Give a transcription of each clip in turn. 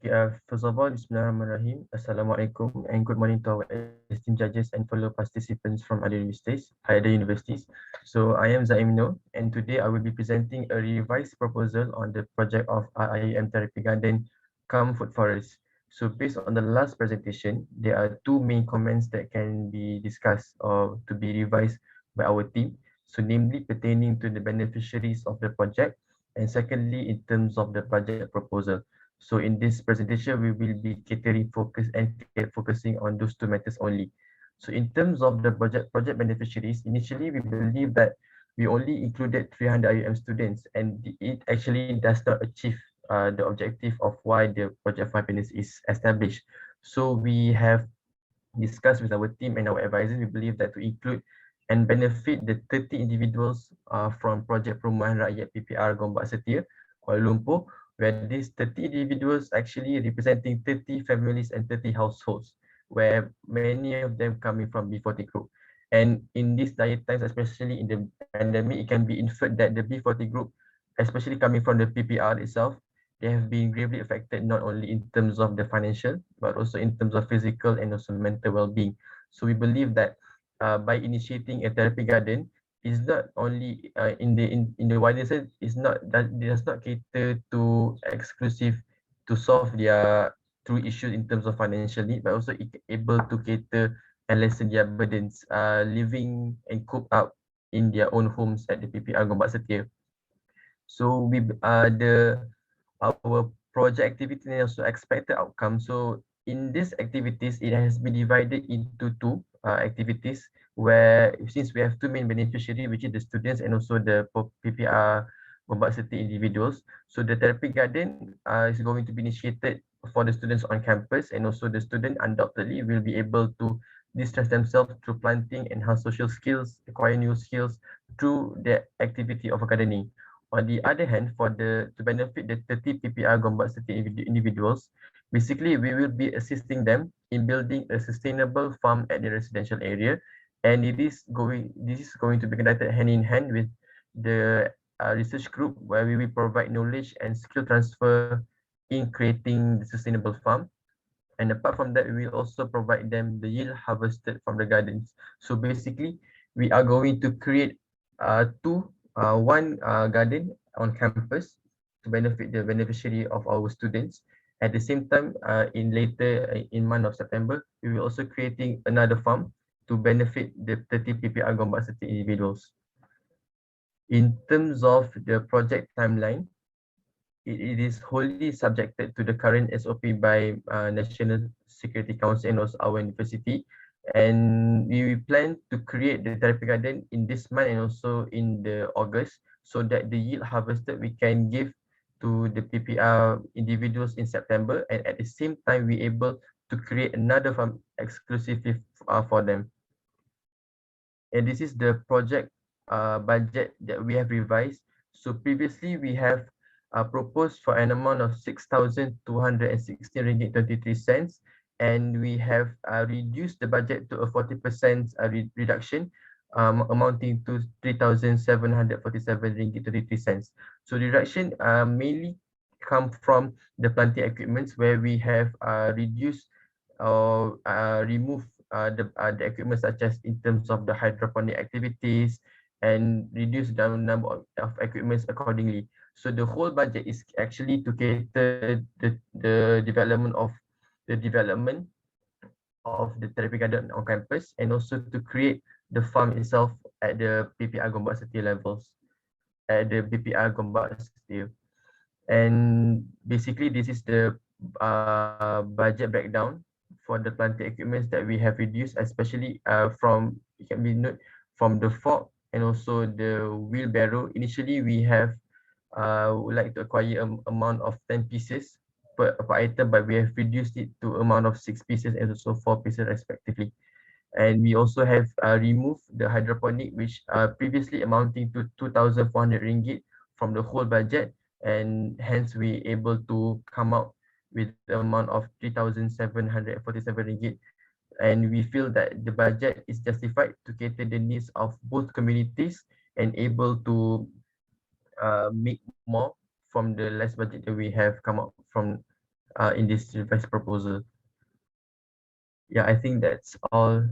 First of all, Bismillahirrahmanirrahim. Assalamualaikum and good morning to our esteemed judges and fellow participants from other universities. So I am Zaimno, and today I will be presenting a revised proposal on the project of IIM Therapy Garden, Come Food Forest. So based on the last presentation, there are two main comments that can be discussed or to be revised by our team. So namely pertaining to the beneficiaries of the project, and secondly in terms of the budget proposal. So in this presentation, we will be focusing on those two matters only. So in terms of the project beneficiaries, initially we believe that we only included 300 IUM students, and it actually does not achieve the objective of why the project happiness is established. So we have discussed with our team and our advisors. We believe that to include and benefit the 30 individuals from Project Perumahan Rakyat PPR Gombak Setia, Kuala Lumpur, where these 30 individuals actually representing 30 families and 30 households, where many of them coming from B40 group. And in these dire times, especially in the pandemic, it can be inferred that the B40 group, especially coming from the PPR itself, they have been gravely affected not only in terms of the financial, but also in terms of physical and also mental well-being. So we believe that by initiating a therapy garden, is not only in the wider sense, is not that does not cater to exclusive to solve their true issues in terms of financial need, but also able to cater and lessen their burdens, living and cope up in their own homes at the PPR Gombak Setia. So the our project activity and also expected outcome. So in these activities, it has been divided into two activities, where since we have two main beneficiaries, which is the students and also the PPR Gombak City individuals. So the therapy garden is going to be initiated for the students on campus, and also the student undoubtedly will be able to distress themselves through planting, enhance social skills, acquire new skills through the activity of gardening. On the other hand, for the to benefit the 30 PPR Gombak City individuals, basically we will be assisting them in building a sustainable farm at the residential area, and this is going to be conducted hand in hand with the research group, where we will provide knowledge and skill transfer in creating the sustainable farm. And apart from that, we will also provide them the yield harvested from the gardens. So basically, we are going to create one garden on campus to benefit the beneficiary of our students. At the same time, in month of September, we will also creating another farm to benefit the 30 PPR Gombak City individuals. In terms of the project timeline, it is wholly subjected to the current SOP by National Security Council and also our university. And we plan to create the therapy garden in this month and also in the August, so that the yield harvested we can give to the PPR individuals in September, and at the same time we able to create another farm exclusively for them. And this is the project budget that we have revised. So previously we have proposed for an amount of 6,216 ringgit 23 cents, and we have reduced the budget to a 40% reduction, amounting to 3,747 ringgit 33 cents. So the reduction mainly come from the planting equipments, where we have reduced or removed the equipment, such as in terms of the hydroponic activities, and reduce the number of equipments accordingly. So the whole budget is actually to cater the development of the therapy garden on campus, and also to create the farm itself at the PPR Gombak Setia levels, at the PPR Gombak Setia. And basically this is the budget breakdown for the planting equipments that we have reduced, especially from, it can be noted, from the fork and also the wheelbarrow. Initially we have would like to acquire amount of 10 pieces per item, but we have reduced it to amount of 6 pieces and also 4 pieces respectively. And we also have removed the hydroponic, which previously amounting to 2,400 ringgit from the whole budget, and hence we able to come out with the amount of 3,747 ringgit. And we feel that the budget is justified to cater the needs of both communities, and able to make more from the less budget that we have come out from in this revised proposal. Yeah, I think that's all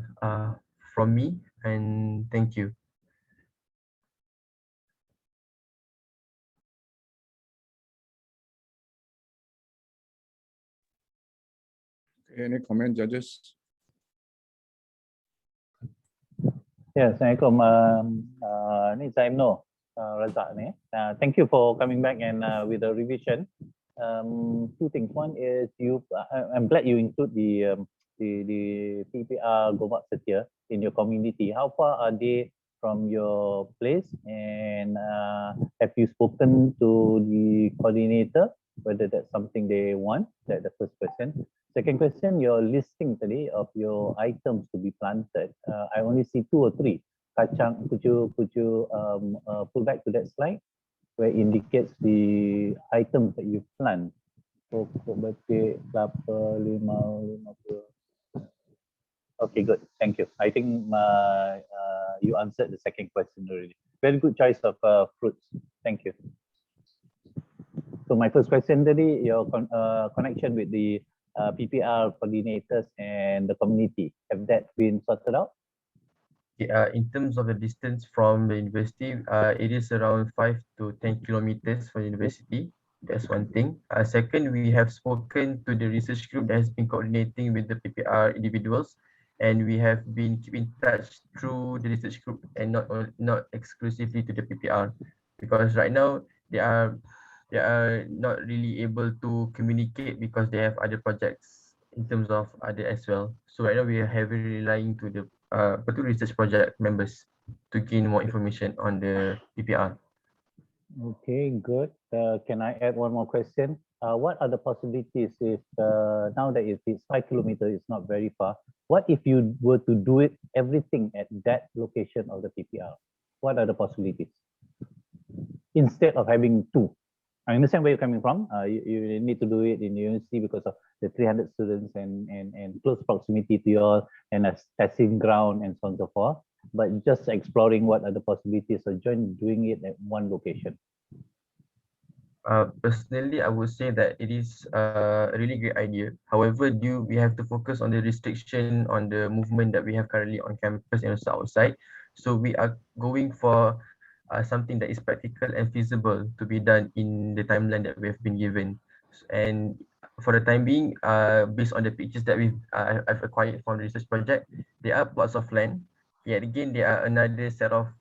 from me, and thank you. Any comment, judges? Ya, Assalamualaikum. Ni Zaimno Razak ni. Thank you for coming back and with the revision. Two things. One is I'm glad you include the PPR Gomak Setia in your community. How far are they from your place? And have you spoken to the coordinator whether that's something they want? That's the first question. Second question, your listing today of your items to be planted. I only see 2 or 3. Kacang, could you pull back to that slide where it indicates the items that you plant? Pokok batik, kelapa, limau, 50. Okay, good. Thank you. I think you answered the second question already. Very good choice of fruits. Thank you. So my first question today, your connection with the PPR coordinators and the community, have that been sorted out? In terms of the distance from the university, it is around 5 to 10 kilometers from the university. That's one thing. Second, we have spoken to the research group that has been coordinating with the PPR individuals, and we have been keeping in touch through the research group and not exclusively to the PPR, because right now they are not really able to communicate because they have other projects in terms of other as well. So right now we are heavily relying to the research project members to gain more information on the PPR. Okay, good. Can I add one more question? What are the possibilities if now that if it's 5 kilometers, it's not very far. What if you were to do it everything at that location of the PPR? What are the possibilities? Instead of having 2. I understand where you're coming from. You need to do it in the university because of the 300 students and close proximity to your and a testing ground and so on and so forth. But just exploring what are the possibilities of doing it at one location. Personally, I would say that it is a really great idea. However, we have to focus on the restriction on the movement that we have currently on campus and also outside. So we are going for something that is practical and feasible to be done in the timeline that we have been given. And for the time being, based on the pictures that I've acquired from the research project, there are plots of land. Yet again, there are another set of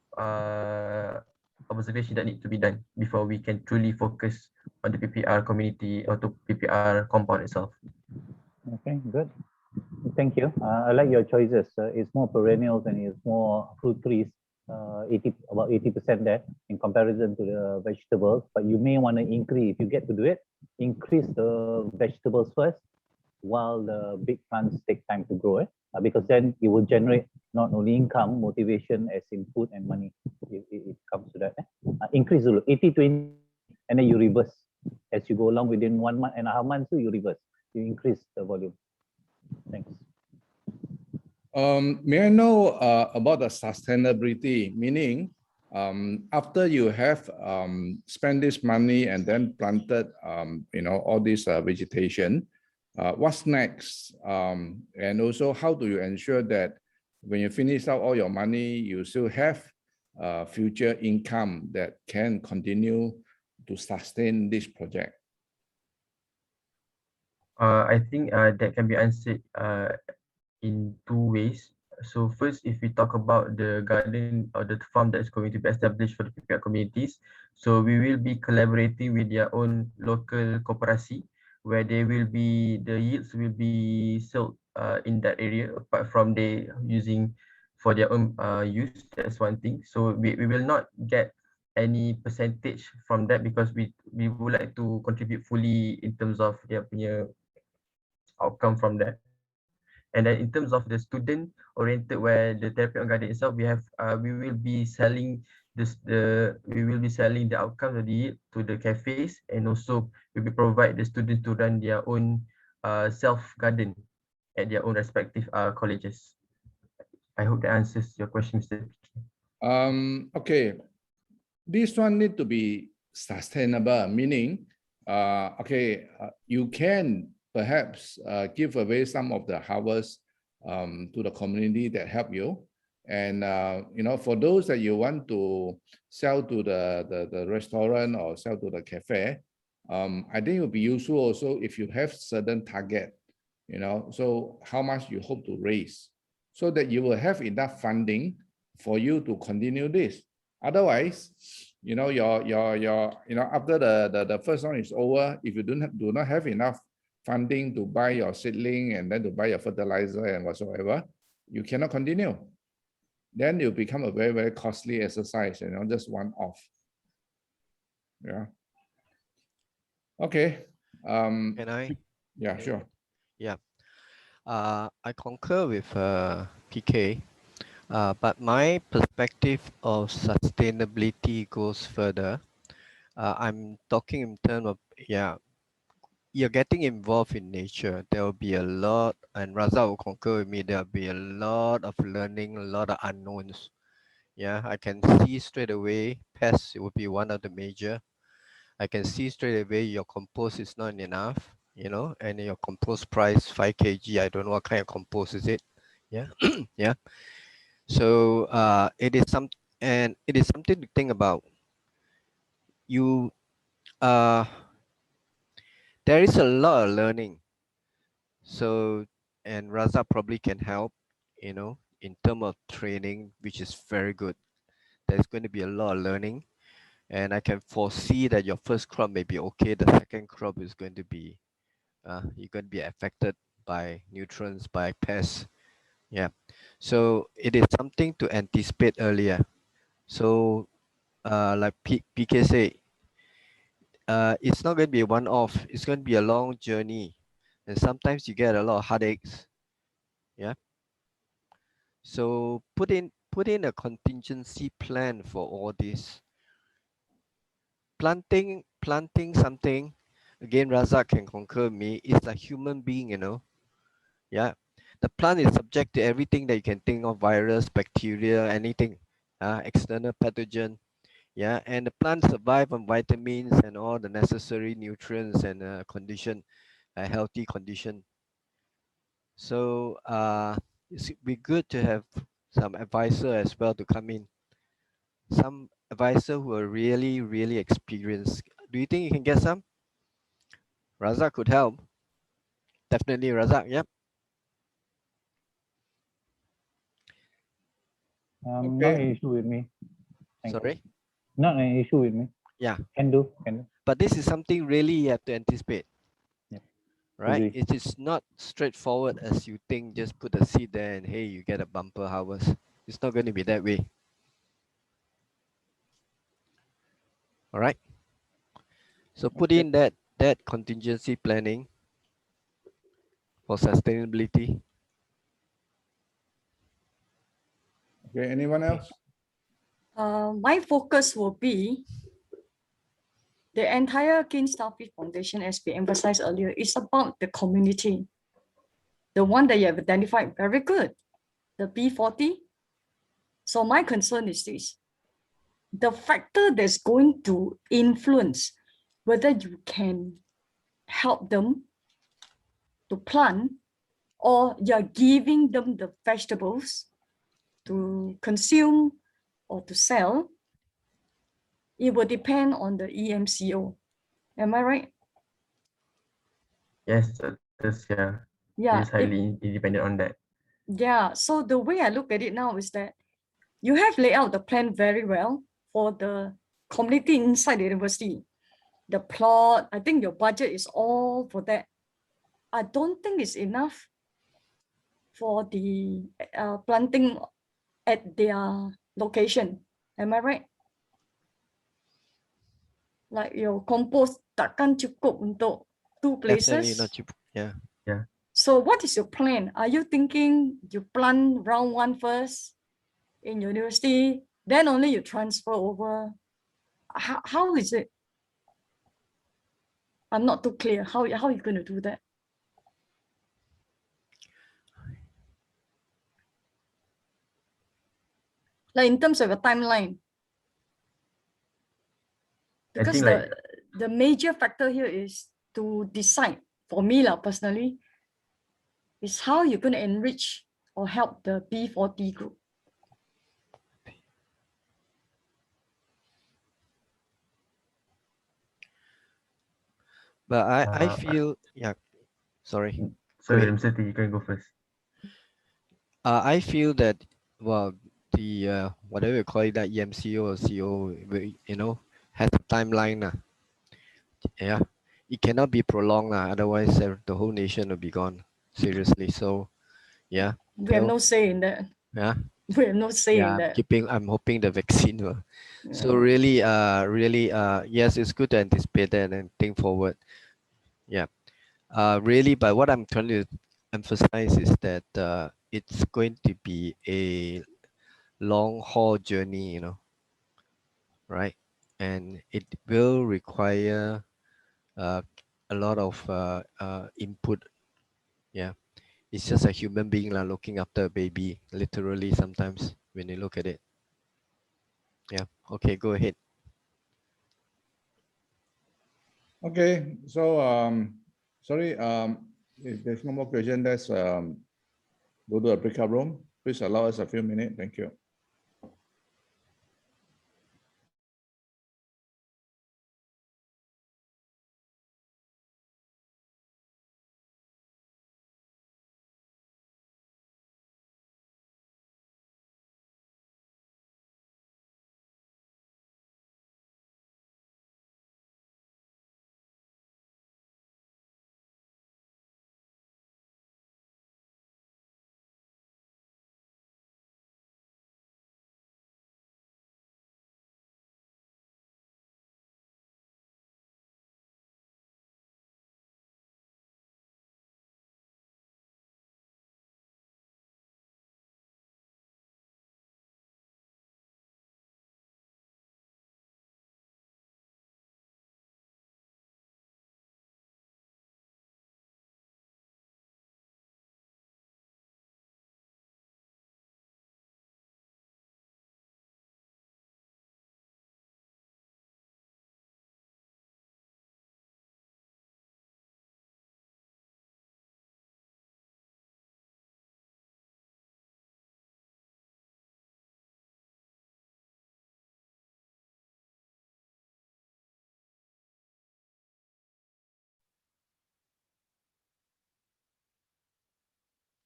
observation that need to be done before we can truly focus on the PPR community or to PPR compound itself. Okay, good. Thank you. I like your choices. It's more perennials and it's more fruit trees. About 80% there in comparison to the vegetables. But you may want to increase, if you get to do it, increase the vegetables first while the big plants take time to grow. Because then it will generate not only income, motivation as in food and money. It comes to that. Increase 80-20 and then you reverse. As you go along within 1 month and a half months, so you reverse. You increase the volume. Thanks. May I know about the sustainability, meaning after you have spent this money and then planted, all this vegetation, what's next? And also, how do you ensure that when you finish out all your money, you still have future income that can continue to sustain this project? I think that can be answered in 2 ways. So first, if we talk about the garden or the farm that is going to be established for the PPR communities, so we will be collaborating with their own local koperasi, where the yields will be sold in that area, apart from they using for their own use. That's one thing. So we will not get any percentage from that because we would like to contribute fully in terms of their punya outcome from that. And then in terms of the student oriented, where the therapy on garden itself, we will be selling the outcome of the to the cafes, and also we will provide the students to run their own self garden at their own respective colleges. I hope that answers your question, Mr. Okay, this one need to be sustainable, meaning you can perhaps give away some of the harvest to the community that help you. And for those that you want to sell to the restaurant or sell to the cafe, I think it would be useful also if you have certain target, so how much you hope to raise, so that you will have enough funding for you to continue this. Otherwise, after the first one is over, if you do not have enough funding to buy your seedling and then to buy your fertilizer and whatsoever, you cannot continue. Then it will become a very, very costly exercise, just one off. Yeah. Okay. Can I? Yeah, sure. Yeah. I concur with PK, but my perspective of sustainability goes further. I'm talking in terms of, you're getting involved in nature. There will be a lot, and Raza will concur with me, there'll be a lot of learning, a lot of unknowns. Yeah, I can see straight away pests will be one of the major. I can see straight away your compost is not enough, and your compost price 5 kg. I don't know what kind of compost is it. Yeah, yeah. So it is something to think about. You there is a lot of learning. So, and Raza probably can help, in terms of training, which is very good. There's going to be a lot of learning. And I can foresee that your first crop may be okay. The second crop is going to be, you're going to be affected by nutrients, by pests. Yeah. So it is something to anticipate earlier. So like PK said, it's not going to be a one-off. It's going to be a long journey. And sometimes you get a lot of headaches. Yeah. So put in a contingency plan for all this. Planting something, again, Razak can concur with me, is a human being, Yeah. The plant is subject to everything that you can think of, virus, bacteria, anything, external pathogen. Yeah. And the plant survive on vitamins and all the necessary nutrients and condition, a healthy condition. So it's be good to have some advisor as well to come in. Some advisor who are really, really experienced. Do you think you can get some? Razak could help. Definitely, Razak. Yep. Not an issue with me. Thank you. Sorry. Not an issue with me. Yeah. Can do. But this is something really you have to anticipate. Yeah. Right? Agree. It is not straightforward as you think, just put a seed there and hey, you get a bumper harvest. It's not going to be that way. All right. So put in that contingency planning for sustainability. Okay, anyone else? My focus will be the entire King Starfish Foundation, as we emphasized earlier, is about the community. The one that you have identified, very good, the B40. So my concern is this: the factor that's going to influence whether you can help them to plant or you're giving them the vegetables to consume or to sell, it will depend on the EMCO. Am I right? Yes, that's Yeah. It's highly dependent on that. Yeah. So the way I look at it now is that you have laid out the plan very well for the community inside the university. The plot, I think your budget is all for that. I don't think it's enough for the planting at their location. Am I right? Like your compost takkan cukup untuk two Definitely places. not cheap. Yeah. Yeah. So what is your plan? Are you thinking you plant round one first in university, then only you transfer over? How is it? I'm not too clear. How are you going to do that? Like in terms of a timeline. Because the major factor here is to decide, for me personally, is how you're going to enrich or help the B40 group. But I Uh, feel, yeah, sorry. Sorry, ahead. Mr. T, you can go first. I feel that, well, the whatever you call it, that EMCO or CO, you know, has a timeline. Yeah, it cannot be prolonged. Otherwise, the whole nation will be gone. Seriously. So, yeah. We have tell- no say in that. Yeah. We have no say Yeah, in that. I'm hoping the vaccine will. So Yeah. really, yes, it's good to anticipate that and think forward. Yeah. Really, but what I'm trying to emphasize is that it's going to be a long haul journey, right? And it will require a lot of input. Yeah, it's just a human being looking after a baby, literally sometimes when you look at it. Yeah. Okay, go ahead. Okay, so sorry, if there's no more question, let's go to a breakout room. Please allow us a few minutes. Thank you.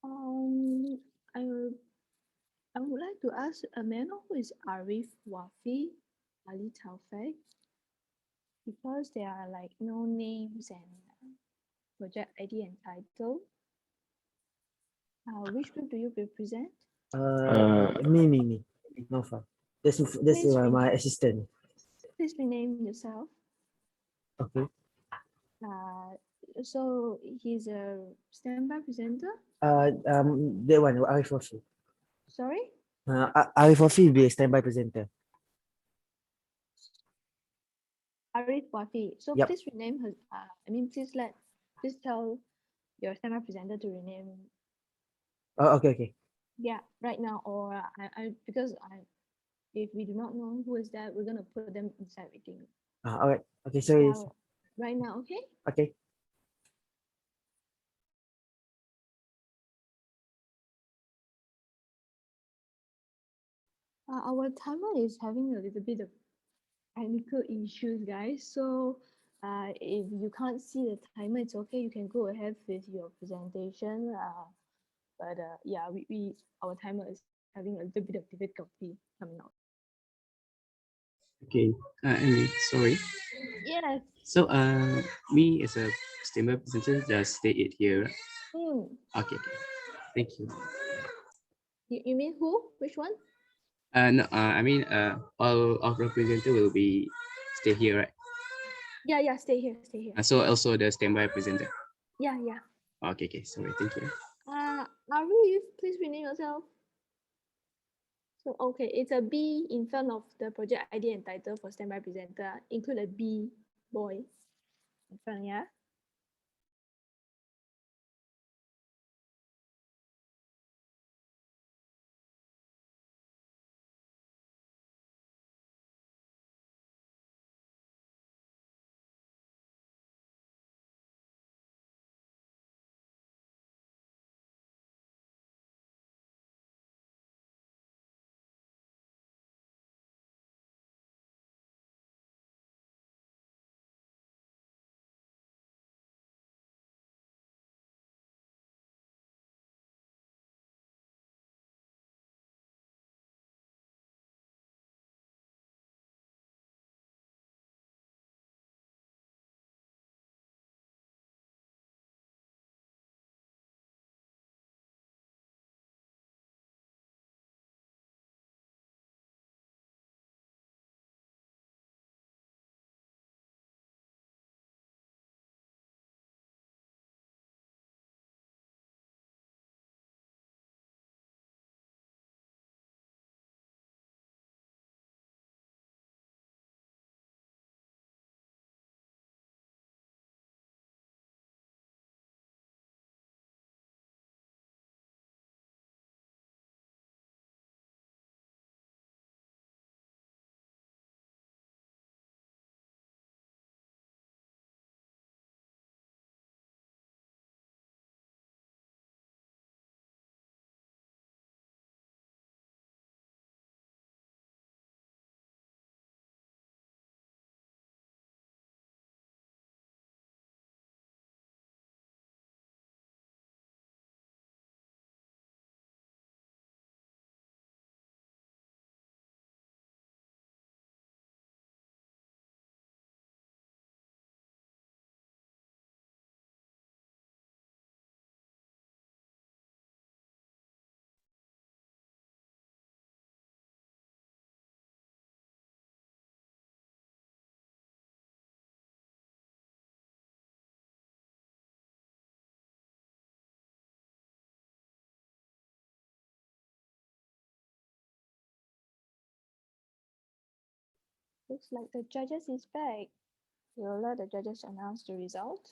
Um, I would I would like to ask, may I know who is Arif Wafi Ali Taufik? Because there are like no names and project ID and title. Which group do you represent? Me. No far. This Please, my assistant. please rename yourself. Okay. So he's a standby presenter. That one Arif Wafi. Sorry. Arif Wafi will be a standby presenter. Arif Wafi. So Yep. please rename her. Please tell your standby presenter to rename. Oh, okay. Yeah, right now, or if we do not know who is that, we're gonna put them inside waiting. All right. Okay. Sorry. Yeah, right now, okay. Okay. Our timer is having a little bit of technical issues, guys. So if you can't see the timer, it's okay. You can go ahead with your presentation. But yeah, our timer is having a little bit of difficulty coming out. Okay, anyway, sorry. Yes. So, me as a streamer presenter, just stay it here. Okay, thank you. You mean who? Which one? No, I mean, all of the presenter will be stay here, right? Yeah, stay here. So also the standby presenter. Yeah. Okay, sorry, thank you. Arif, please rename yourself. So okay, it's a B in front of the project ID and title for standby presenter. Include a B boy in front, yeah. Looks like the judges is back. We'll let the judges announce the result.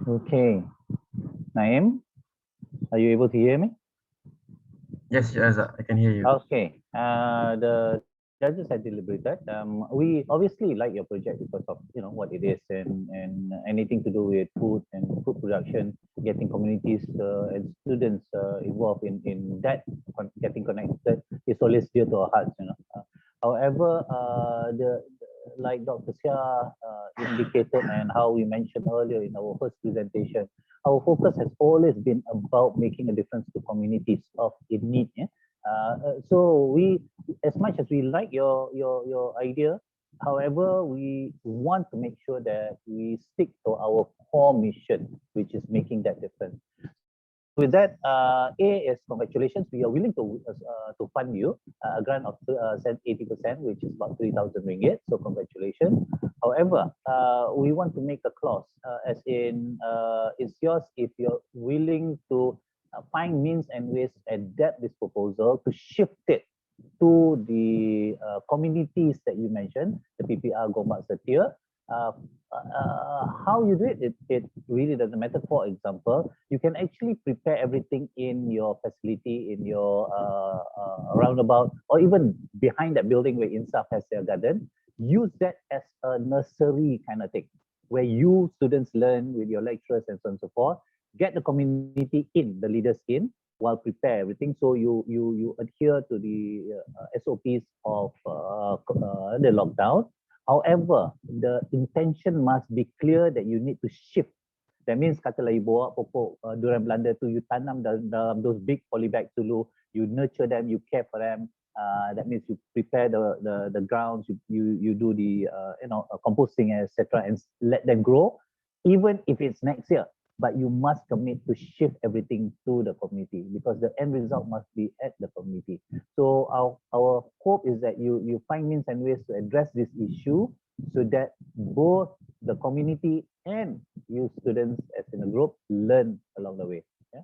Okay. Naim, are you able to hear me? Yes, Razak, I can hear you. Okay. The judges had deliberated. We obviously like your project because of what it is and anything to do with food and food production, getting communities and students involved in that getting connected is always dear to our hearts. However, like Dr. Sia indicated and how we mentioned earlier in our first presentation, our focus has always been about making a difference to communities of in need. Yeah? So we, as much as we like your idea, however, we want to make sure that we stick to our core mission, which is making that difference. With that, A is congratulations. We are willing to fund you a grant of 80%, which is about 3,000 ringgit. So congratulations. However, we want to make a clause, as in it's yours if you're willing to find means and ways to adapt this proposal to shift it to the communities that you mentioned, the PPR Gombak Setia. How you do it, it really doesn't matter. For example, you can actually prepare everything in your facility, in your roundabout, or even behind that building where INSAF has their garden. Use that as a nursery kind of thing, where you students learn with your lecturers and so on and so forth. Get the community in, the leaders in, while prepare everything. So you adhere to the SOPs of the lockdown. However, the intention must be clear that you need to shift. That means katalah you bawa pokok durian Belanda tu, you tanam dalam those big polybags dulu, you nurture them, you care for them. That means you prepare the grounds, you do the composting, etc., and let them grow, even if it's next year. But you must commit to shift everything to the community, because the end result must be at the community. So our hope is that you find means and ways to address this issue so that both the community and you students as in a group learn along the way. Yeah?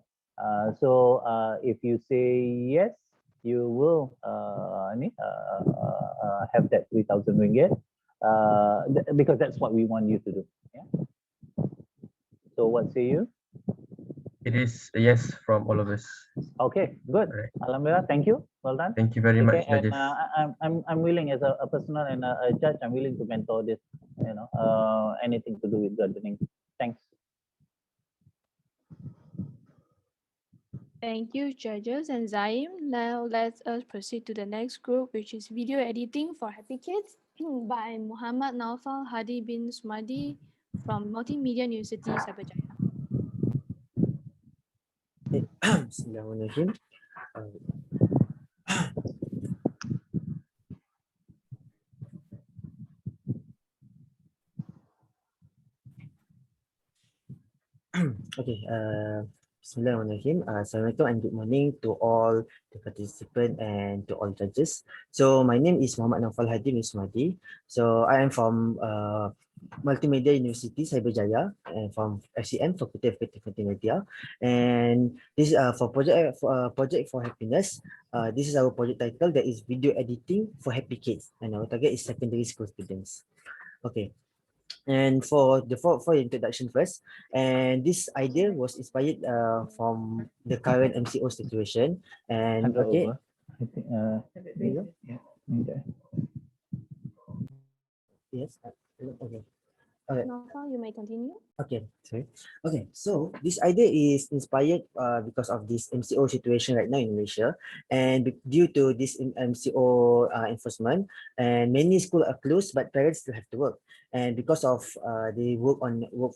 So if you say yes, you will have that 3,000 ringgit because that's what we want you to do. Yeah. So what say you? It is a yes from all of us. Okay, good. Right. Alhamdulillah, thank you. Well done. Thank you very much, And judges. I'm willing as a personal and a judge. I'm willing to mentor this. Anything to do with gardening. Thanks. Thank you, judges and Zaim. Now let us proceed to the next group, which is video editing for happy kids by Muhammad Naufal Hadi bin Sumadi from Multimedia University, Cyberjaya. Bismillahirrahmanirrahim. Okay, Bismillahirrahmanirrahim. Assalamualaikum and good morning to all the participants and to all judges. So my name is Muhammad Naufal Hadi bin Sumadi. So I am from Multimedia University Cyberjaya and from FCM Faculty of Creative Multimedia. And this is for project for happiness. This is our project title, that is video editing for happy kids, and our target is secondary school students. Okay. And for introduction first, and this idea was inspired from the current MCO situation. And okay, I think, yes, okay. Okay. Naufal, you may continue. Okay, sorry. Okay, so this idea is inspired because of this MCO situation right now in Malaysia, and due to this MCO enforcement, and many schools are closed, but parents still have to work, and because of they work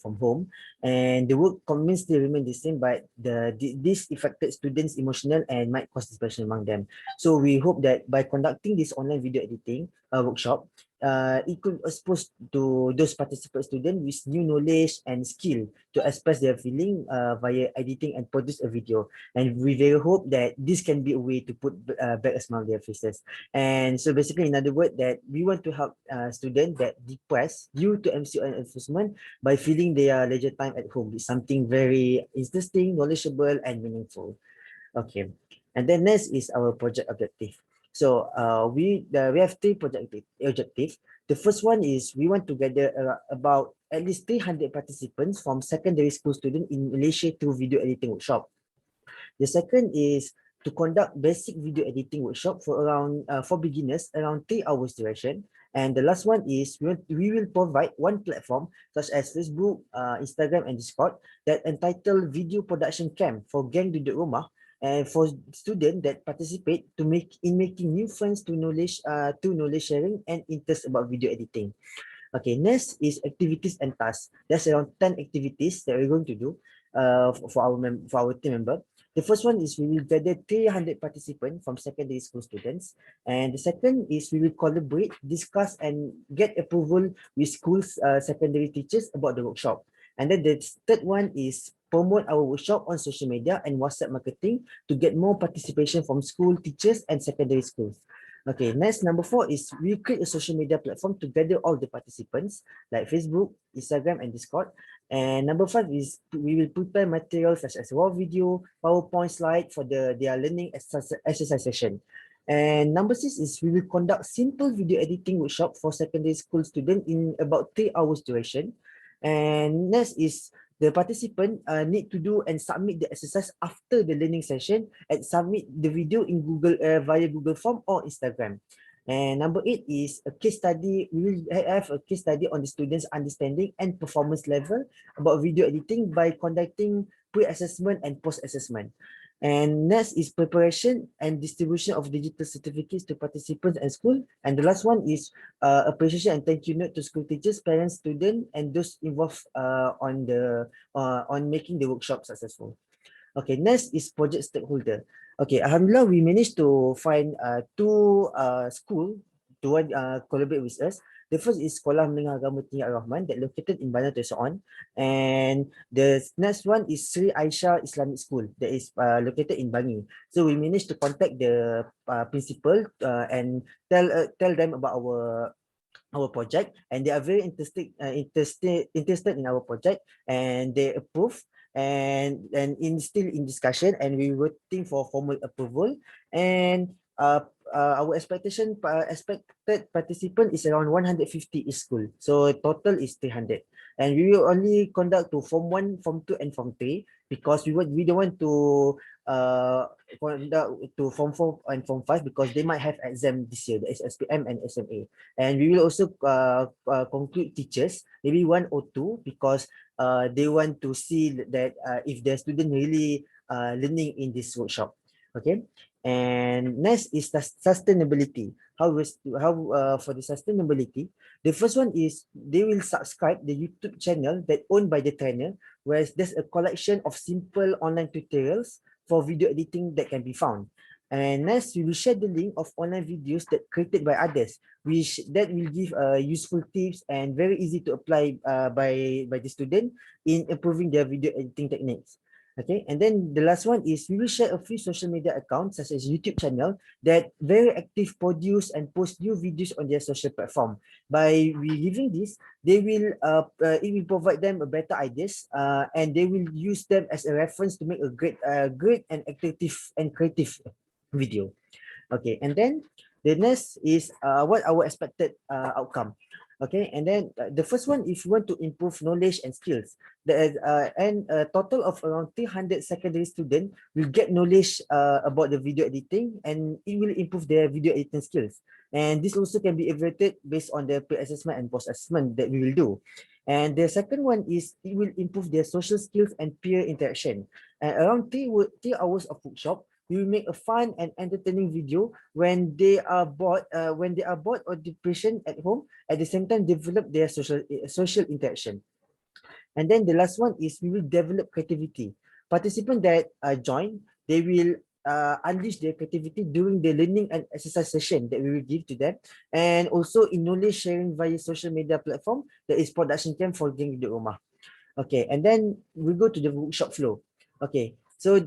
from home, and the work commitments still remain the same, but this affected students emotional and might cause depression among them. So we hope that by conducting this online video editing workshop, it could expose to those participant students with new knowledge and skill to express their feeling via editing and produce a video. And we very hope that this can be a way to put back a smile on their faces. And so basically, in other words, that we want to help students that depressed due to MCO and enforcement by feeling their leisure time at home with something very interesting, knowledgeable, and meaningful. Okay, and then next is our project objective. So we have three project objectives. The first one is we want to gather about at least 300 participants from secondary school students in Malaysia through video editing workshop. The second is to conduct basic video editing workshop for around for beginners around 3 hours duration. And the last one is we will provide one platform such as Facebook, Instagram, and Discord that entitled Video Production Camp for Gang Duduk Rumah and for students that participate to making new friends to knowledge sharing and interest about video editing. Okay, next is activities and tasks. There's around 10 activities that we're going to do for our team member. The first one is we will gather 300 participants from secondary school students. And the second is we will collaborate, discuss, and get approval with schools, secondary teachers about the workshop. And then the third one is promote our workshop on social media and WhatsApp marketing to get more participation from school teachers and secondary schools. Okay, next, number 4 is we create a social media platform to gather all the participants like Facebook, Instagram, and Discord. And number 5 is we will prepare materials such as raw video, PowerPoint slide for their learning exercise session. And number 6 is we will conduct simple video editing workshop for secondary school students in about 3 hours duration. And next is the participant need to do and submit the exercise after the learning session and submit the video in Google via Google Form or Instagram. And number 8 is a case study. We will have a case study on the students' understanding and performance level about video editing by conducting pre-assessment and post-assessment. And next is preparation and distribution of digital certificates to participants and school. And the last one is appreciation and thank you note to school teachers, parents, students, and those involved on making the workshop successful. Okay, next is project stakeholder. Okay, alhamdulillah, we managed to find two school to collaborate with us. The first is Sekolah Menengah Agama Tinggi Ar-Rahman that located in Bandar Tuan, and the next one is Sri Aisyah Islamic School that is located in Bangi. So we managed to contact the principal and tell them about our project, and they are very interested in our project, and they approve, and still in discussion, and we waiting for formal approval. And our expected participant is around 150 each school, so total is 300. And we will only conduct to Form 1, Form 2, and Form 3 because we don't want to conduct to Form 4 and Form 5 because they might have exam this year, the SPM and SMA. And we will also conclude teachers, maybe 1 or 2, because they want to see that if the student really learning in this workshop. Okay. And next is the sustainability. How for the sustainability, the first one is they will subscribe the YouTube channel that owned by the trainer, where there's a collection of simple online tutorials for video editing that can be found. And next, we will share the link of online videos that created by others, that will give useful tips and very easy to apply by the student in improving their video editing techniques. Okay, and then the last one is we will share a few social media accounts such as YouTube channel that very active produce and post new videos on their social platform. By giving this, they will it will provide them a better ideas and they will use them as a reference to make a great and creative video. Okay, and then the next is what our expected outcome. Okay, and then the first one, if you want to improve knowledge and skills, and a total of around 300 secondary students will get knowledge about the video editing, and it will improve their video editing skills. And this also can be evaluated based on the pre-assessment and post-assessment that we will do. And the second one is it will improve their social skills and peer interaction. And around 3 hours of workshop, we will make a fun and entertaining video when they are bored or depression at home. At the same time, develop their social interaction. And then the last one is we will develop creativity. Participants that join, they will unleash their creativity during the learning and exercise session that we will give to them, and also in knowledge sharing via social media platform that is production camp for geng duduk rumah. Okay, and then we go to the workshop flow. Okay, so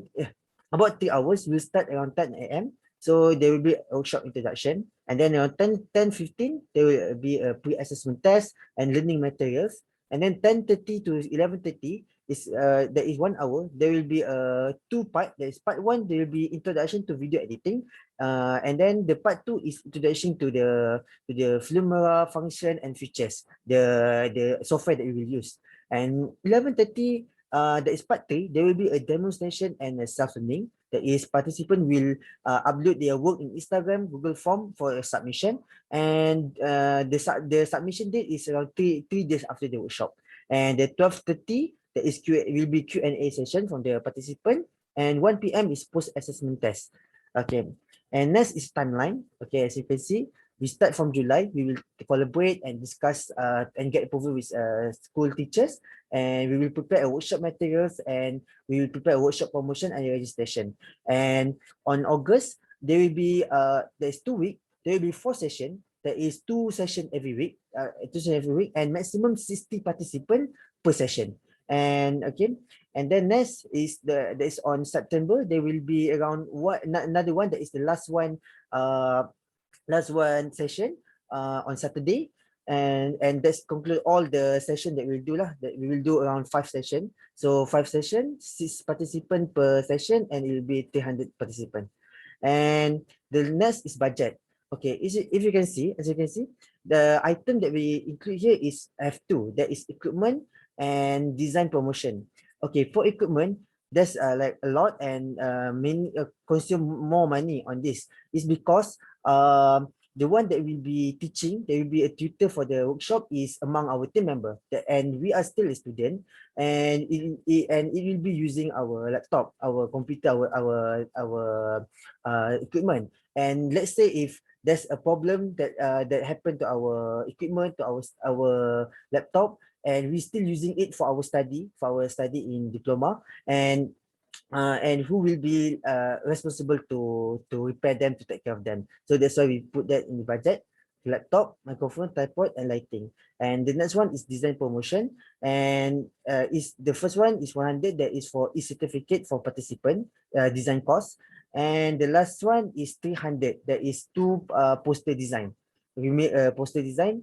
about 3 hours, we'll start around 10 a.m. So there will be a workshop introduction, and then around 10:15, there will be a pre-assessment test and learning materials. And then 10:30 to 11:30 is there is 1 hour. There will be a two part. There is part one, there will be introduction to video editing. And then the part two is introduction to the Filmora function and features, the software that we will use. And 11:30, that is part three. There will be a demonstration and a self-learning. That is, participant will upload their work in Instagram, Google Form for a submission, and the submission date is around three days after the workshop. And the 12:30, that is will be Q&A session from the participant, and 1 p.m. is post-assessment test. Okay, and next is timeline. Okay, as you can see, we start from July. We will collaborate and discuss and get approval with school teachers, and we will prepare a workshop materials, and we will prepare a workshop promotion and registration. And on August, there will be there's 2 weeks. There will be 4 sessions. There is 2 sessions every week, and maximum 60 participants per session. And okay, and then next is that is on September. There will be around another one, that is the last one session on Saturday, and that's conclude all the session that we'll do lah. That we will do around 5 session. So 5 session, 6 participant per session, and it will be 300 participant. And the next is budget. Okay, if you can see, as you can see, the item that we include here is F2. That is equipment and design promotion. Okay, for equipment, there's like a lot, and many consume more money on this. It's because the one that will be teaching, there will be a tutor for the workshop, is among our team member, and we are still a student, and it will be using our laptop, our computer, our equipment. And let's say if there's a problem that happened to our equipment, to our laptop, and we still using it for our study in diploma, and who will be responsible to repair them, to take care of them. So that's why we put that in the budget: laptop, microphone, tripod, and lighting. And the next one is design promotion, and is the first one is 100. That is for e-certificate for participant, design course. And the last one is 300. That is 2 poster design. We made a poster design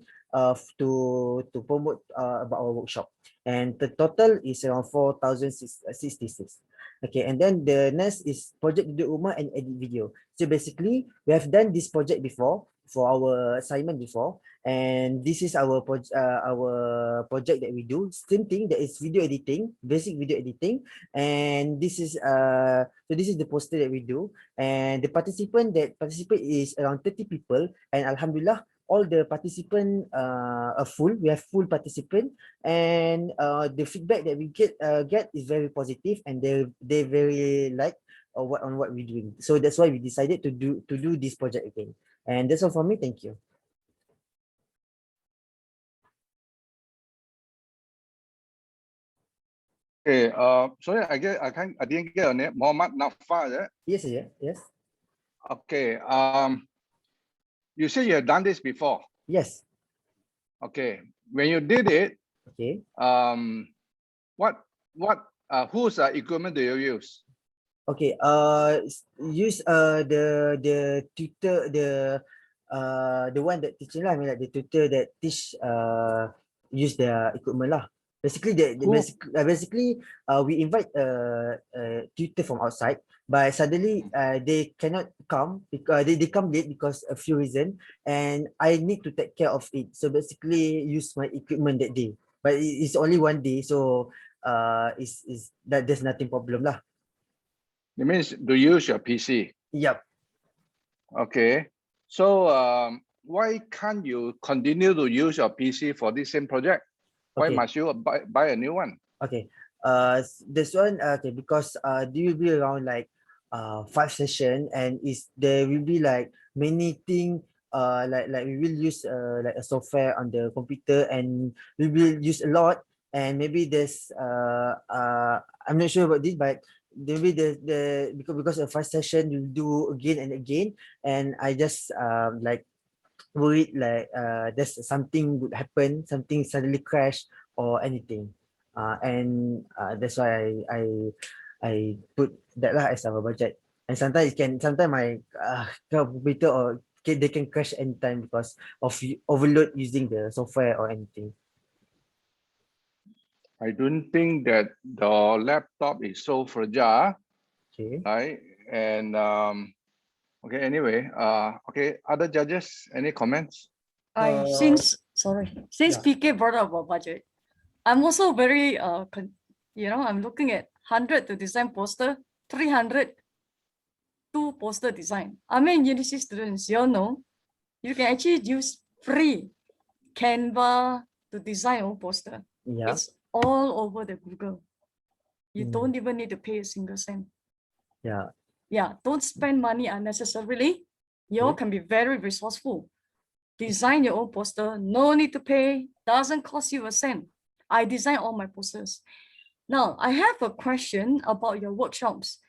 to promote about our workshop, and the total is around 4,066. Okay, and then the next is project duduk rumah and edit video. So basically, we have done this project before for our assignment before, and this is our project that we do. Same thing, that is video editing, basic video editing, and this is so this is the poster that we do, and the participant that participate is around 30 people, and alhamdulillah, all the participant are full. We have full participant, and the feedback that we get is very positive, and they very like what we're doing. So that's why we decided to do this project again. And that's all from me. Thank you. Okay. Sorry, I didn't get your name. Muhammad Nafa, is it? Yes, yes. Okay. You said you have done this before. Yes. Okay. When you did it, okay. Whose equipment do you use? Okay. Use the tutor, the one that teaching lah. I mean, like the tutor that teach use their equipment lah. Basically, we invite a tutor from outside, but suddenly they cannot come because they come late because a few reasons, and I need to take care of it. So basically, use my equipment that day. But it's only one day, so is that there's nothing problem lah. It means to use your PC. Yep. Okay. So why can't you continue to use your PC for this same project? Why must you buy a new one? Okay. This one, okay, because there will be around like 5 sessions, and there will be like many things, like we will use like a software on the computer, and we will use a lot, and maybe there's I'm not sure about this, but maybe because the first session you do again and again, and I just like worried like there's something would happen, something suddenly crash or anything. And that's why I put that lah as our budget. And sometimes sometimes my computer or they can crash anytime because of overload using the software or anything. I don't think that the laptop is so fragile, Okay. right? And okay, anyway, okay, other judges, any comments? Since yeah. PK brought up about budget, I'm also very I'm looking at 100 to design poster, 300 to poster design. I mean, university students, you all know, you can actually use free Canva to design your own poster. Yeah. It's all over the Google. You Mm. don't even need to pay a single cent. Yeah. Yeah, don't spend money unnecessarily. You all Okay. can be very resourceful. Design your own poster, no need to pay, doesn't cost you a cent. I design all my posters. Now, I have a question about your workshops.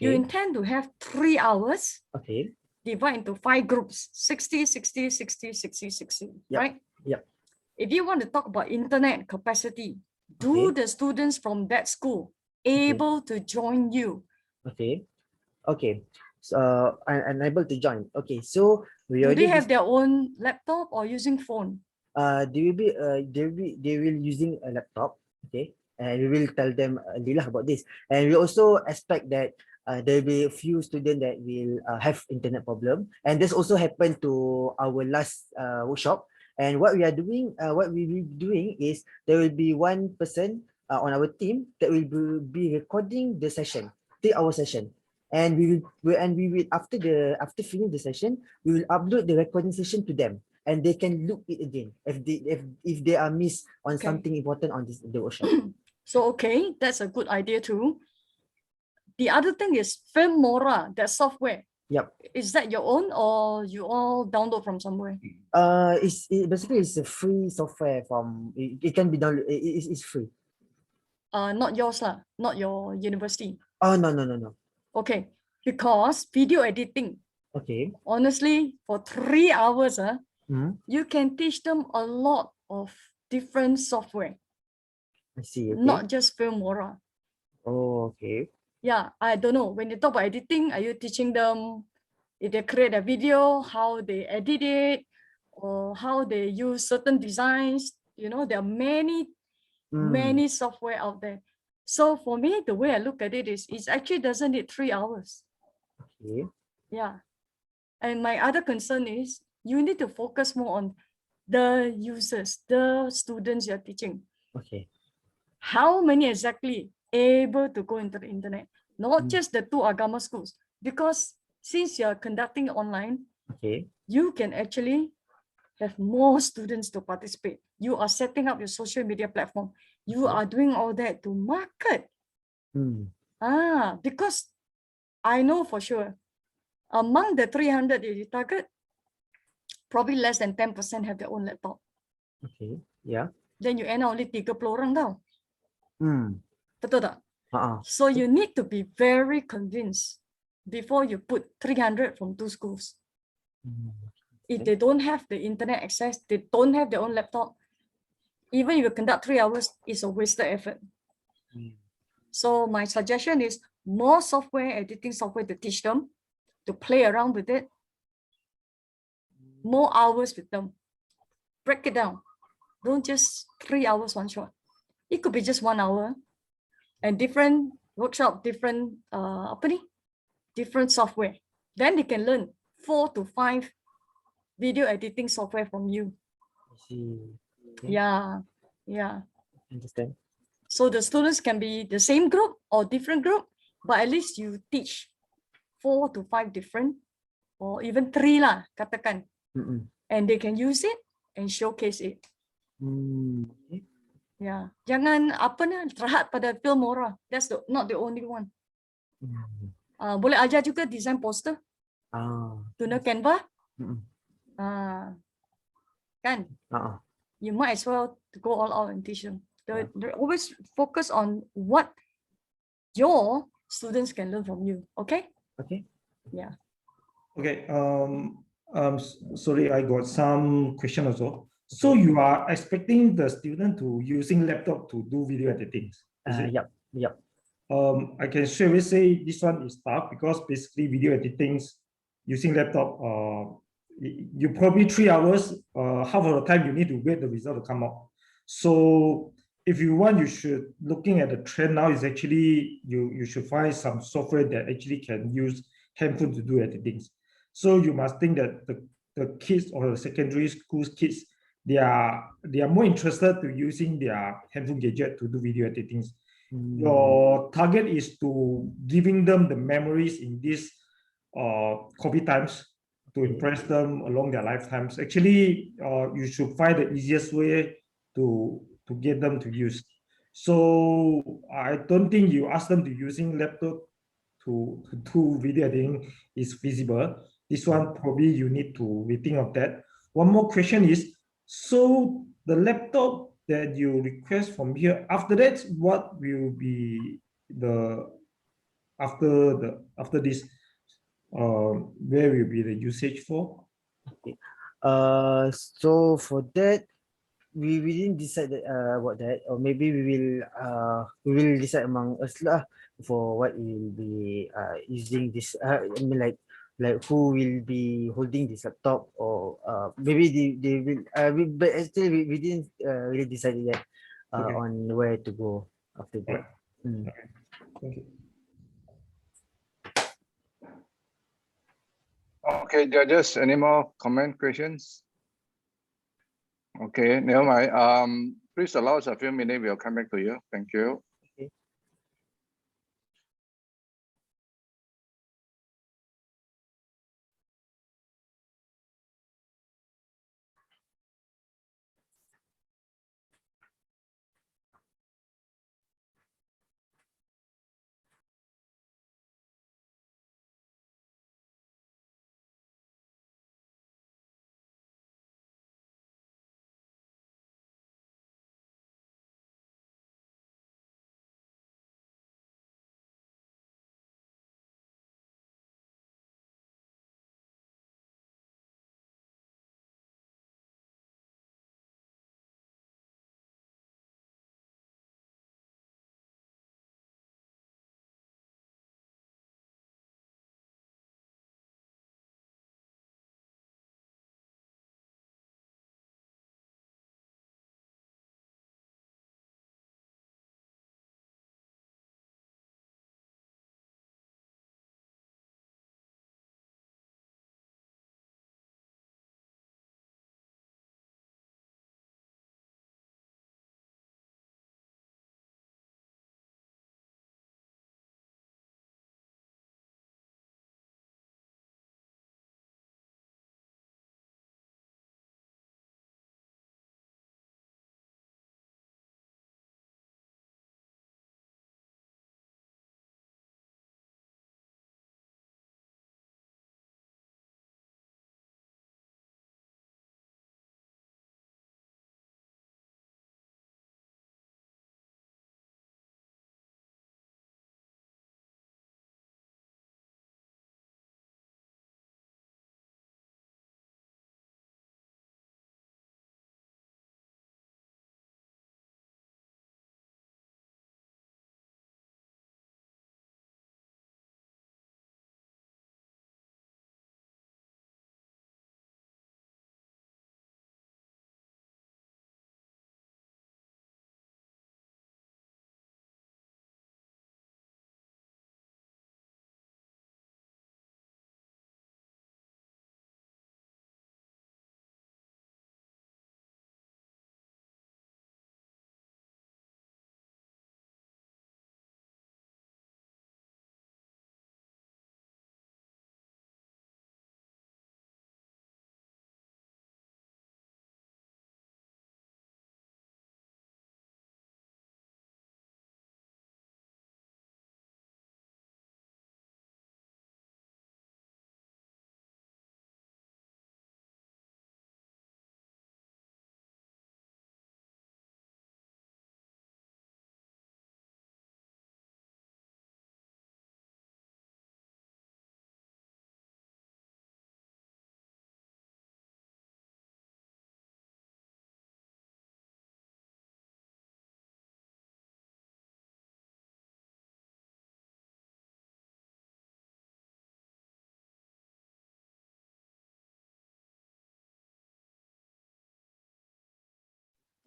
You Okay. intend to have 3 hours, Okay. divide into 5 groups, 60, 60, 60, 60, 60, Yep. right? Yep. If you want to talk about internet capacity, do Okay. the students from that school able to join you? Okay. Okay. So I'm unable to join. Okay. So we Do they already have their own laptop or using phone? they will using a laptop. Okay. And we will tell them Lila about this. And we also expect that there will be a few students that will have internet problem. And this also happened to our last workshop. And what we are doing, what we will be doing is there will be one person on our team that will be recording the session, 3 hour session. And we will after finishing the session, we will upload the recording session to them, and they can look it again if they are missed on Okay. something important on the workshop. So, okay, that's a good idea too. The other thing is Filmora, that software. Yep. Is that your own or you all download from somewhere? Basically it's a free software from it can be downloaded. It's free. Not yours lah, not your university. Oh no. Okay, because video editing, Okay. honestly, for 3 hours, Mm, you can teach them a lot of different software, I see. Okay. not just Filmora. Oh, okay. Yeah, I don't know. When you talk about editing, are you teaching them if they create a video, how they edit it, or how they use certain designs? You know, there are many software out there. So for me, the way I look at it is, it actually doesn't need 3 hours. Okay. Yeah. And my other concern is you need to focus more on the users, the students you're teaching. Okay. How many exactly able to go into the internet? Not just the 2 agama schools, because since you're conducting online, Okay. you can actually have more students to participate. You are setting up your social media platform. You Okay. are doing all that to market. Because I know for sure, among the 300 that you target, probably less than 10% have their own laptop. Okay. Yeah. Then you end up only 30 orang tau. Hmm. Betul tak? So you need to be very convinced before you put 300 from 2 schools. If they don't have the internet access, they don't have their own laptop, even if you conduct 3 hours, it's a wasted effort. So my suggestion is more software, editing software to teach them, to play around with it, more hours with them. Break it down. Don't just 3 hours one shot. It could be just 1 hour and different workshop, different different software. Then they can learn 4 to 5 video editing software from you. I see. Okay. Yeah. Understand. So the students can be the same group or different group, but at least you teach 4 to 5 different, or even 3 lah, katakan. And they can use it and showcase it. Okay. Yeah. Jangan terhad pada Filmora. That's not the only one. Boleh ajar juga design poster. Guna Canva. Kan? You might as well to go all out and teach them. They always focus on what your students can learn from you. Okay? Okay. Yeah. Okay. Sorry, I got some question also. So you are expecting the student to using laptop to do video editing, is it? Yep. Yep. I can straight away say this one is tough because basically video editing using laptop, you probably 3 hours, half of the time you need to wait the result to come out. So if you want, you should looking at the trend now is actually you should find some software that actually can use handphone to do editing. So you must think that the kids or the secondary school kids, they are more interested to using their handphone gadget to do video editing. Your target is to giving them the memories in this COVID times to impress them along their lifetimes. Actually, you should find the easiest way to get them to use. So I don't think you ask them to using laptop to do video editing is feasible. This one probably you need to rethink of that. One more question is, so the laptop that you request from here, after that, what will be the after this, where will be the usage for? Okay. So for that, we didn't decide that, about that, or maybe we will decide among us lah for what we will be using this. I mean, like who will be holding this laptop, or maybe they will. But still we didn't really decide yet Okay. on where to go after that. Alright. Okay. Thank you. Okay, judges, any more comment, questions? Okay, never mind. Please allow us a few minutes. We'll come back to you. Thank you.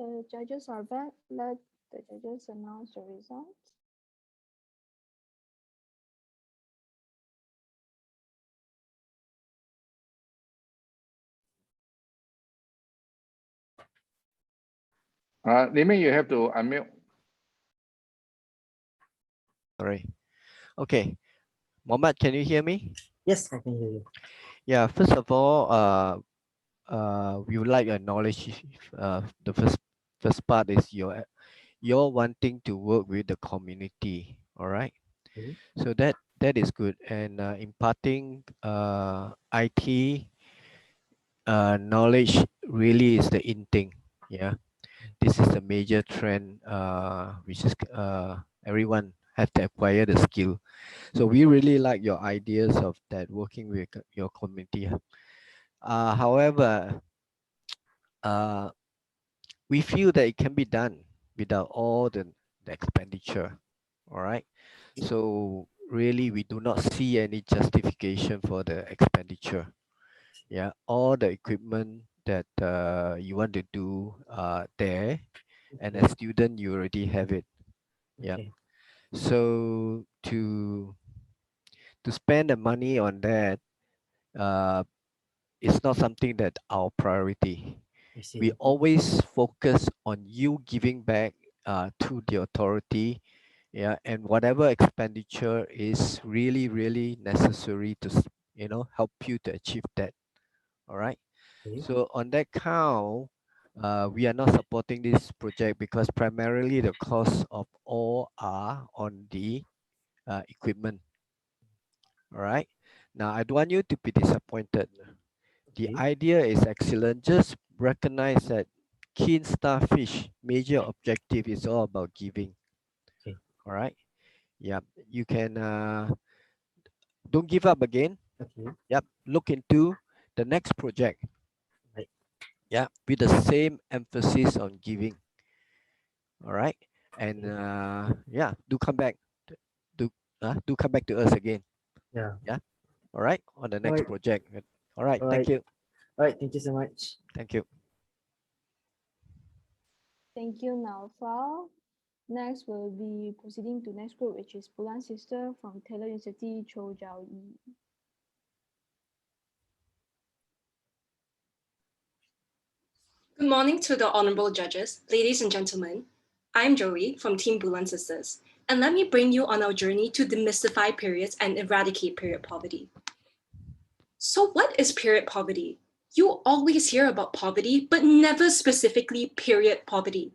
The judges are back. Let the judges announce the results. Liming, you have to unmute. Sorry. Okay. Mohammed, can you hear me? Yes, I can hear you. Yeah, first of all, we would like to acknowledge the first part is you're wanting to work with the community. All right. Okay. So that is good. And imparting IT knowledge really is the in thing. Yeah. This is a major trend, which is everyone have to acquire the skill. So we really like your ideas of that working with your community. However, we feel that it can be done without all the expenditure. All right. So really, we do not see any justification for the expenditure. Yeah, all the equipment that you want to do there, and as student, you already have it. Yeah. Okay. So to spend the money on that, it's not something that our priority. I see. We always focus on you giving back to the authority, yeah, and whatever expenditure is really necessary to help you to achieve that. All right. Okay. So on that count, we are not supporting this project because primarily the cost of all are on the equipment. All right. Now I don't want you to be disappointed. The Okay. idea is excellent. Just recognize that Keen Starfish major objective is all about giving. Okay. All right. Yeah. You can don't give up again. Okay. Yep. Look into the next project. Right. Yeah. With the same emphasis on giving. All right. And yeah, do come back. Do come back to us again. Yeah. Yeah. All right. On the next Alright. project. All right. Thank Alright. you. Alright. Thank you so much. Thank you. Thank you, Naufal. Next, we'll be proceeding to next group, which is Bulan Sister from Taylor University, Cho Jiao Yi. Good morning to the honorable judges, ladies and gentlemen. I'm Joey from Team Bulan Sisters, and let me bring you on our journey to demystify periods and eradicate period poverty. So what is period poverty? You always hear about poverty, but never specifically period poverty.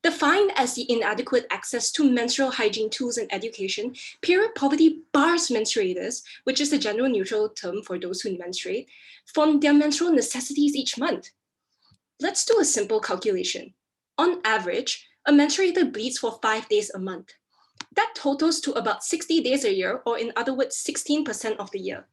Defined as the inadequate access to menstrual hygiene tools and education, period poverty bars menstruators, which is the gender neutral term for those who menstruate, from their menstrual necessities each month. Let's do a simple calculation. On average, a menstruator bleeds for 5 days a month. That totals to about 60 days a year, or in other words, 16% of the year.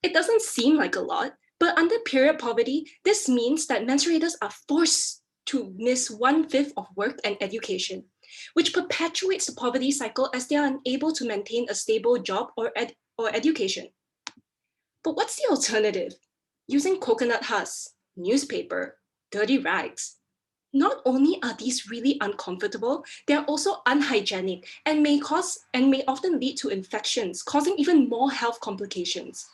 It doesn't seem like a lot, but under period poverty, this means that menstruators are forced to miss 1/5 of work and education, which perpetuates the poverty cycle as they are unable to maintain a stable job or education. But what's the alternative? Using coconut husks, newspaper, dirty rags. Not only are these really uncomfortable, they're also unhygienic and may often lead to infections, causing even more health complications.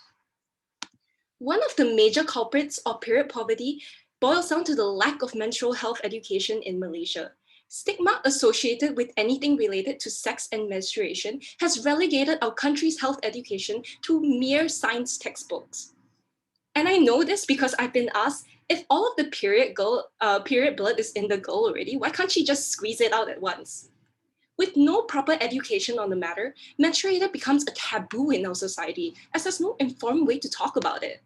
One of the major culprits of period poverty boils down to the lack of menstrual health education in Malaysia. Stigma associated with anything related to sex and menstruation has relegated our country's health education to mere science textbooks. And I know this because I've been asked, if all of the period blood is in the girl already, why can't she just squeeze it out at once? With no proper education on the matter, menstruator becomes a taboo in our society, as there's no informed way to talk about it.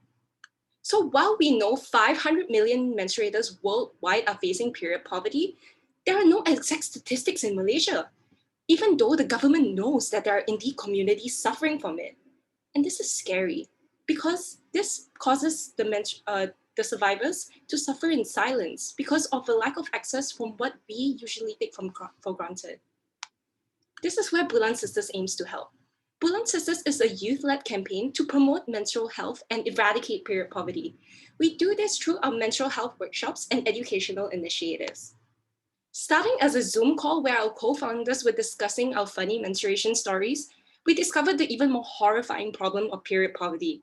So while we know 500 million menstruators worldwide are facing period poverty, there are no exact statistics in Malaysia, even though the government knows that there are indeed communities suffering from it. And this is scary because this causes the survivors to suffer in silence because of the lack of access from what we usually take for granted. This is where Bulan Sisters aims to help. Bulan Sisters is a youth-led campaign to promote menstrual health and eradicate period poverty. We do this through our menstrual health workshops and educational initiatives. Starting as a Zoom call where our co-founders were discussing our funny menstruation stories, we discovered the even more horrifying problem of period poverty.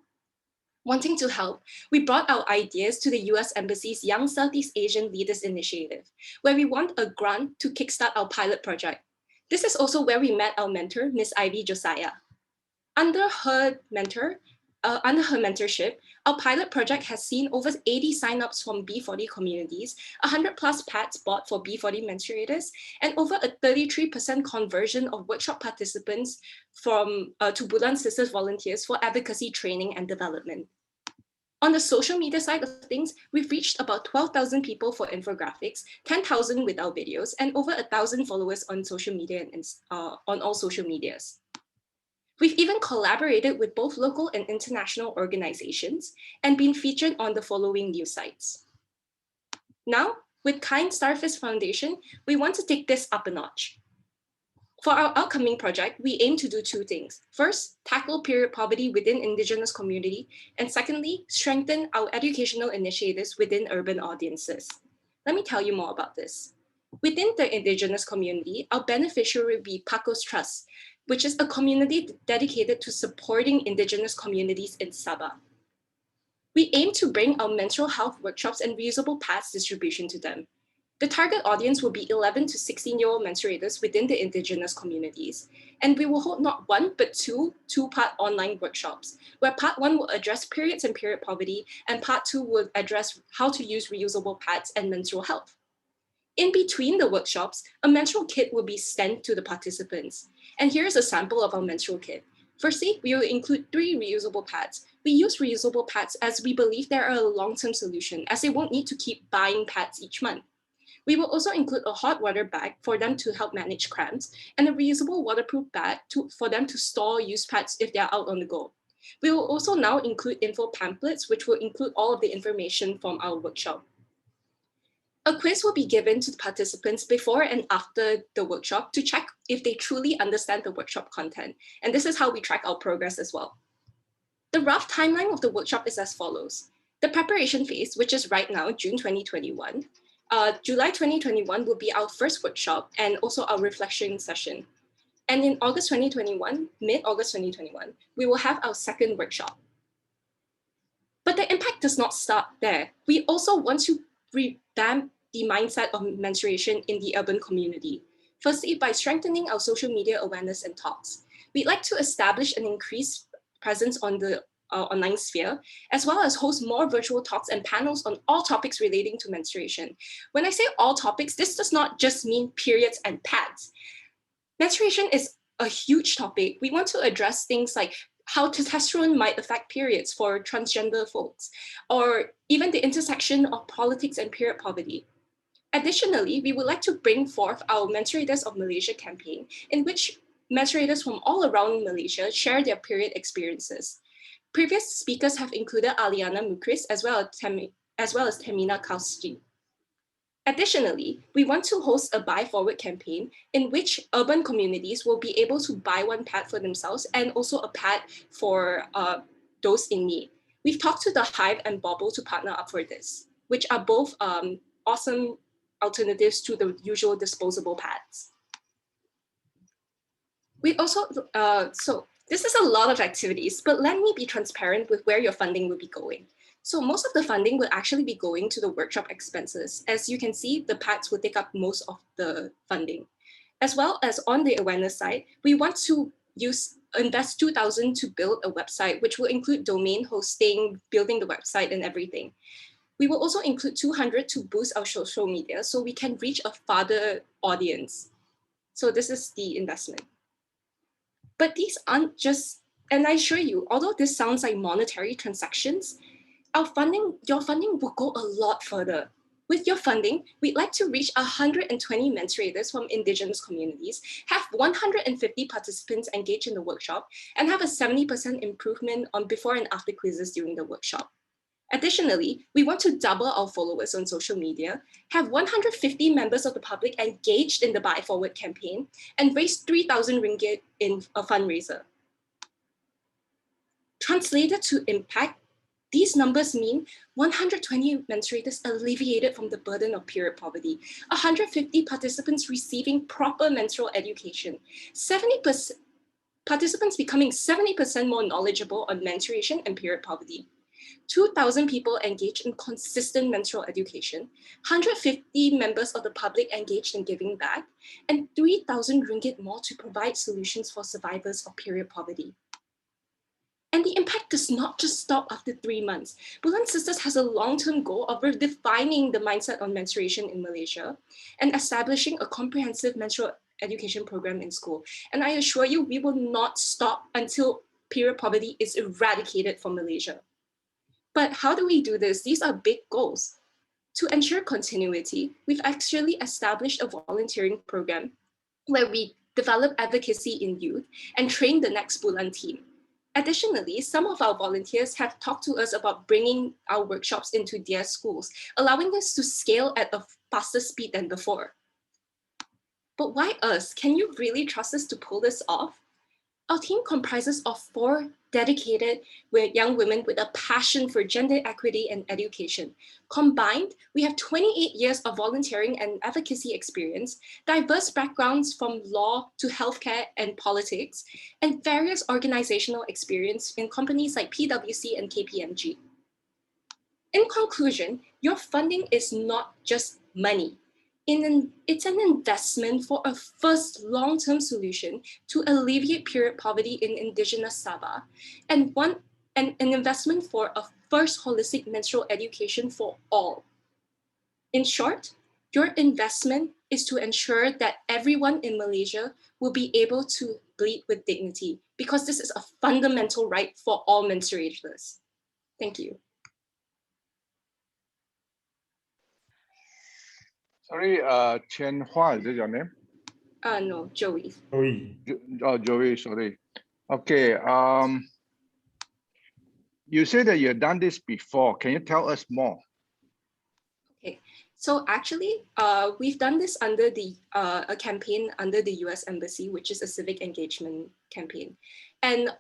Wanting to help, we brought our ideas to the US Embassy's Young Southeast Asian Leaders Initiative, where we want a grant to kickstart our pilot project. This is also where we met our mentor, Miss Ivy Josiah. Under her mentorship, our pilot project has seen over 80 signups from B40 communities, 100 plus pads bought for B40 menstruators, and over a 33% conversion of workshop participants to Bulan Sisters volunteers for advocacy training and development. On the social media side of things, we've reached about 12,000 people for infographics, 10,000 with our videos, and over 1,000 followers on social media and on all social medias. We've even collaborated with both local and international organizations and been featured on the following news sites. Now, with Kind Starfish Foundation, we want to take this up a notch. For our upcoming project, we aim to do two things. First, tackle period poverty within Indigenous community, and secondly, strengthen our educational initiatives within urban audiences. Let me tell you more about this. Within the Indigenous community, our beneficiary will be Pacos Trust, which is a community dedicated to supporting Indigenous communities in Sabah. We aim to bring our menstrual health workshops and reusable pads distribution to them. The target audience will be 11 to 16-year-old menstruators within the Indigenous communities, and we will hold not one, but two-part online workshops, where part one will address periods and period poverty, and part two will address how to use reusable pads and menstrual health. In between the workshops, a menstrual kit will be sent to the participants. And here's a sample of our menstrual kit. Firstly, we will include 3 reusable pads. We use reusable pads as we believe they are a long-term solution, as they won't need to keep buying pads each month. We will also include a hot water bag for them to help manage cramps, and a reusable waterproof bag for them to store used pads if they're out on the go. We will also now include info pamphlets, which will include all of the information from our workshop. A quiz will be given to the participants before and after the workshop to check if they truly understand the workshop content. And this is how we track our progress as well. The rough timeline of the workshop is as follows. The preparation phase, which is right now, June 2021. July 2021 will be our first workshop and also our reflection session. And in August 2021, mid-August 2021, we will have our second workshop. But the impact does not stop there. We also want to revamp the mindset of menstruation in the urban community. Firstly, by strengthening our social media awareness and talks. We'd like to establish an increased presence on the online sphere, as well as host more virtual talks and panels on all topics relating to menstruation. When I say all topics, this does not just mean periods and pads. Menstruation is a huge topic. We want to address things like how testosterone might affect periods for transgender folks, or even the intersection of politics and period poverty. Additionally, we would like to bring forth our Menstruators of Malaysia campaign, in which menstruators from all around Malaysia share their period experiences. Previous speakers have included Aliana Mukris as well as Temina Kausti. Additionally, we want to host a buy forward campaign in which urban communities will be able to buy one pad for themselves and also a pad for those in need. We've talked to the Hive and Bobble to partner up for this, which are both awesome alternatives to the usual disposable pads. We also, so this is a lot of activities, but let me be transparent with where your funding will be going. So most of the funding will actually be going to the workshop expenses. As you can see, the pads will take up most of the funding. As well as on the awareness side, we want to invest 2,000 to build a website, which will include domain hosting, building the website and everything. We will also include 200 to boost our social media so we can reach a farther audience. So this is the investment. But these aren't just, and I assure you, although this sounds like monetary transactions, your funding will go a lot further. With your funding, we'd like to reach 120 menstruators from Indigenous communities, have 150 participants engage in the workshop, and have a 70% improvement on before and after quizzes during the workshop. Additionally, we want to double our followers on social media, have 150 members of the public engaged in the Buy Forward campaign, and raise 3,000 ringgit in a fundraiser. Translated to impact, These numbers mean 120 menstruators alleviated from the burden of period poverty, 150 participants receiving proper menstrual education, 70% participants becoming 70% more knowledgeable on menstruation and period poverty, 2,000 people engaged in consistent menstrual education, 150 members of the public engaged in giving back, and 3,000 ringgit more to provide solutions for survivors of period poverty. And the impact does not just stop after 3 months. Bulan Sisters has a long-term goal of redefining the mindset on menstruation in Malaysia and establishing a comprehensive menstrual education program in school. And I assure you, we will not stop until period poverty is eradicated from Malaysia. But how do we do this? These are big goals. To ensure continuity, we've actually established a volunteering program where we develop advocacy in youth and train the next Bulan team. Additionally, some of our volunteers have talked to us about bringing our workshops into their schools, allowing us to scale at a faster speed than before. But why us? Can you really trust us to pull this off? Our team comprises of 4 dedicated young women with a passion for gender equity and education. Combined, we have 28 years of volunteering and advocacy experience, diverse backgrounds from law to healthcare and politics, and various organizational experience in companies like PwC and KPMG. In conclusion, your funding is not just money. It's an investment for a first long-term solution to alleviate period poverty in indigenous Sabah, and an investment for a first holistic menstrual education for all. In short, your investment is to ensure that everyone in Malaysia will be able to bleed with dignity, because this is a fundamental right for all menstruators. Thank you. Sorry, Chen Hua, is it your name? No, Joey. Joey, sorry. Okay, you said that you've done this before. Can you tell us more? Okay, so actually, we've done this under a campaign under the US Embassy, which is a civic engagement campaign. And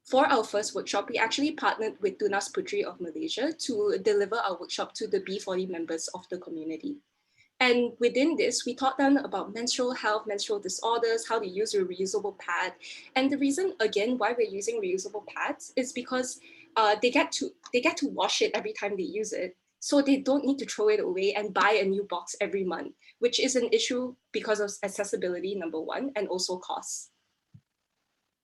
for our first workshop, we actually partnered with Tunas Putri of Malaysia to deliver our workshop to the B40 members of the community. And within this, we taught them about menstrual health, menstrual disorders, how to use a reusable pad. And the reason, again, why we're using reusable pads is because they get to wash it every time they use it. So they don't need to throw it away and buy a new box every month, which is an issue because of accessibility, number one, and also costs.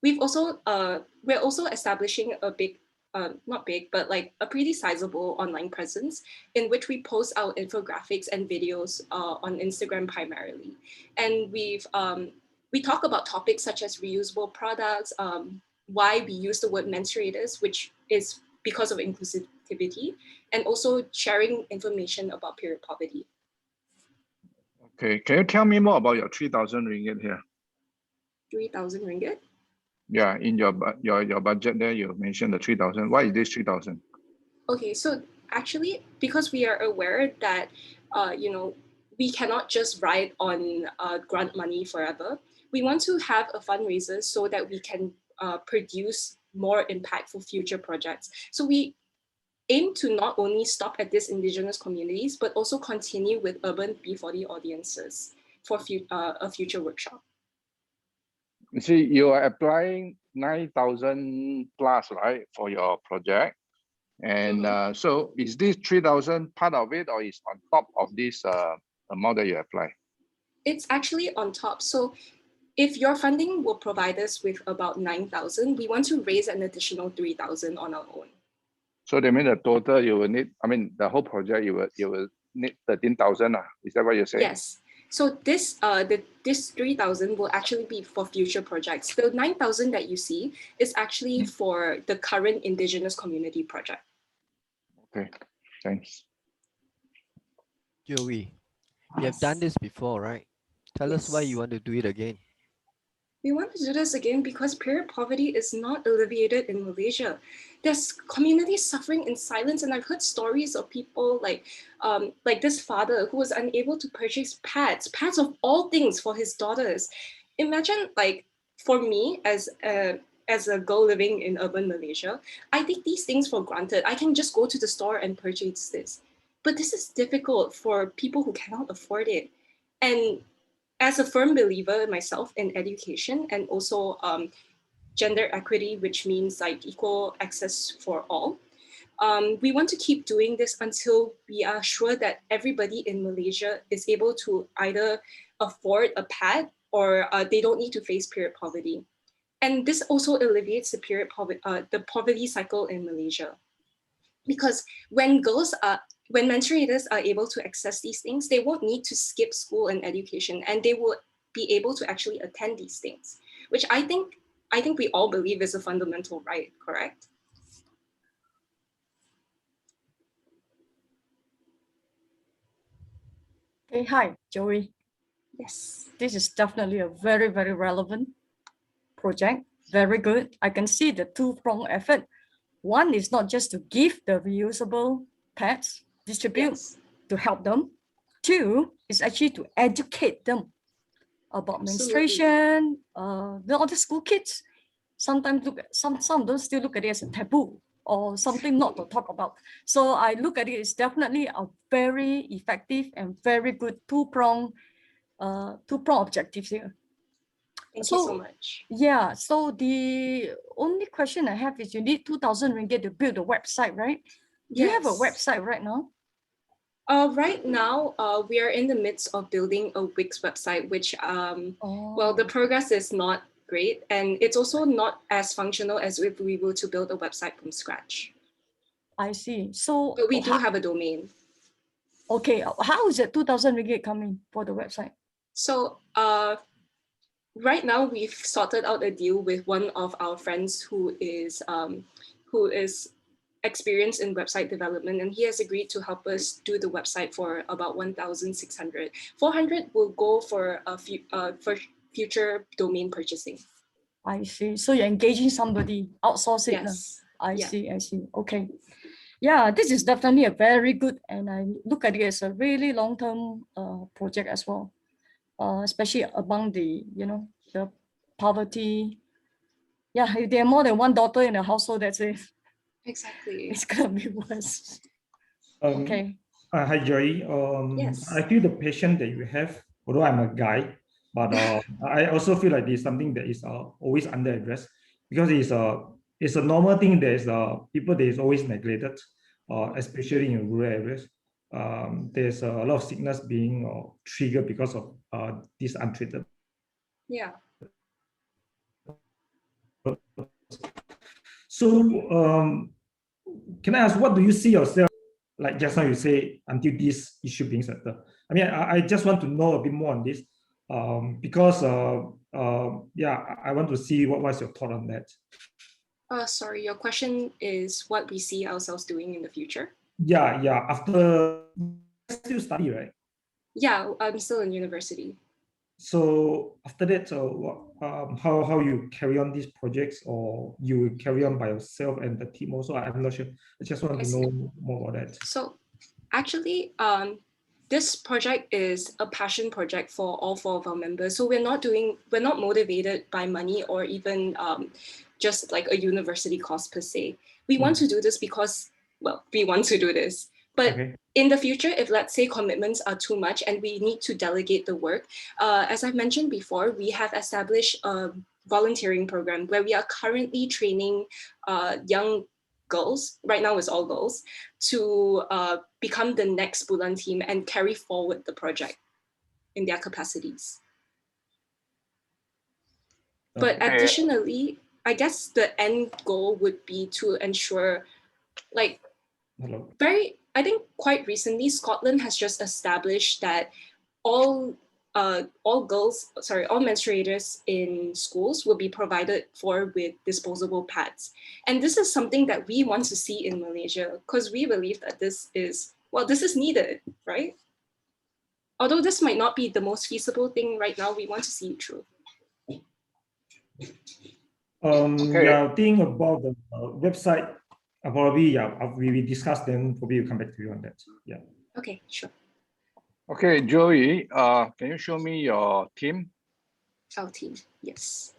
We're also establishing a big, not big, but like a pretty sizable online presence in which we post our infographics and videos on Instagram primarily. And we talk about topics such as reusable products, why we use the word menstruators, which is because of inclusivity, and also sharing information about period poverty. Okay, can you tell me more about your 3,000 ringgit here? 3,000 ringgit? Yeah, in your budget there, you mentioned the 3,000. Why is this 3,000? Okay, so actually, because we are aware that, we cannot just ride on grant money forever, we want to have a fundraiser so that we can produce more impactful future projects. So we aim to not only stop at these indigenous communities, but also continue with urban B40 audiences for a future workshop. You see, you are applying 9,000 plus, right, for your project. And so is this 3,000 part of it, or is on top of this amount that you apply? It's actually on top. So if your funding will provide us with about 9,000, we want to raise an additional 3,000 on our own. So that means the total you will need, I mean, the whole project you will need 13,000. Is that what you're saying? Yes. So this 3,000 will actually be for future projects. The 9,000 that you see is actually for the current indigenous community project. Okay, thanks. Joey, you have done this before, right? Tell us why you want to do it again. We want to do this again because period poverty is not alleviated in Malaysia. There's communities suffering in silence, and I've heard stories of people like this father who was unable to purchase pads of all things for his daughters. Imagine, like, for me as as a girl living in urban Malaysia, I take these things for granted. I can just go to the store and purchase this. But this is difficult for people who cannot afford it. And as a firm believer myself in education and also gender equity, which means like equal access for all, we want to keep doing this until we are sure that everybody in Malaysia is able to either afford a pad or they don't need to face period poverty. And this also alleviates the the poverty cycle in Malaysia. Because when menstruators are able to access these things, they won't need to skip school and education, and they will be able to actually attend these things, which I think we all believe is a fundamental right, correct? Okay, hi, Joey. Yes. This is definitely a very, very relevant project. Very good. I can see the two-pronged effort. One is not just to give the reusable pads, distribute to help them. Two is actually to educate them about menstruation. All the school kids sometimes some of them still look at it as a taboo or something not to talk about. So I look at it as definitely a very effective and very good two-pronged objectives here. Thank you so much. Yeah, so the only question I have is you need 2,000 ringgit to build a website, right? Do you have a website right now? Right now, we are in the midst of building a Wix website, which, well, the progress is not great. And it's also not as functional as if we were to build a website from scratch. I see. So, but we do have a domain. Okay, how is it 2,000 ringgit coming for the website? So, right now we've sorted out a deal with one of our friends who is experienced in website development, and he has agreed to help us do the website for about 1,600. 400 will go for for future domain purchasing. I see. So you're engaging somebody, outsource it. Yes. I see. Okay. Yeah, this is definitely a very good, and I look at it as a really long-term project as well, especially among the the poverty. Yeah, if there are more than one daughter in a household, that's it. Exactly. It's gonna be worse. Okay. Hi, Joy. Yes. I feel the passion that you have, although I'm a guy, but I also feel like there's something that is always under addressed, because it's a normal thing. There's people that is always neglected, especially in rural areas. There's a lot of sickness being triggered because of this untreated. Yeah. So, can I ask, what do you see yourself, like just now you say, until this issue being settled? I mean, I just want to know a bit more on this, because yeah, I want to see what's your thought on that. Sorry, your question is what we see ourselves doing in the future? Yeah, after still study, right? Yeah, I'm still in university. So after that, how you carry on these projects, or you carry on by yourself and the team also? I'm not sure. I just want to know more about that. So actually, this project is a passion project for all 4 of our members. So we're not motivated by money or even just like a university cost per se. We want to do this because, well, we want to do this. But in the future, if let's say commitments are too much and we need to delegate the work, as I mentioned before, we have established a volunteering program where we are currently training young girls, right now it's all girls, to become the next Bulan team and carry forward the project in their capacities. But additionally, I guess the end goal would be to ensure, like, I think quite recently, Scotland has just established that all menstruators in schools will be provided for with disposable pads. And this is something that we want to see in Malaysia, because we believe that this is needed, right? Although this might not be the most feasible thing right now, we want to see it through. Yeah, think about the website. Probably, yeah, we discussed, then probably we'll come back to you on that. Yeah. Okay, sure. Okay, Joey, can you show me your team? Our team, yes.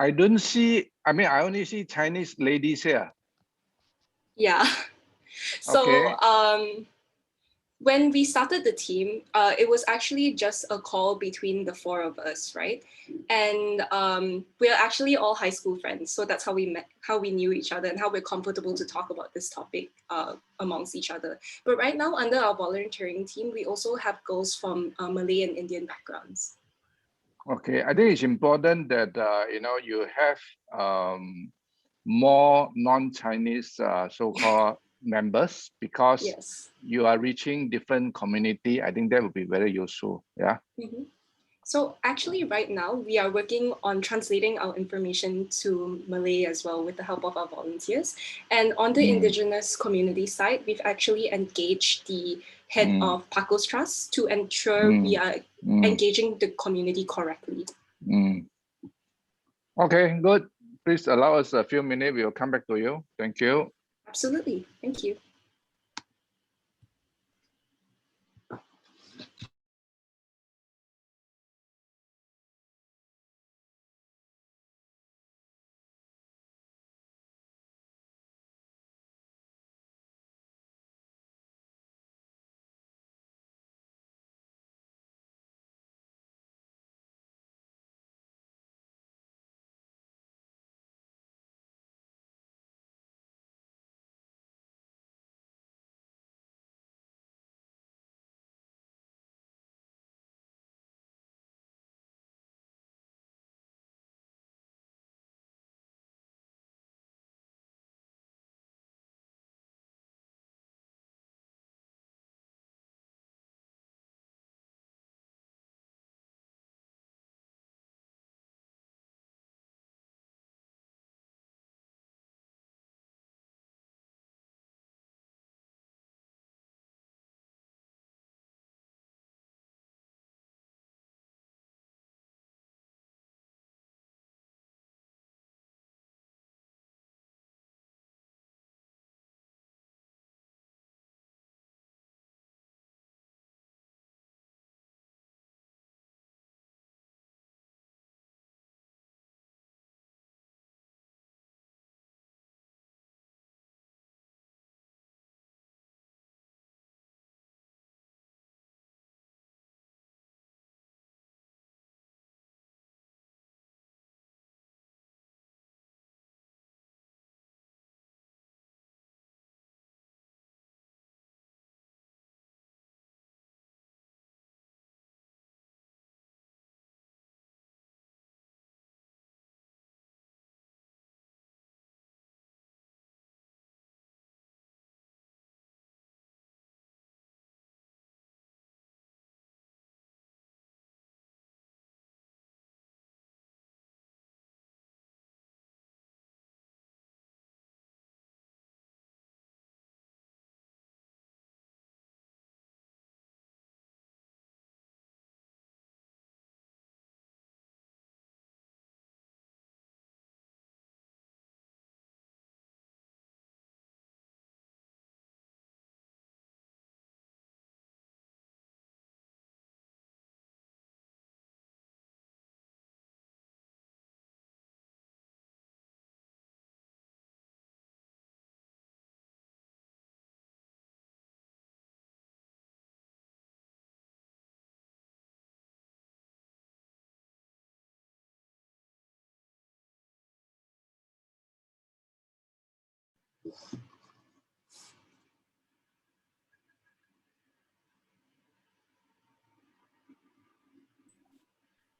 I don't see, I mean, I only see Chinese ladies here. Yeah. So Okay. when we started the team, it was actually just a call between the four of us, right? And we're actually all high school friends. So that's how we met, how we knew each other and how we're comfortable to talk about this topic amongst each other. But right now, under our volunteering team, we also have girls from Malay and Indian backgrounds. Okay, I think it's important that, you have more non-Chinese so-called members, because Yes. you are reaching different community. I think that would be very useful. Yeah. Mm-hmm. So actually right now we are working on translating our information to Malay as well with the help of our volunteers. And on the indigenous community side, we've actually engaged the head of Paco's Trust to ensure we are engaging the community correctly. Okay, good. Please allow us a few minutes. We'll come back to you. Thank you. Absolutely. Thank you.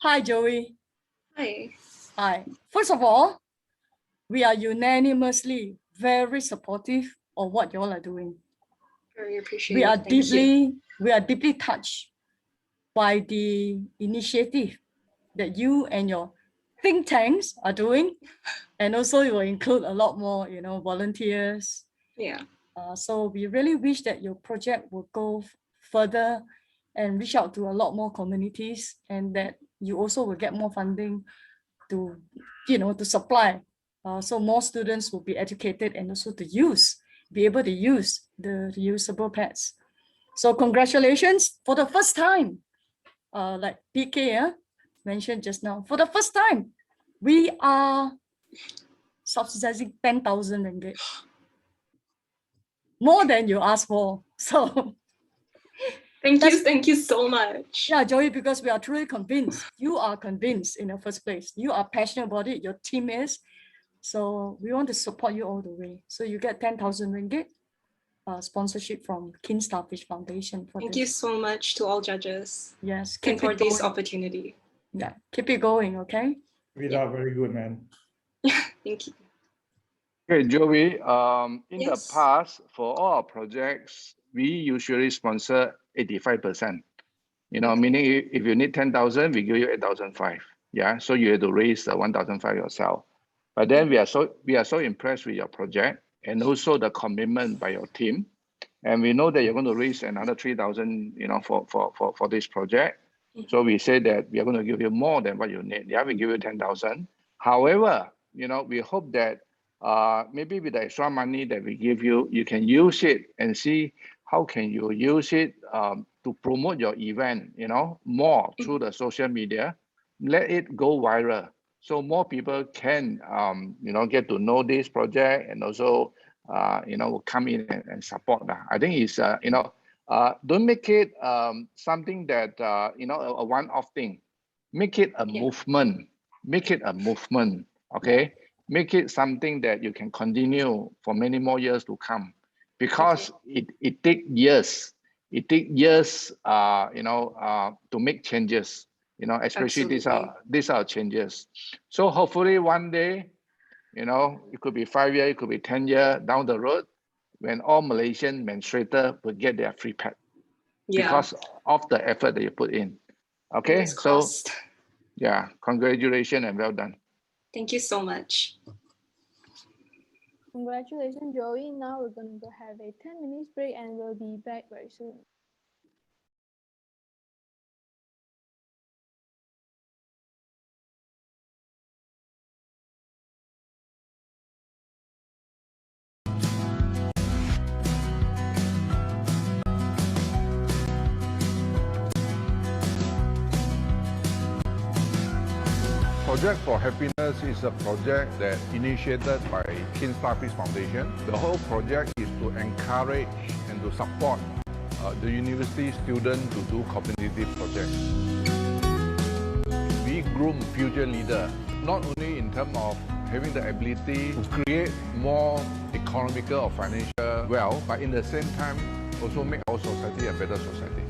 Hi, Joey. Hi. Hi. First of all, we are unanimously very supportive of what you all are doing. Very appreciative. We are deeply touched by the initiative that you and your think tanks are doing, and also you will include a lot more, volunteers. Yeah. So we really wish that your project will go further and reach out to a lot more communities, and that you also will get more funding to, to supply. So more students will be educated and also be able to use the reusable pads. So congratulations for the first time, like PK mentioned just now, for the first time, We are subsidizing 10,000 ringgit. More than you asked for. So thank you so much. Yeah, Joey, because we are truly convinced. You are convinced in the first place. You are passionate about it. Your team is. So we want to support you all the way. So you get 10,000 ringgit sponsorship from Kin Starfish Foundation. Thank you so much to all judges. Yes, and for this opportunity. Yeah, keep it going, okay? We are very good, man. Thank you. Okay, Joey, in Yes. the past, for all our projects, we usually sponsor 85%. You know, meaning if you need 10,000, we give you 8,500. Yeah, so you have to raise the 1,500 yourself. But then we are so impressed with your project and also the commitment by your team. And we know that you're going to raise another 3,000, you know, for this project. So we say that we are going to give you more than what you need. Yeah, we give you 10,000. However, you know, we hope that maybe with the extra money that we give you, you can use it and see how can you use it to promote your event, you know, more through the social media. Let it go viral so more people can, you know, get to know this project and also, you know, come in and support that. I think it's, you know, don't make it something that, you know, a one-off thing. Make it a movement. Make it a movement, okay? Make it something that you can continue for many more years to come, because it takes years. It takes years, you know, to make changes. You know, especially these are changes. So hopefully one day, you know, it could be 5 years, it could be 10 years down the road, when all Malaysian menstruators will get their free pad because of the effort that you put in. Okay, so yeah, congratulations and well done. Thank you so much. Congratulations, Joey. Now we're going to have a 10 minutes break and we'll be back very soon. Project for Happiness is a project that initiated by Kin Starfish Foundation. The whole project is to encourage and to support the university students to do community projects. We groom future leaders, not only in terms of having the ability to create more economical or financial wealth, but in the same time also make our society a better society.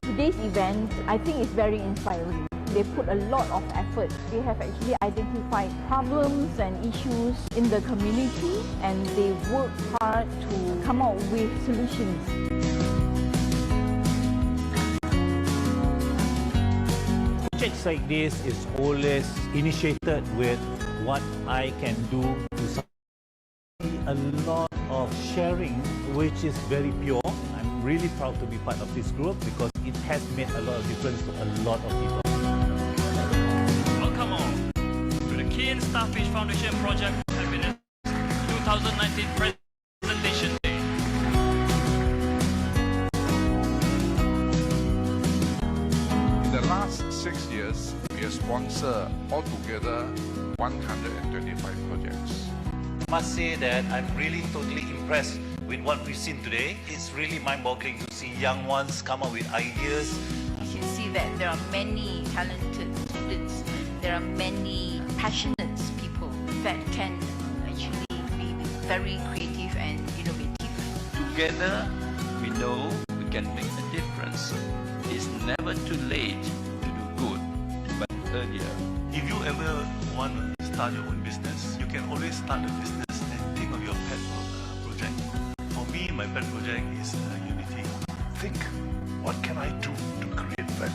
Today's event, I think, is very inspiring. They put a lot of effort. They have actually identified problems and issues in the community, and they work hard to come up with solutions. Projects like this is always initiated with what I can do to see a lot of sharing, which is very pure. I'm really proud to be part of this group because it has made a lot of difference to a lot of people. Welcome all to the Kin Starfish Foundation Project for Happiness 2019 Presentation Day. In the last 6 years, we have sponsored altogether 125 projects. I must say that I'm really totally impressed with what we've seen today. It's really mind-boggling to see young ones come up with ideas. You can see that there are many talented students. There are many passionate people that can actually be very creative and innovative. Together, we know we can make a difference. It's never too late to do good, but earlier. If you ever want to start your own business, you can always start a business and think of your pet project. For me, my pet project is Unity. Think, what can I do to create value?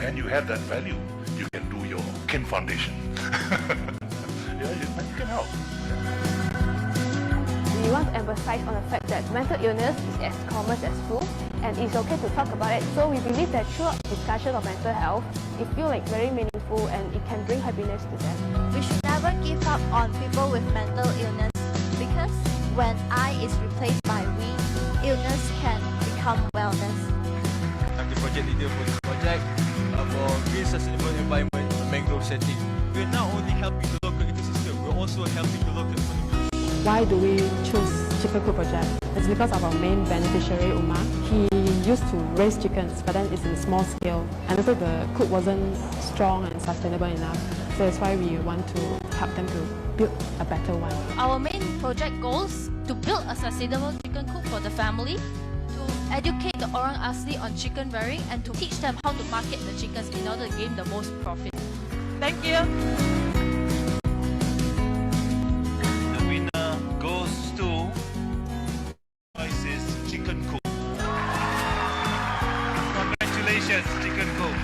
When you have that value, you can do your Kin Foundation. Yeah, you can help. We want to emphasize on the fact that mental illness is as common as flu, and it's okay to talk about it. So we believe that through discussion of mental health, it feels like very meaningful and it can bring happiness to them. We should never give up on people with mental illness, because when I is replaced by we, illness can become wellness. I'm the project leader for this project for green sustainable environment. mangrove setting. We're not only helping the local ecosystem, we're also helping the local economy. Why do we choose Chicken Coop project? It's because of our main beneficiary, Umar. He used to raise chickens, but then it's in small scale. And also the coop wasn't strong and sustainable enough. So that's why we want to help them to build a better one. Our main project goals to build a sustainable chicken coop for the family, to educate the orang asli on chicken rearing, and to teach them how to market the chickens in order to gain the most profit. Thank you. The winner goes to Chicken Coop. Congratulations, Chicken Coop.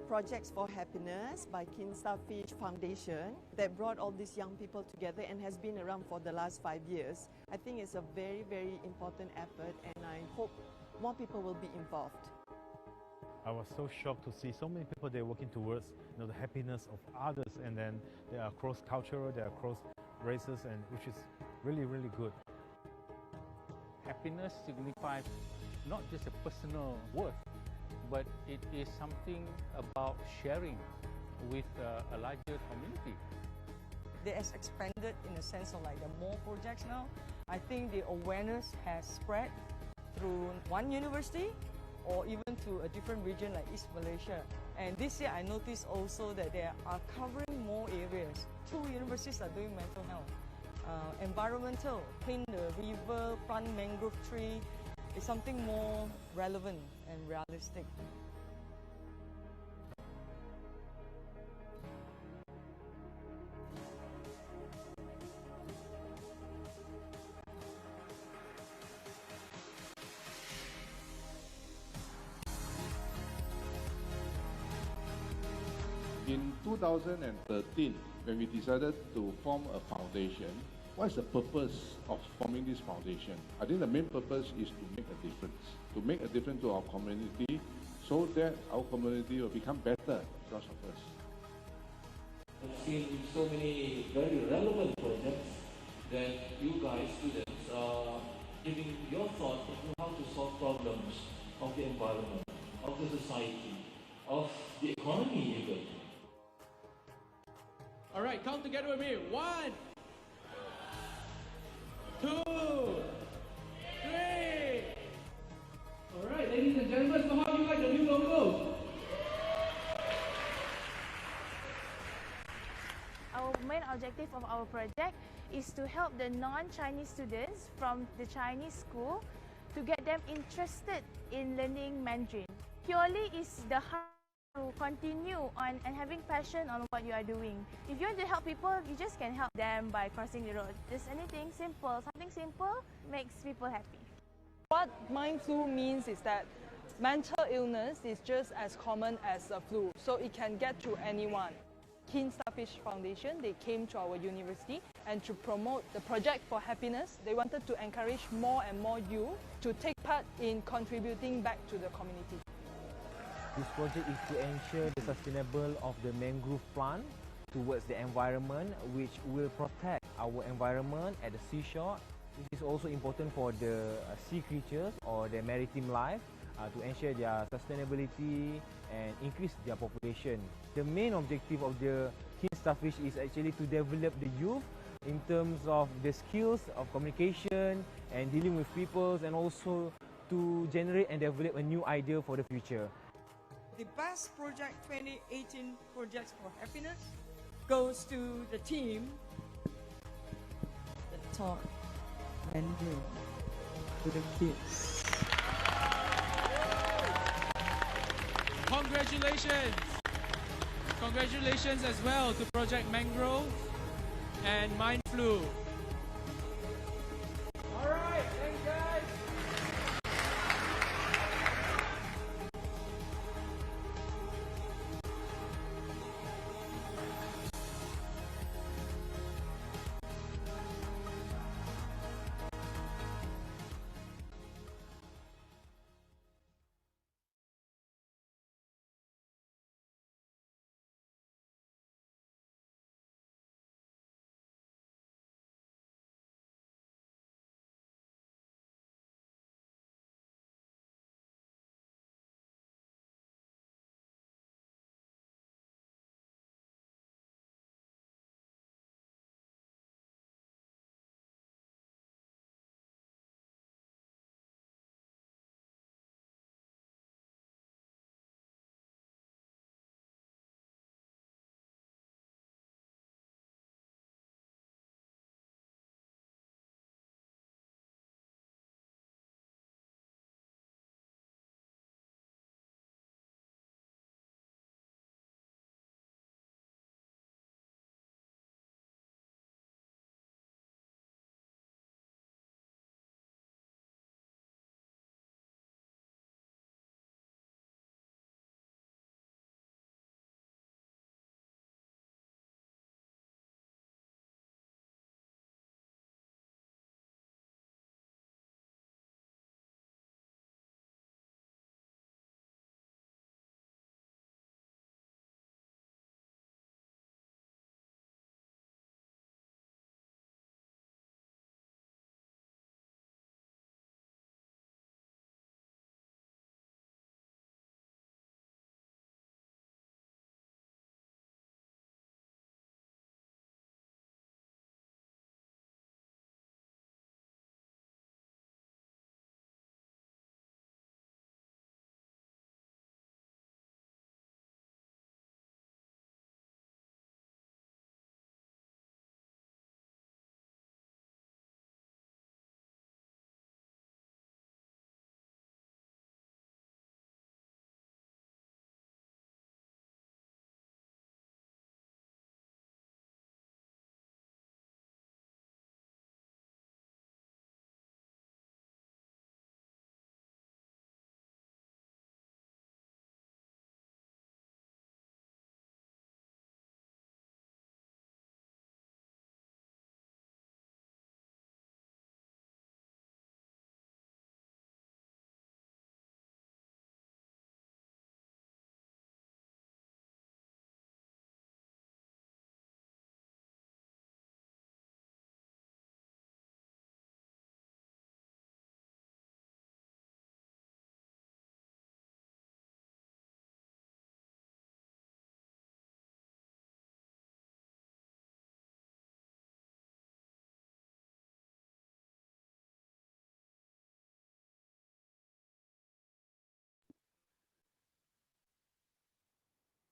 Projects for Happiness by Starfish Foundation that brought all these young people together and has been around for the last 5 years. I think it's a very, very important effort, and I hope more people will be involved. I was so shocked to see so many people they're working towards the happiness of others, and then they are cross-cultural, they are cross-races, and which is really, really good. Happiness signifies not just a personal worth, but it is something about sharing with a larger community. They has expanded in the sense of like there are more projects now. I think the awareness has spread through one university or even to a different region like East Malaysia. And this year I noticed also that they are covering more areas. 2 universities are doing mental health. Environmental, clean the river, plant mangrove tree, is something more relevant and realistic. In 2013, when we decided to form a foundation, what is the purpose of forming this foundation? I think the main purpose is to make a difference to our community, so that our community will become better because of us. I've seen so many very relevant projects that you guys, students, are giving your thoughts on how to solve problems of the environment, of the society, of the economy even. All right, come together with me. 1, 2, 3. All right, ladies and gentlemen, so how do you like the new logo? Our main objective of our project is to help the non-Chinese students from the Chinese school to get them interested in learning Mandarin. Purely is the heart to continue on and having passion on what you are doing. If you want to help people, you just can help them by crossing the road. Just anything simple. Something simple makes people happy. What mind flu means is that mental illness is just as common as a flu, so it can get to anyone. Starfish Foundation, they came to our university, and to promote the project for happiness, they wanted to encourage more and more youth to take part in contributing back to the community. This project is to ensure the sustainable of the mangrove plant towards the environment, which will protect our environment at the seashore. It is also important for the sea creatures or the maritime life to ensure their sustainability and increase their population. The main objective of the Starfish is actually to develop the youth in terms of the skills of communication and dealing with people, and also to generate and develop a new idea for the future. The best project 2018 Projects for Happiness goes to the team that taught Mandarin to the kids. Congratulations! Congratulations as well to Project Mangrove and Mindflu. All right, thanks guys.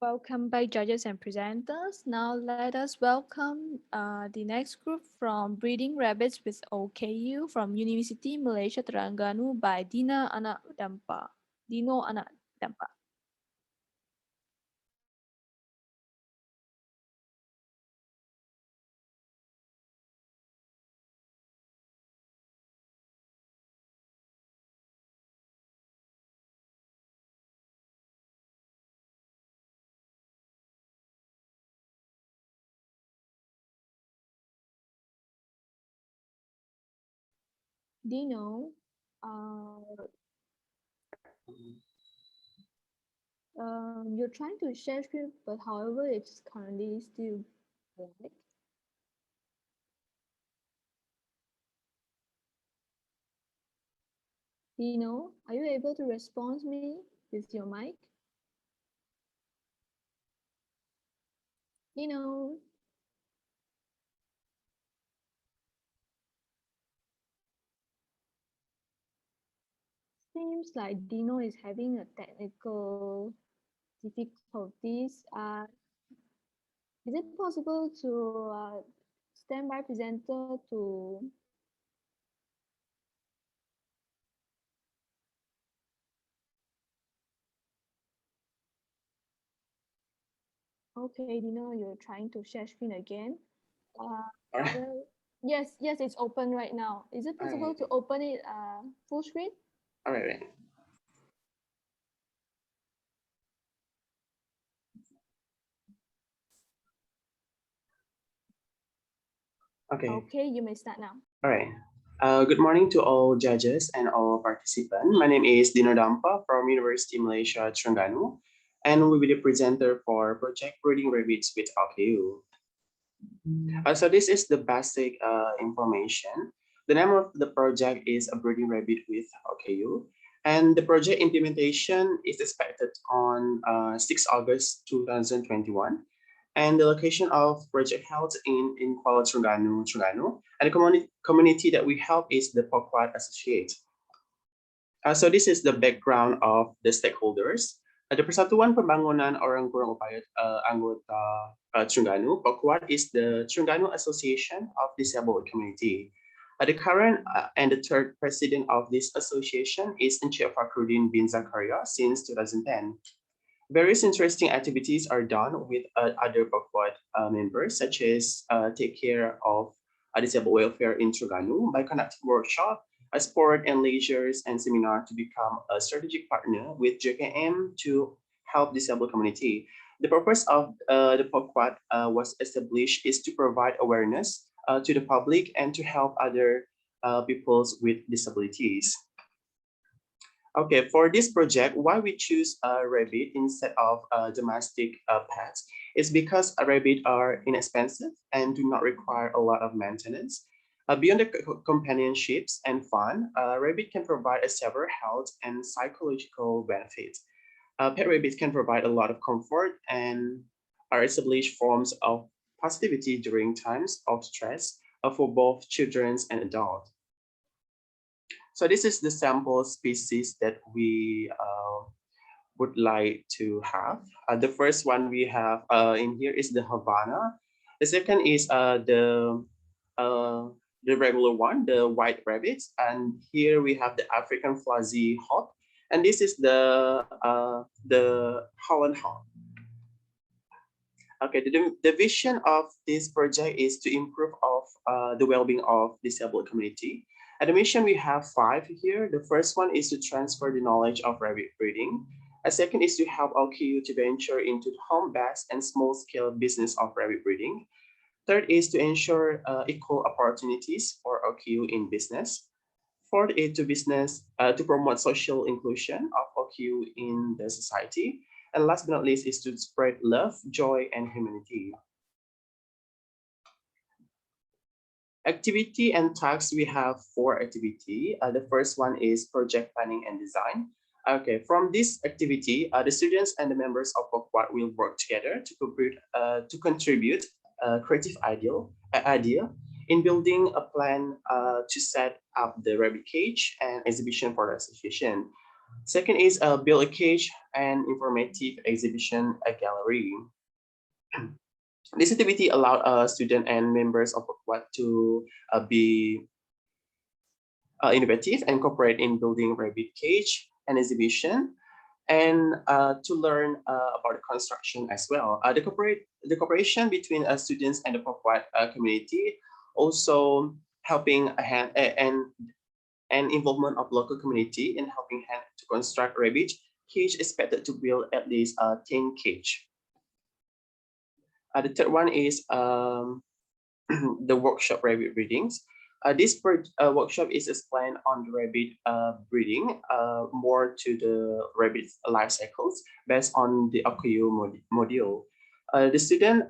Welcome back, judges and presenters. Now let us welcome the next group from Breeding Rabbits with OKU from University Malaysia Terengganu by Dina Anak Dampa. Dino Anak Dampa. Dino, you're trying to share screen, but however, it's currently still black. Dino, are you able to respond me with your mic? Dino. Seems like Dino is having a technical difficulties. Is it possible to standby presenter to Okay, Dino, you're trying to share screen again. Alright. Well, yes, it's open right now. Is it possible Alright. to open it full screen? Alright. Okay. Okay, you may start now. All right. Good morning to all judges and all participants. My name is Dino Dampa from University Malaysia Terengganu, and will be the presenter for Project Breeding Rabbits with OKU. So this is the basic information. The name of the project is a breeding rabbit with OKU, and the project implementation is expected on 6 August 2021. And the location of project held in Kuala Terengganu, and the community that we help is the Pokwat Associate. So this is the background of the stakeholders. The Persatuan Pembangunan Orang Kurang Upaya Anggota Terengganu, Pokwat, is the Terengganu Association of Disabled Community. The current and the third president of this association is Encik Fakrudin bin Zakaria since 2010. Various interesting activities are done with other Pokwat members, such as take care of disabled welfare in Terengganu by conducting workshops, sport and leisures and seminar to become a strategic partner with JKM to help disabled community. The purpose of the Pokwat was established is to provide awareness to the public and to help other peoples with disabilities. Okay, for this project, why we choose a rabbit instead of domestic pets is because a rabbit are inexpensive and do not require a lot of maintenance. Beyond the companionships and fun, rabbit can provide a several health and psychological benefits. Pet rabbits can provide a lot of comfort and are established forms of positivity during times of stress for both children and adults. So this is the sample species that we would like to have. The first one we have in here is the Havana. The second is the regular one, the white rabbits. And here we have the African fuzzy hawk. And this is the Holland hawk. Okay, the vision of this project is to improve of the well-being of disabled community. At the mission, we have 5 here. The first one is to transfer the knowledge of rabbit breeding. A second is to help OKU to venture into the home-based and small-scale business of rabbit breeding. Third is to ensure equal opportunities for OKU in business. Fourth is to promote social inclusion of OKU in the society. And last but not least is to spread love, joy, and humanity. Activity and tasks, we have 4 activity. The first one is project planning and design. Okay, from this activity, the students and the members of Pokwat will work together to contribute a creative idea in building a plan to set up the rabbit cage and exhibition for the association. Second is build a cage and informative exhibition gallery. This activity allowed students and members of Pokwat to be innovative and cooperate in building rabbit cage and exhibition, and to learn about the construction as well. The cooperation between students and the Pokwat community, also helping a hand and involvement of local community in helping hand to construct rabbit cage, expected to build at least 10 cage. The third one is the workshop rabbit breedings. This workshop is explained on the rabbit breeding, more to the rabbit life cycles based on the OKU module. The student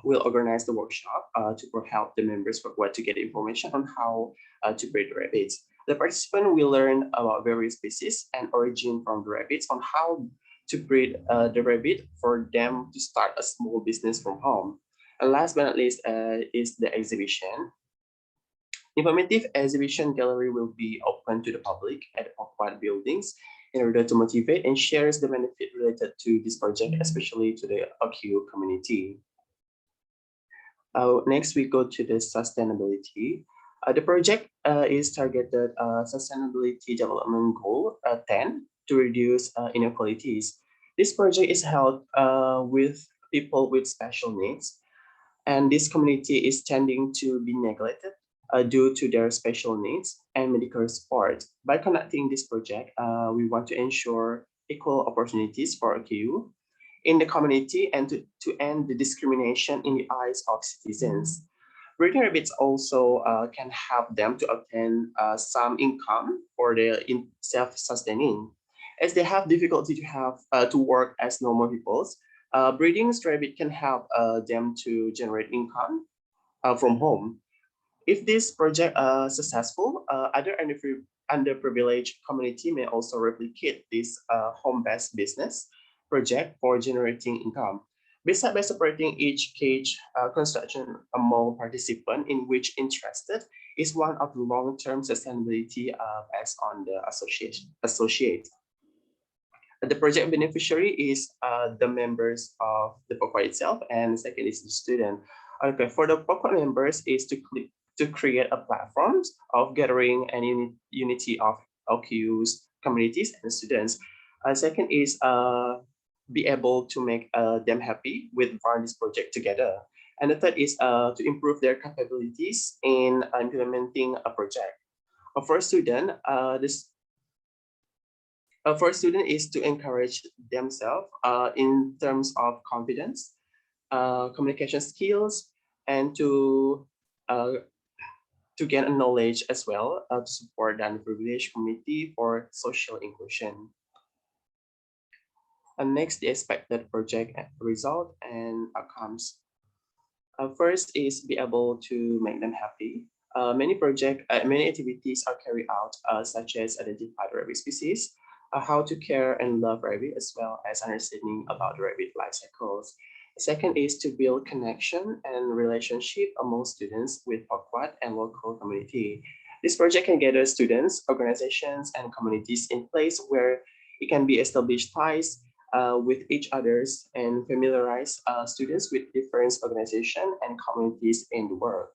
will organize the workshop to help the members to get information on how to breed rabbits. The participant will learn about various species and origin from the rabbits on how to breed the rabbit for them to start a small business from home. And last but not least is the exhibition. Informative exhibition gallery will be open to the public at Pokwat buildings in order to motivate and share the benefit related to this project, especially to the OKU community. Next, we go to the sustainability. The project is targeted Sustainability Development Goal 10 to reduce inequalities. This project is held with people with special needs. And this community is tending to be neglected due to their special needs and medical support. By conducting this project, we want to ensure equal opportunities for OKU in the community and to end the discrimination in the eyes of citizens. Breeding rabbits also can help them to obtain some income for their self-sustaining. As they have difficulty to have to work as normal peoples, breeding rabbit can help them to generate income from home. If this project successful, other underprivileged community may also replicate this home-based business project for generating income. Besides, by separating each cage construction among participants in which interested is one of the long-term sustainability based on the associate. The project beneficiary is the members of the POCO itself, and second is the student. Okay, for the POCO members is to create a platform of gathering and unity of OQs, communities, and students. Second is be able to make them happy with running this project together. And the third is to improve their capabilities in implementing a project. For a student, for a student is to encourage themselves in terms of confidence, communication skills, and to gain a knowledge as well to support the underprivileged community for social inclusion. And next, the expected project result and outcomes. First is be able to make them happy. Many activities are carried out, such as identify the rabbit species, how to care and love rabbit, as well as understanding about the rabbit life cycles. Second is to build connection and relationship among students with POCWAT and local community. This project can gather students, organizations, and communities in place where it can be established ties with each others and familiarize students with different organizations and communities in the world.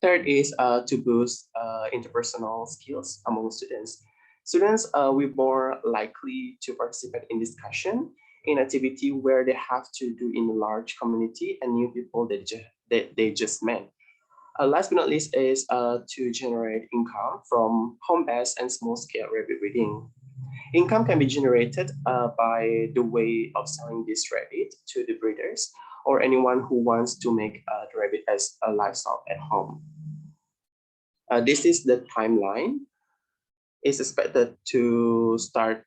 Third is to boost interpersonal skills among students. Students will be more likely to participate in discussion in activity where they have to do in a large community and new people that they just met. Last but not least is to generate income from home-based and small-scale rabbit breeding. Income can be generated by the way of selling this rabbit to the breeders or anyone who wants to make the rabbit as a livestock at home. This is the timeline. It's expected to start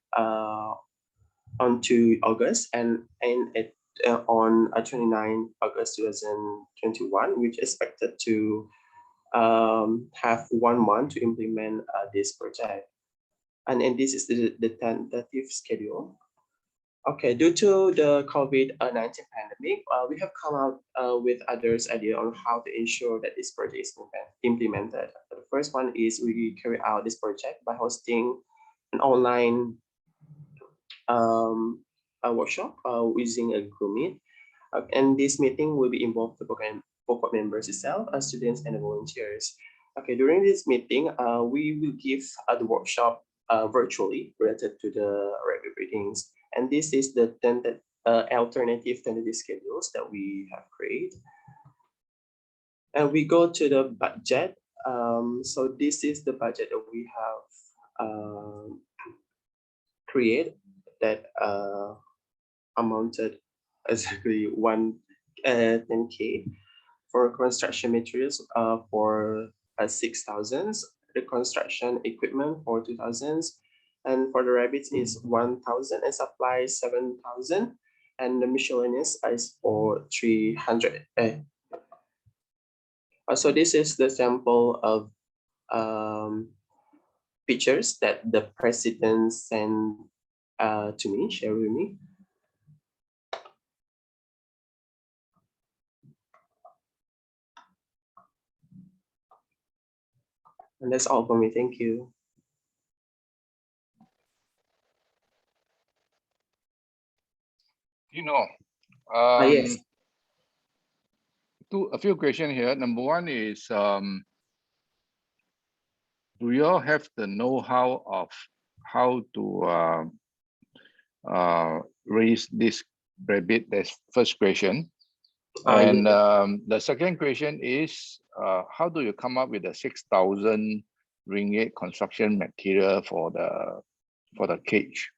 on 2 August and end on 29 August 2021, which is expected to have 1 month to implement this project. And this is the tentative schedule. Okay, due to the COVID-19 pandemic, we have come out with others idea on how to ensure that this project is implemented. The first one is we carry out this project by hosting an online a workshop using a Google Meet. And this meeting will be involved the POCO members itself, students and volunteers. Okay, during this meeting, we will give the workshop virtually related to the rabbit breedings. And this is the alternative tentative schedules that we have created. And we go to the budget. So this is the budget that we have created that amounted exactly 10K for construction materials for 6,000, the construction equipment for 2,000, and for the rabbits is 1,000 and supplies 7,000, and the miscellaneous is for 300. So this is the sample of pictures that the president sent to me, share with me. And that's all for me. Thank you. Yes. A few questions here. Number one is, do you all have the know-how of how to raise this rabbit. That's first question. And the second question is, how do you come up with the 6,000 ringgit construction material for the cage?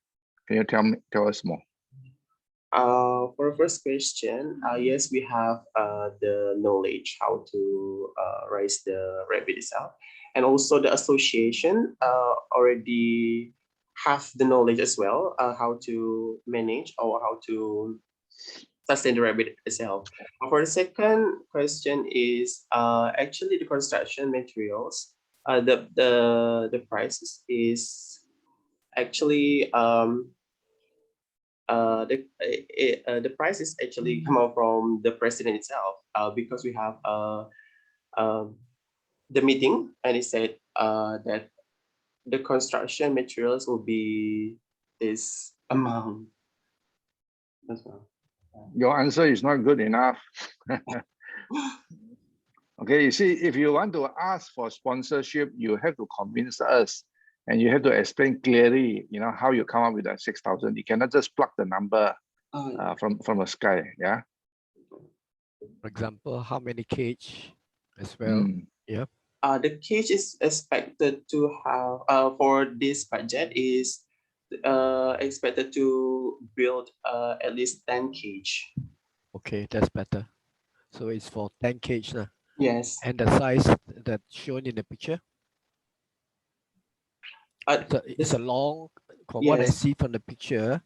Can you tell us more? For the first question, yes, we have the knowledge how to raise the rabbit itself, and also the association already have the knowledge as well how to manage or how to sustain the rabbit itself. For the second question is actually the construction materials. The prices is actually the price is actually come out from the president itself because we have the meeting and he said that the construction materials will be this amount as well. Your answer is not good enough. Okay, you see, if you want to ask for sponsorship, you have to convince us and you have to explain clearly, how you come up with that 6,000. You cannot just plug the number from the sky, yeah? For example, how many cage as well? Yeah. The cage is expected to have for this budget is expected to build at least 10 cage. Okay, that's better. So it's for 10 cage. Yes. And the size that's shown in the picture? It's a long, from what I see from the picture,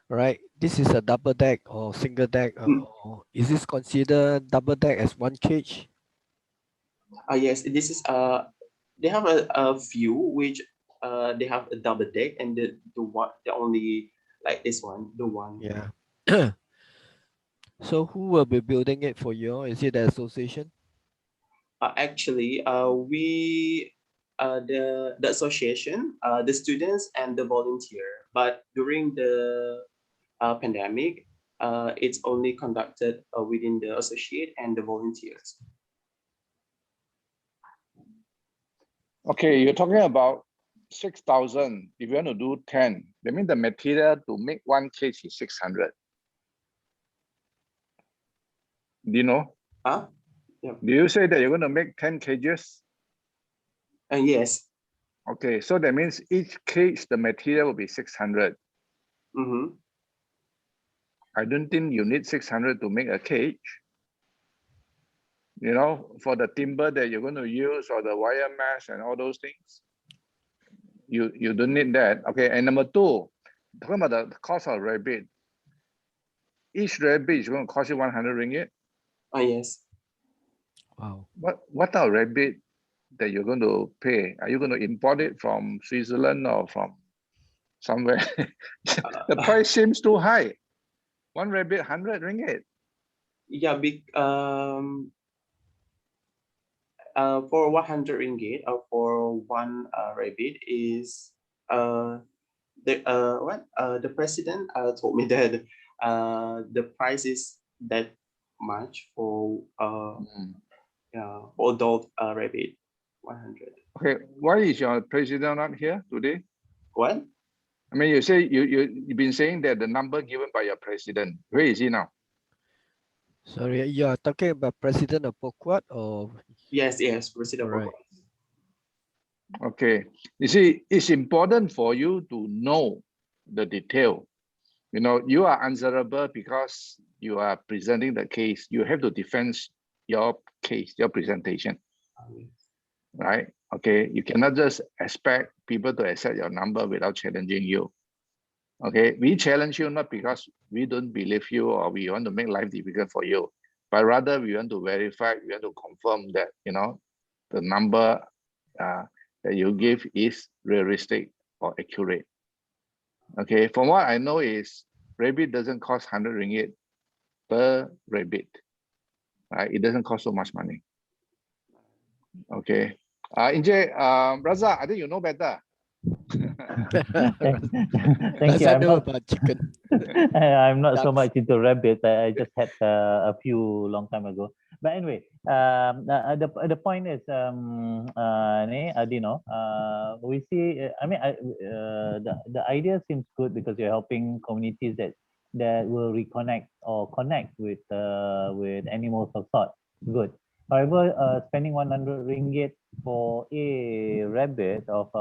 right? This is a double deck or single deck. Or is this considered double deck as one cage? Yes, this is they have a few which they have a double deck and the one the only like this one, the one. Yeah. So who will be building it for you? Is it the association? Actually, we the association, the students and the volunteer. But during the pandemic, it's only conducted within the associate and the volunteers. Okay, you're talking about 6,000. If you want to do 10, that means the material to make one cage is 600. Do you know? Huh? Yeah. Do you say that you're going to make 10 cages? Yes. Okay, so that means each cage, the material will be 600. Mm-hmm. I don't think you need 600 to make a cage. For the timber that you're going to use or the wire mesh and all those things. You don't need that. Okay, and number two, talking about the cost of rabbit. Each rabbit is going to cost you 100 ringgit. Oh, yes. Wow. What type of rabbit that you're going to pay? Are you going to import it from Switzerland or from somewhere? The price seems too high. One rabbit, 100 ringgit. Yeah, for 100 ringgit for one rabbit is the president told me that the price is that much for for adult rabbit 100. Okay, why is your president not here today? What? I mean, you say you've been saying that the number given by your president. Where is he now? Sorry, you are talking about President of Pokwat or? Yes, President of Pokwat. Okay, you see, it's important for you to know the detail. You are answerable because you are presenting the case. You have to defend your case, your presentation, right? Okay, you cannot just expect people to accept your number without challenging you. Okay, we challenge you not because we don't believe you or we want to make life difficult for you, but rather we want to verify, we want to confirm that, the number that you give is realistic or accurate. Okay, from what I know is rabbit doesn't cost 100 ringgit per rabbit. Right? It doesn't cost so much money. Okay. Inje, Raza, I think you know better. Thank you. I'm not about chicken. I'm not so much into rabbit. I just had a few long time ago. But anyway, the point is, Adino, we see. I mean, the idea seems good because you're helping communities that that will reconnect or connect with animals of sort. Good. However, spending 100 ringgit for a rabbit of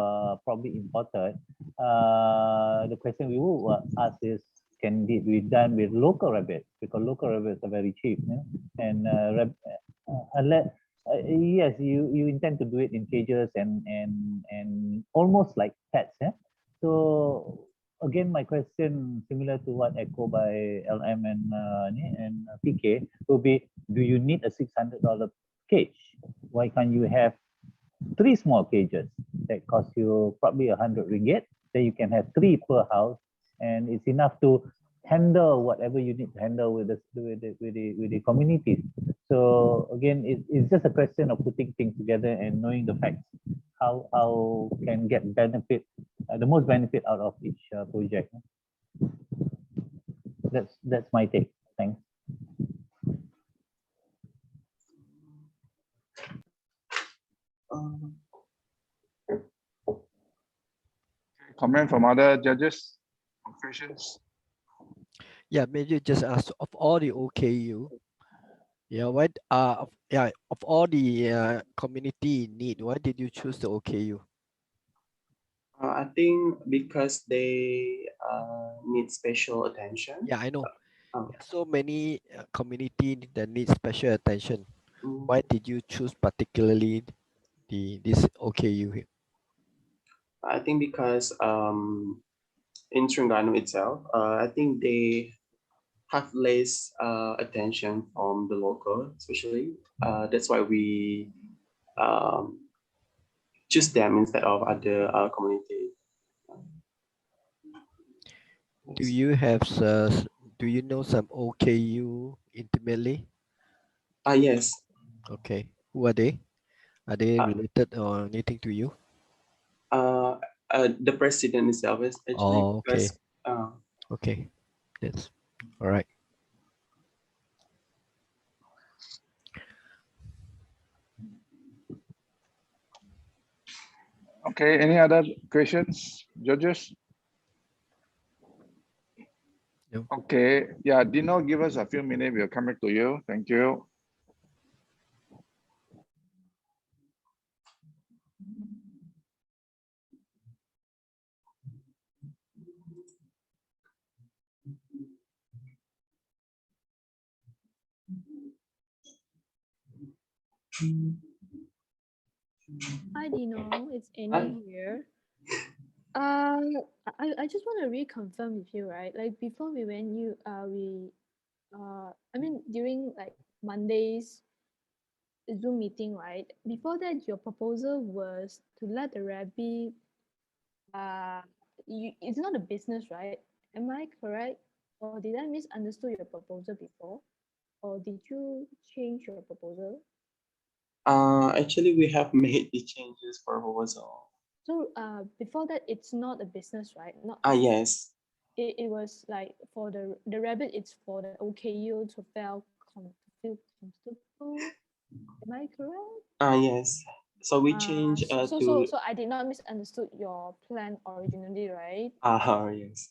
probably imported, the question we will ask is, can it be done with local rabbits? Because local rabbits are very cheap, and unless yes, you intend to do it in cages and almost like pets, yeah. So again, my question, similar to what echoed by LM and PK, will be: do you need a $600 cage? Why can't you have 3 small cages that cost you probably 100 ringgit? Then you can have 3 per house, and it's enough to handle whatever you need to handle with the communities. So again, it's just a question of putting things together and knowing the facts. How can get benefit, the most benefit out of each project. That's my take. Thanks. Comment from other judges or questions? Yeah, maybe just ask of all the OKU. Yeah, of all the community in need, why did you choose the OKU? I think because they need special attention. Yeah, I know. Oh. So many community that need special attention. Mm. Why did you choose particularly this OKU here? I think because in Terengganu itself, I think they have less attention from the local, especially. That's why we choose them instead of other community. Do you have do you know some OKU intimately? Yes. Okay. Who are they? Are they related or anything to you? The president itself is actually. Oh, okay. Because, Okay. Yes. All right. Okay, any other questions, judges? No. Okay, yeah, Dino, give us a few minutes. We'll come back to you. Thank you. Hi Dino, it's Hi. Annie here. I just want to reconfirm with you, right? Like before we went, I mean during like Monday's Zoom meeting, right? Before that, your proposal was to let the rabbit, it's not a business, right? Am I correct? Or did I misunderstood your proposal before? Or did you change your proposal? Actually, we have made the changes for proposal. So before that, it's not a business, right? Not. Yes. It was like for the rabbit, it's for the OKU to feel comfortable. Am I correct? Yes. So we change So I did not misunderstood your plan originally, right? Yes.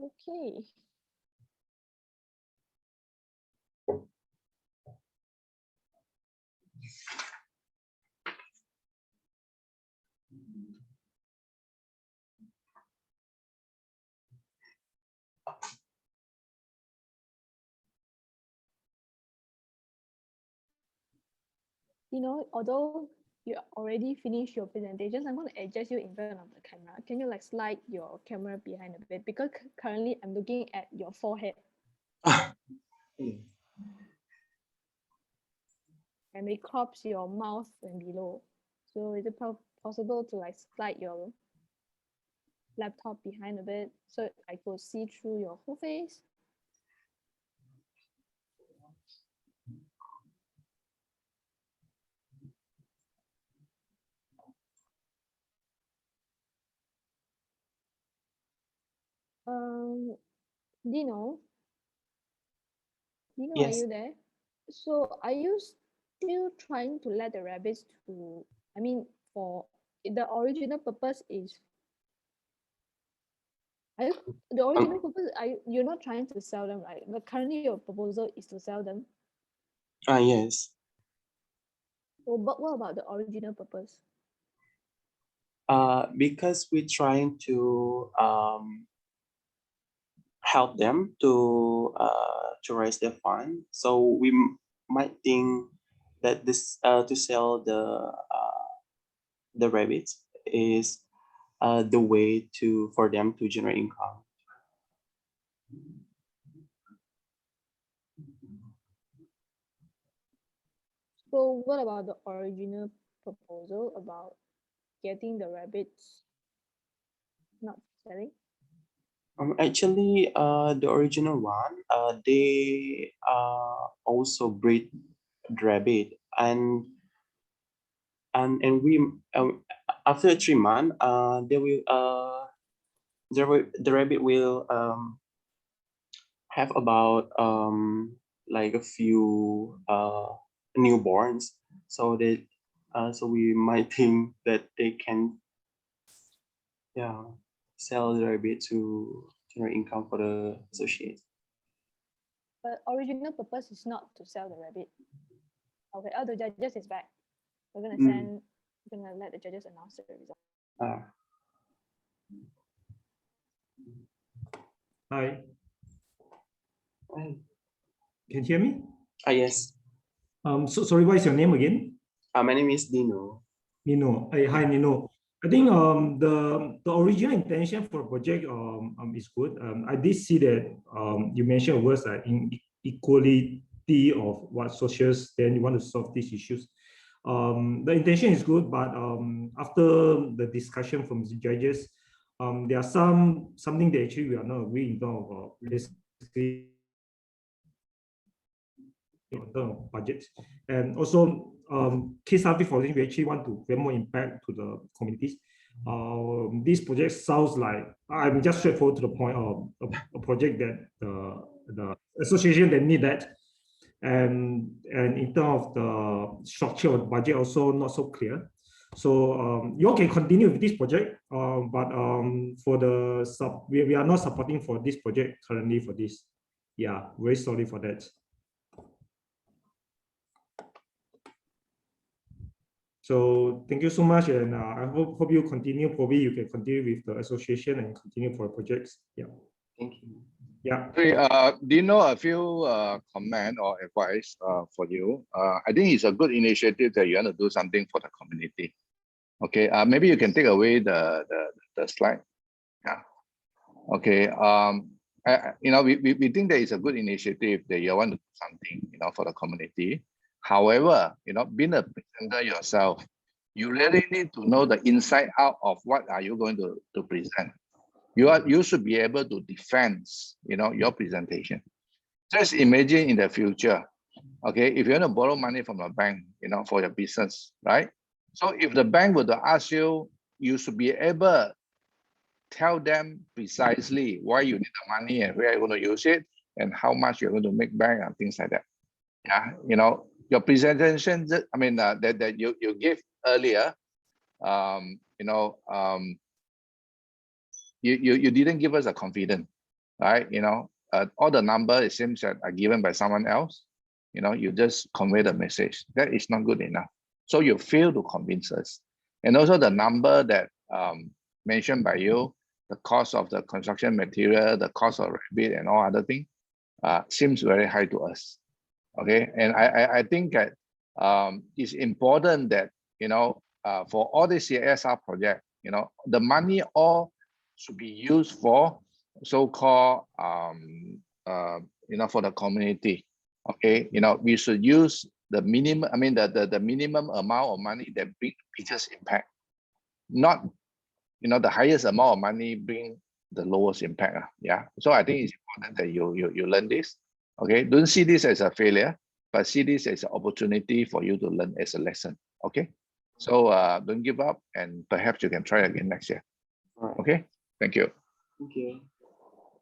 Okay. You know, although you already finished your presentations, I'm going to adjust you in front of the camera. Can you like slide your camera behind a bit? Because currently I'm looking at your forehead. And it crops your mouth and below. So is it possible to like slide your laptop behind a bit so I could see through your whole face? Dino, are Yes. you there? So are you still trying to let the rabbits to, I mean, for the original purpose is the original purpose you're not trying to sell them, right? But currently your proposal is to sell them. Yes. So, but what about the original purpose? Because we're trying to help them to raise their fund. So we might think that this to sell the rabbits is the way to for them to generate income. So what about the original proposal about getting the rabbits not selling? Actually, the original one, they also breed rabbit, and we after 3 months, they will the rabbit will have about like a few newborns, so that so we might think that they can sell the rabbit to generate income for the associate. But original purpose is not to sell the rabbit. Okay, the judges is back. We're gonna let the judges announce the result. Hi. Can you hear me? Yes. So sorry, what is your name again? My name is Dino. Nino. Hi, Nino. I think the original intention for the project is good. I did see that you mentioned words like equality of what socials, then you want to solve these issues. The intention is good, but after the discussion from the judges, there are something that actually we are not agreeing in terms of basically in terms of budget, and also Starfish for this, we actually want to bring more impact to the communities. This project sounds like, I'm just straightforward to the point of a project that the association that need that, and in terms of the structure of the budget also not so clear. So you all can continue with this project, but for the we are not supporting for this project currently for this. Yeah, very sorry for that. So thank you so much, and I hope you continue. Probably you can continue with the association and continue for projects. Yeah. Thank you. Yeah. Hey, do you know a few comment or advice for you? I think it's a good initiative that you want to do something for the community. Okay, maybe you can take away the slide. Yeah. Okay. We think that it's a good initiative that you want to do something, for the community. However, being a presenter yourself, you really need to know the inside out of what are you going to present. You should be able to defend, your presentation. Just imagine in the future, okay, if you want to borrow money from a bank, for your business, right? So if the bank were to ask you, you should be able tell them precisely why you need the money and where you're going to use it and how much you're going to make back and things like that. Yeah, your presentation, I mean, that you gave earlier, you didn't give us a confidence, right? All the number, it seems that are given by someone else. You just convey the message. That is not good enough. So you fail to convince us. And also the number that mentioned by you, the cost of the construction material, the cost of rabbit and all other things, seems very high to us. Okay, and I think that it's important that for all the CSR project, the money all should be used for so-called for the community. Okay, we should use the minimum. I mean the minimum amount of money that bring biggest impact, not the highest amount of money bring the lowest impact. Yeah, so I think it's important that you learn this. Okay, don't see this as a failure, but see this as an opportunity for you to learn as a lesson. Okay, so don't give up, and perhaps you can try again next year. Okay, thank you. Thank you.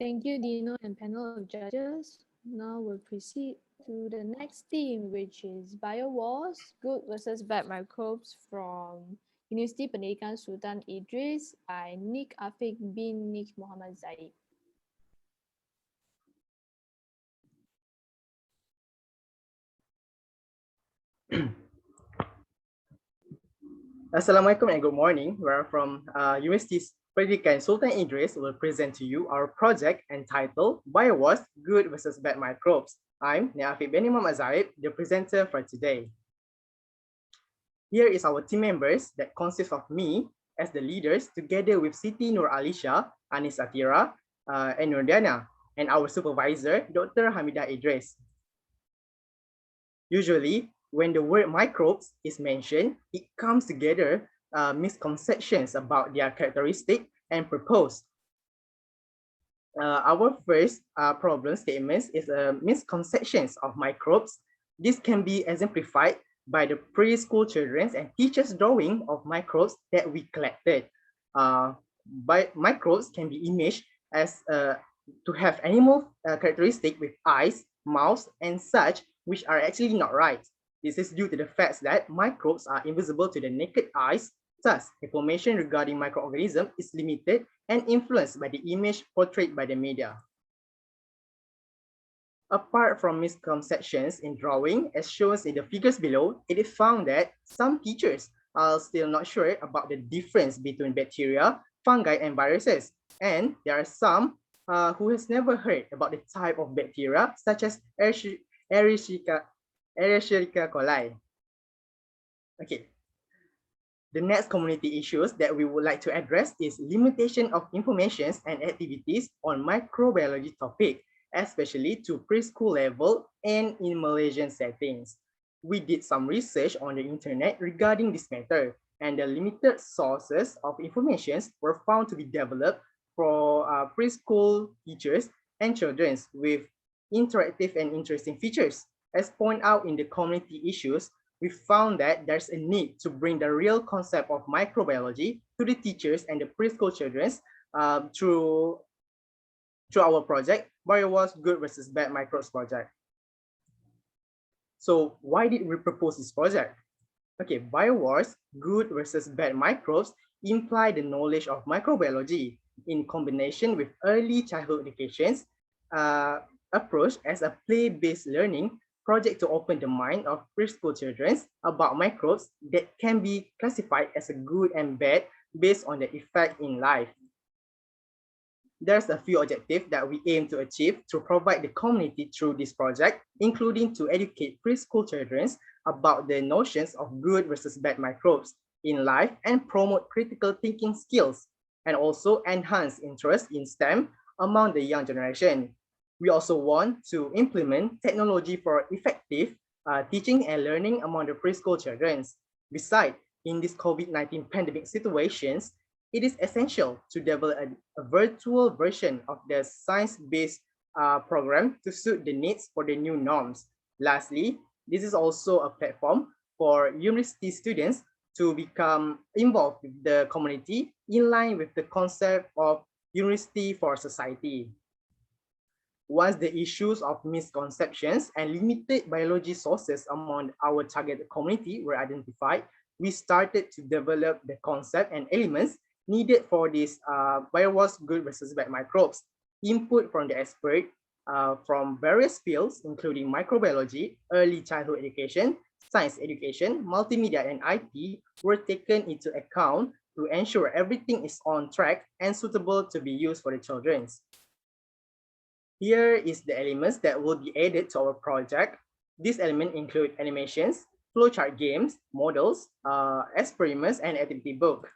Thank you, Dino and panel of judges. Now we'll proceed to the next theme, which is Bio Wars, Good versus Bad Microbes from Universiti Pendidikan Sultan Idris by Nick Afiq bin Nick Muhammad Zaid. Assalamualaikum and good morning. We're from University Pendidikan Sultan Idris will present to you our project entitled Biowas Good versus Bad Microbes. I'm Niafi bin Muhammad Zaid, the presenter for today. Here is our team members that consist of me as the leaders together with Siti Nur Alisha, Anis Atira, and Nurdiana, and our supervisor, Dr. Hamidah Idris. Usually, when the word microbes is mentioned, it comes together misconceptions about their characteristic and purpose. Our first problem statements is misconceptions of microbes. This can be exemplified by the preschool children and teachers' drawing of microbes that we collected. By microbes can be imaged as to have animal characteristic with eyes, mouths, and such, which are actually not right. This is due to the fact that microbes are invisible to the naked eyes. Thus, information regarding microorganisms is limited and influenced by the image portrayed by the media. Apart from misconceptions in drawing, as shown in the figures below, it is found that some teachers are still not sure about the difference between bacteria, fungi, and viruses. And there are some who has never heard about the type of bacteria, such as Escherichia coli. Okay. The next community issues that we would like to address is limitation of information and activities on microbiology topic, especially to preschool level and in Malaysian settings. We did some research on the internet regarding this matter, and the limited sources of information were found to be developed for preschool teachers and children with interactive and interesting features. As pointed out in the community issues, we found that there's a need to bring the real concept of microbiology to the teachers and the preschool children through our project, Biowas Good versus Bad Microbes project. So why did we propose this project? Okay, Biowas Good versus Bad Microbes imply the knowledge of microbiology in combination with early childhood education's approach as a play-based learning project to open the mind of preschool children about microbes that can be classified as a good and bad based on the effect in life. There's a few objectives that we aim to achieve to provide the community through this project, including to educate preschool children about the notions of good versus bad microbes in life and promote critical thinking skills, and also enhance interest in STEM among the young generation. We also want to implement technology for effective teaching and learning among the preschool children. Besides, in this COVID-19 pandemic situations, it is essential to develop a virtual version of the science-based program to suit the needs for the new norms. Lastly, this is also a platform for university students to become involved with the community in line with the concept of university for society. Once the issues of misconceptions and limited biology sources among our target community were identified, we started to develop the concept and elements needed for this Biowas Good versus Bad Microbes. Input from the expert from various fields, including microbiology, early childhood education, science education, multimedia, and IT, were taken into account to ensure everything is on track and suitable to be used for the children. Here is the elements that will be added to our project. These elements include animations, flowchart games, models, experiments, and activity book.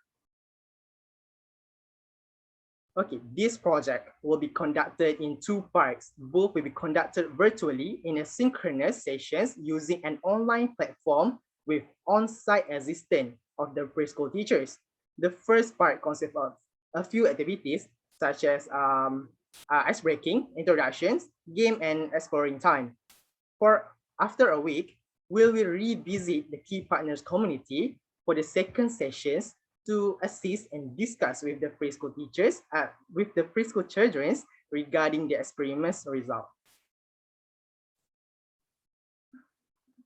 Okay, this project will be conducted in two parts. Both will be conducted virtually in asynchronous sessions using an online platform with on-site assistance of the preschool teachers. The first part consists of a few activities such as ice-breaking, introductions, game, and exploring time. After a week, we will revisit the key partners community for the second sessions to assist and discuss with the preschool teachers, with the preschool children regarding the experiments result.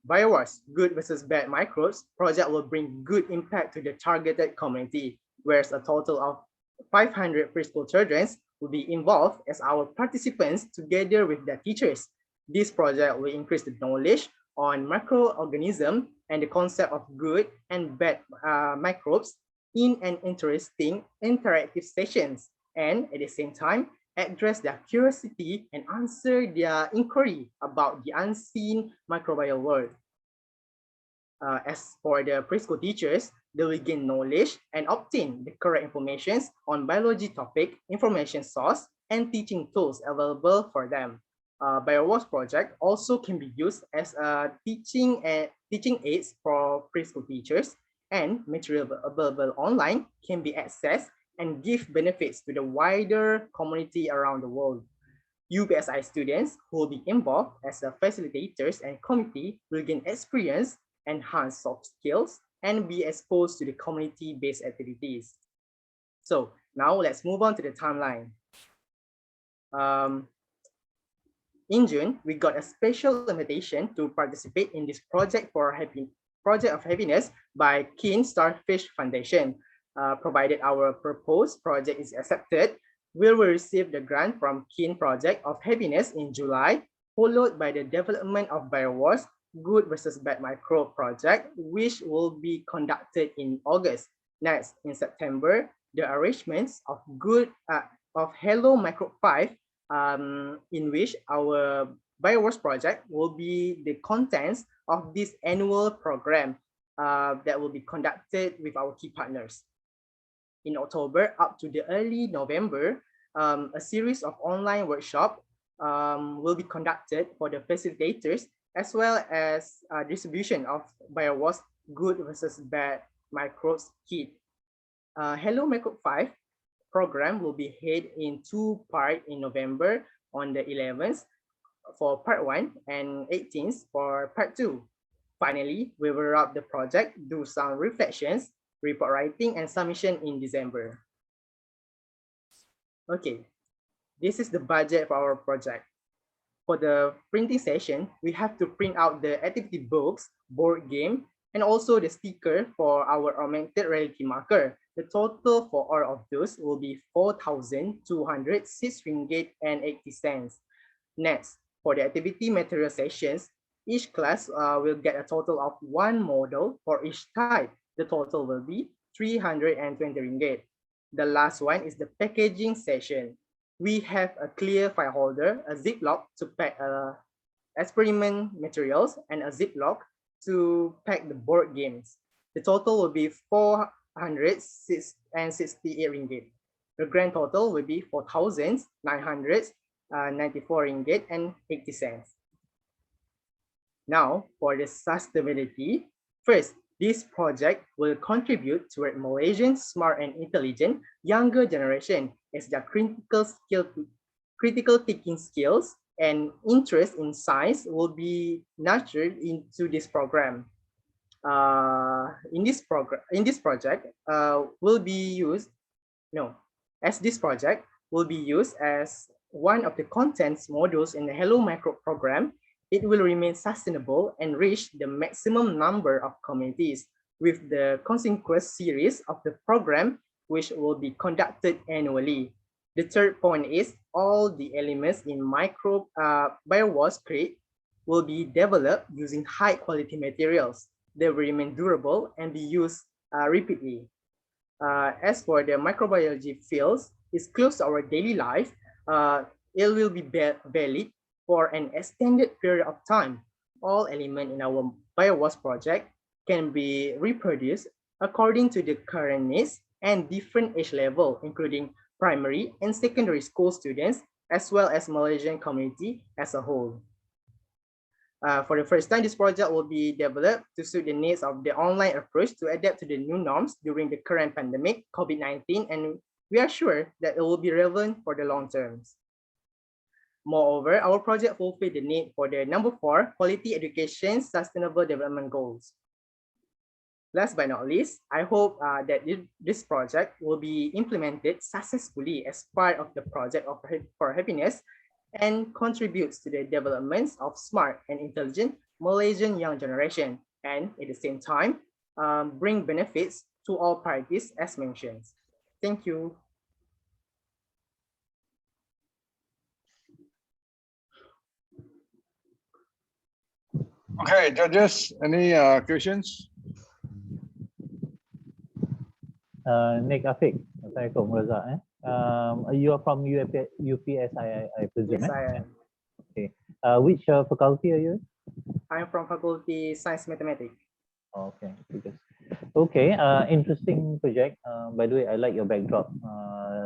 BioWars, Good versus Bad Microbes project will bring good impact to the targeted community, whereas a total of 500 preschool children will be involved as our participants together with their teachers. This project will increase the knowledge on microorganisms and the concept of good and bad microbes in an interesting interactive sessions, and at the same time address their curiosity and answer their inquiry about the unseen microbial world. As for the preschool teachers, they will gain knowledge and obtain the correct information on biology topic, information source, and teaching tools available for them. BioWars project also can be used as a teaching aids for preschool teachers, and material available online can be accessed and give benefits to the wider community around the world. UPSI students who will be involved as a facilitators and committee will gain experience, enhance soft skills, and be exposed to the community-based activities. So now let's move on to the timeline. In June, we got a special invitation to participate in this project of happiness by Keen Starfish Foundation. Provided our proposed project is accepted, we will receive the grant from Keen Project of Happiness in July, followed by the development of BioWars Good versus Bad Microbe project, which will be conducted in August. Next, in September, the arrangements of Hello Microbe 5, in which our BioWars project will be the contents of this annual program that will be conducted with our key partners. In October up to the early November, a series of online workshops will be conducted for the facilitators, as well as distribution of BioWars Good versus Bad Microbes kit. Hello Microbe 5 program will be held in two parts in November on the 11th for part 1 and 18th for part 2. Finally, we will wrap the project, do some reflections, report writing, and submission in December. Okay, this is the budget for our project. For the printing session, we have to print out the activity books, board game, and also the sticker for our augmented reality marker. The total for all of those will be 4,206 ringgit and 80 cents. Next, for the activity material sessions, each class will get a total of one model for each type. The total will be 320 ringgit. The last one is the packaging session. We have a clear file holder, a ziplock to pack experiment materials, and a ziplock to pack the board games. The total will be 468 ringgit. The grand total will be 4,994 ringgit and 80 cents. Now, for the sustainability, first, this project will contribute toward Malaysian smart and intelligent younger generation as their critical thinking skills and interest in science will be nurtured into this program. This project will be used as one of the contents modules in the Hello Microbe program. It will remain sustainable and reach the maximum number of communities with the consequent series of the program, which will be conducted annually. The third point is all the elements in BioWars crate will be developed using high quality materials. They will remain durable and be used repeatedly. As for the microbiology fields, it's close to our daily life. It will be valid for an extended period of time. All elements in our BioWars project can be reproduced according to the current needs and different age level, including primary and secondary school students, as well as Malaysian community as a whole. For the first time, this project will be developed to suit the needs of the online approach to adapt to the new norms during the current pandemic, COVID-19, and we are sure that it will be relevant for the long term. Moreover, our project fulfills the need for the number 4, quality education, sustainable development goals. Last but not least, I hope that this project will be implemented successfully as part of the project for happiness and contributes to the development of smart and intelligent Malaysian young generation and at the same time bring benefits to all parties as mentioned. Thank you. Okay, judges, any questions? Nick Afiq, Assalamualaikum Razak. You are from UPS, I presume. Yes, I am. Okay. Which faculty are you in? I'm from Faculty Science Mathematics. Okay, okay. Interesting project. By the way, I like your backdrop.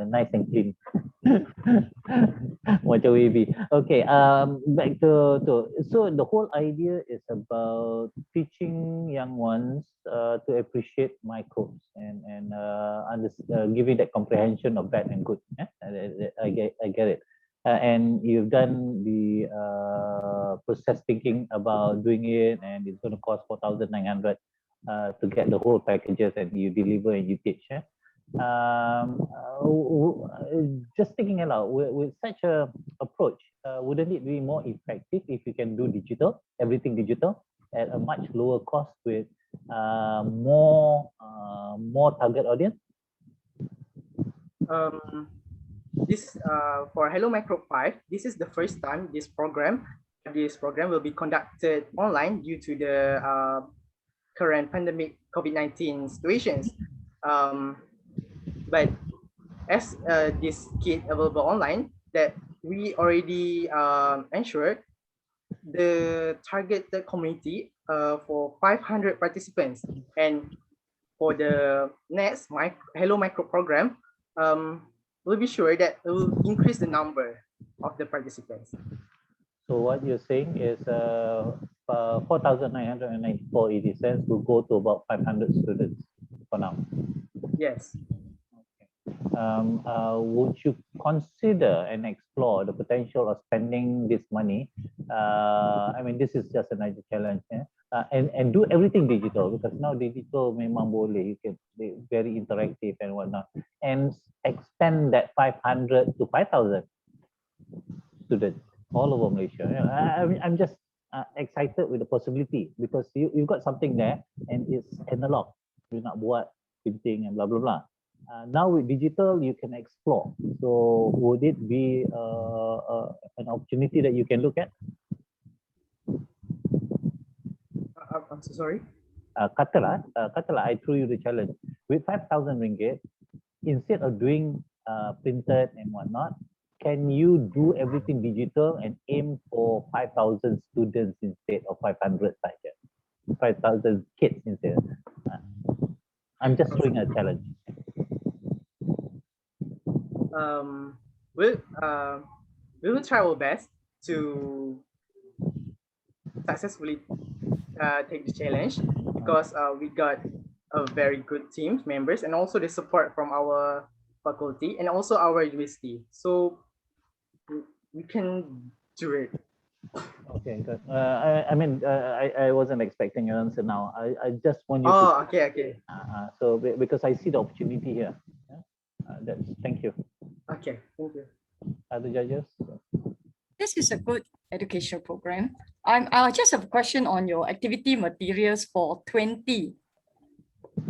Nice and clean. Macam wavy. Okay. Back to so the whole idea is about teaching young ones to appreciate microbes and giving that comprehension of bad and good. Yeah? I get it. And you've done the process thinking about doing it, and it's going to cost 4,900 to get the whole packages, and you deliver and you teach. Yeah? Just thinking aloud, with such a approach, wouldn't it be more effective if you can do everything digital at a much lower cost with more target audience? This for Hello Micro 5, this is the first time this program will be conducted online due to the current pandemic COVID-19 situations. But as this kit available online, that we already ensured the targeted community for 500 participants, and for the next Hello Micro program, we'll be sure that it will increase the number of the participants. So what you're saying is 4,994.80 will go to about 500 students for now. Yes. Would you consider and explore the potential of spending this money? I mean, this is just another challenge, and do everything digital, because now digital memang boleh, you can be very interactive and whatnot, and expand that 500 to 5,000 students all over Malaysia. I'm just excited with the possibility, because you've got something there and it's analog. You nak buat printing and blah blah blah. Now with digital, you can explore. So would it be an opportunity that you can look at? I'm so sorry. Katalah, I threw you the challenge. With 5,000 ringgit, instead of doing printed and whatnot, can you do everything digital and aim for 5,000 students instead of 500 saja? 5,000 kids instead. I'm just throwing a challenge. We will try our best to successfully take the challenge, because we got a very good team members and also the support from our faculty and also our university. So we can do it. Okay, good. I mean, I wasn't expecting your answer now. I just want you to... Oh, okay. So because I see the opportunity here. Thank you. Okay, thank you. Other judges? This is a good education program. I just have a question on your activity materials for quantity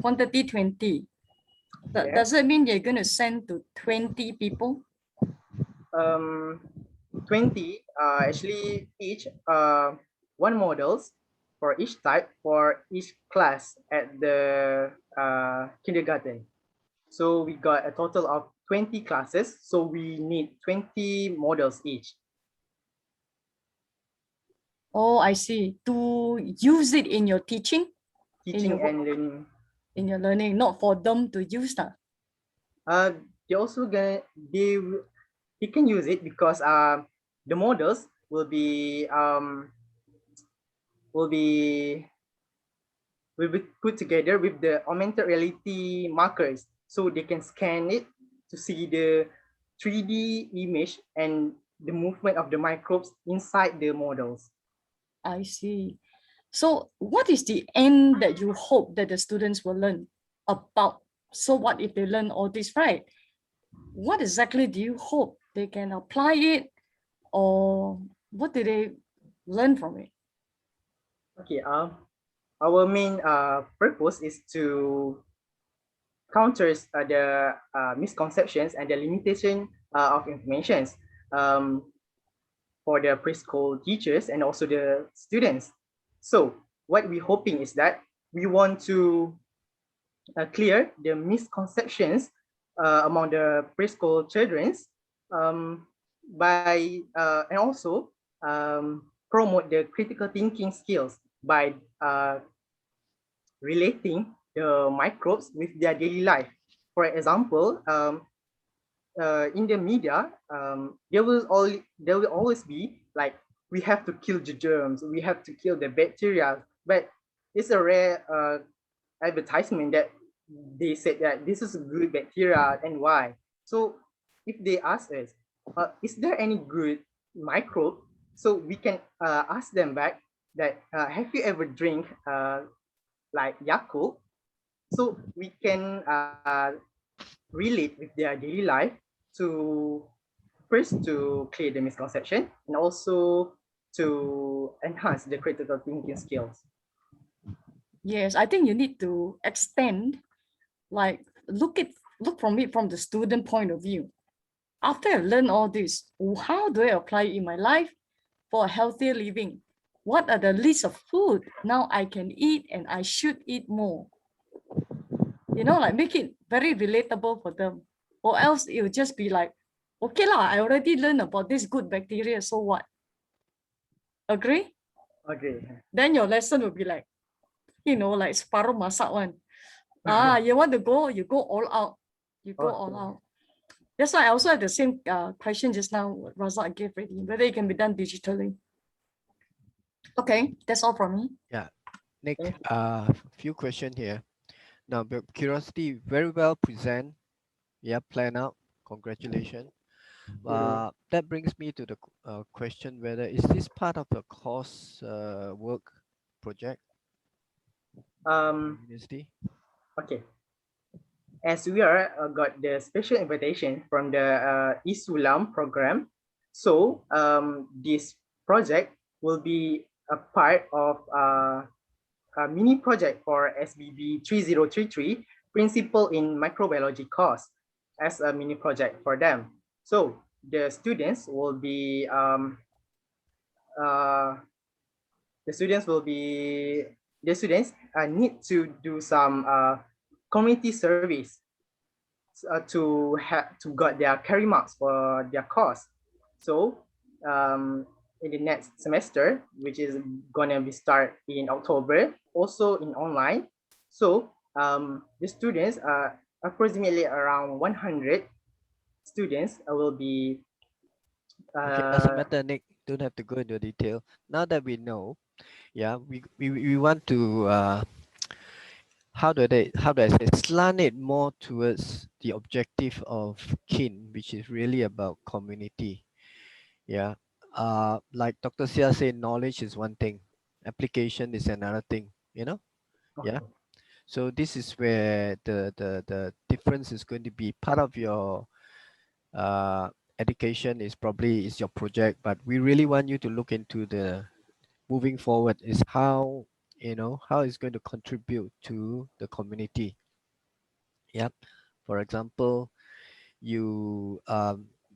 20. Does it mean you're going to send to 20 people? 20 actually each one models for each type for each class at the kindergarten. So we got a total of 20 classes, so we need 20 models each. Oh, I see. To use it in your teaching? And learning. In your learning, not for them to use that. They also they can use it because the models will be put together with the augmented reality markers, so they can scan it to see the 3D image and the movement of the microbes inside the models. I see. So what is the end that you hope that the students will learn about? So what if they learn all this, right? What exactly do you hope they can apply it, or what do they learn from it? Okay. Our main purpose is to counter the misconceptions and the limitation of informations for the preschool teachers and also the students. So what we're hoping is that we want to clear the misconceptions among the preschool childrens by and also promote the critical thinking skills by relating the microbes with their daily life. For example, in the media, there will always be like we have to kill the germs, we have to kill the bacteria, but it's a rare advertisement that they said that this is a good bacteria and why. So if they ask us, is there any good microbe? So we can ask them back that have you ever drink like Yakult? So we can relate with their daily life to first to clear the misconception and also to enhance the critical thinking skills. Yes, I think you need to extend, like look from it from the student point of view. After I learn all this, how do I apply it in my life for a healthier living? What are the list of food now I can eat and I should eat more? You know, like make it very relatable for them. Or else it will just be like, okay lah, I already learned about this good bacteria, so what? Agree? Okay. Then your lesson will be like, you know, like separuh masak one. You want to go, you go all out. You go all out. That's why I also have the same question just now Razak gave already, whether it can be done digitally. Okay, that's all from me. Yeah, Nick, few questions here. Now, but curiosity, very well present. Yeah, plan out. Congratulations. That brings me to the question whether is this part of the course work project? University? Okay. As we are got the special invitation from the Isulam program, so this project will be a part of a mini project for SBB 3033 Principle in Microbiology course as a mini project for them. So the students will be need to do some community service to have to got their carry marks for their course. So in the next semester, which is gonna be start in October, also in online. So the students are approximately around 100 students will be. Okay, doesn't matter, Nick. Don't have to go into detail. Now that we know, yeah, we want to how do I say, slant it more towards the objective of kin, which is really about community. Yeah. Like Dr. Sia said, knowledge is one thing, application is another thing, you know? Yeah. So this is where the difference is going to be part of your education is probably is your project, but we really want you to look into the moving forward is how, you know, how it's going to contribute to the community. Yep. For example, you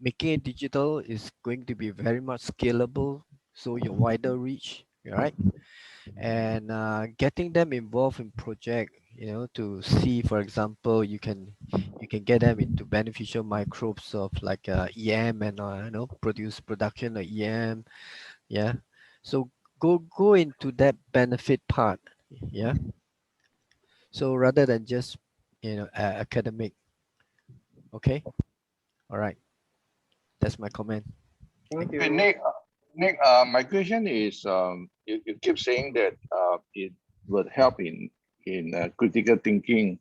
making it digital is going to be very much scalable, so your wider reach, right? And getting them involved in project, you know, to see, for example, you can get them into beneficial microbes of like EM and you know, production of EM. Yeah. So go into that benefit part. Yeah. So rather than just, you know, academic. Okay. All right. That's my comment. Thank you. Hey, Nick, my question is, you keep saying that it would help in critical thinking,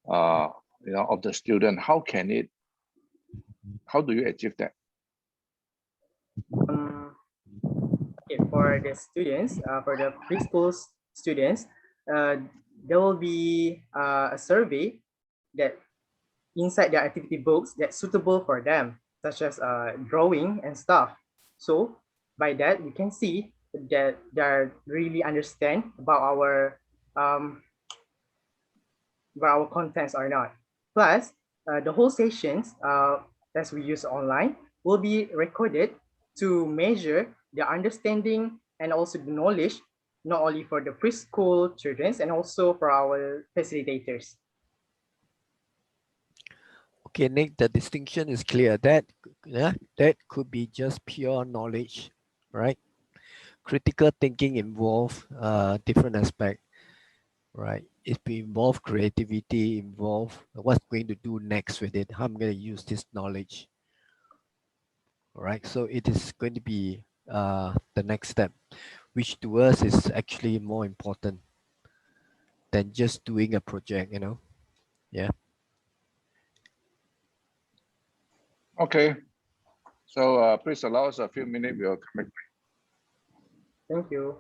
you know, of the student. How do you achieve that? Okay, for the students, for the preschool students, there will be a survey that inside their activity books that's suitable for them, such as drawing and stuff. So by that, we can see that really understand um, about our contents or not. Plus, the whole sessions that we use online will be recorded to measure the understanding and also the knowledge, not only for the preschool children and also for our facilitators. Okay, Nick, the distinction is clear. That could be just pure knowledge, right? Critical thinking involve different aspect, right? It involve creativity, involve what's going to do next with it, how I'm going to use this knowledge. All right, so it is going to be the next step, which to us is actually more important than just doing a project, you know? Yeah. Okay. So please allow us a few minutes. We'll come back. Thank you.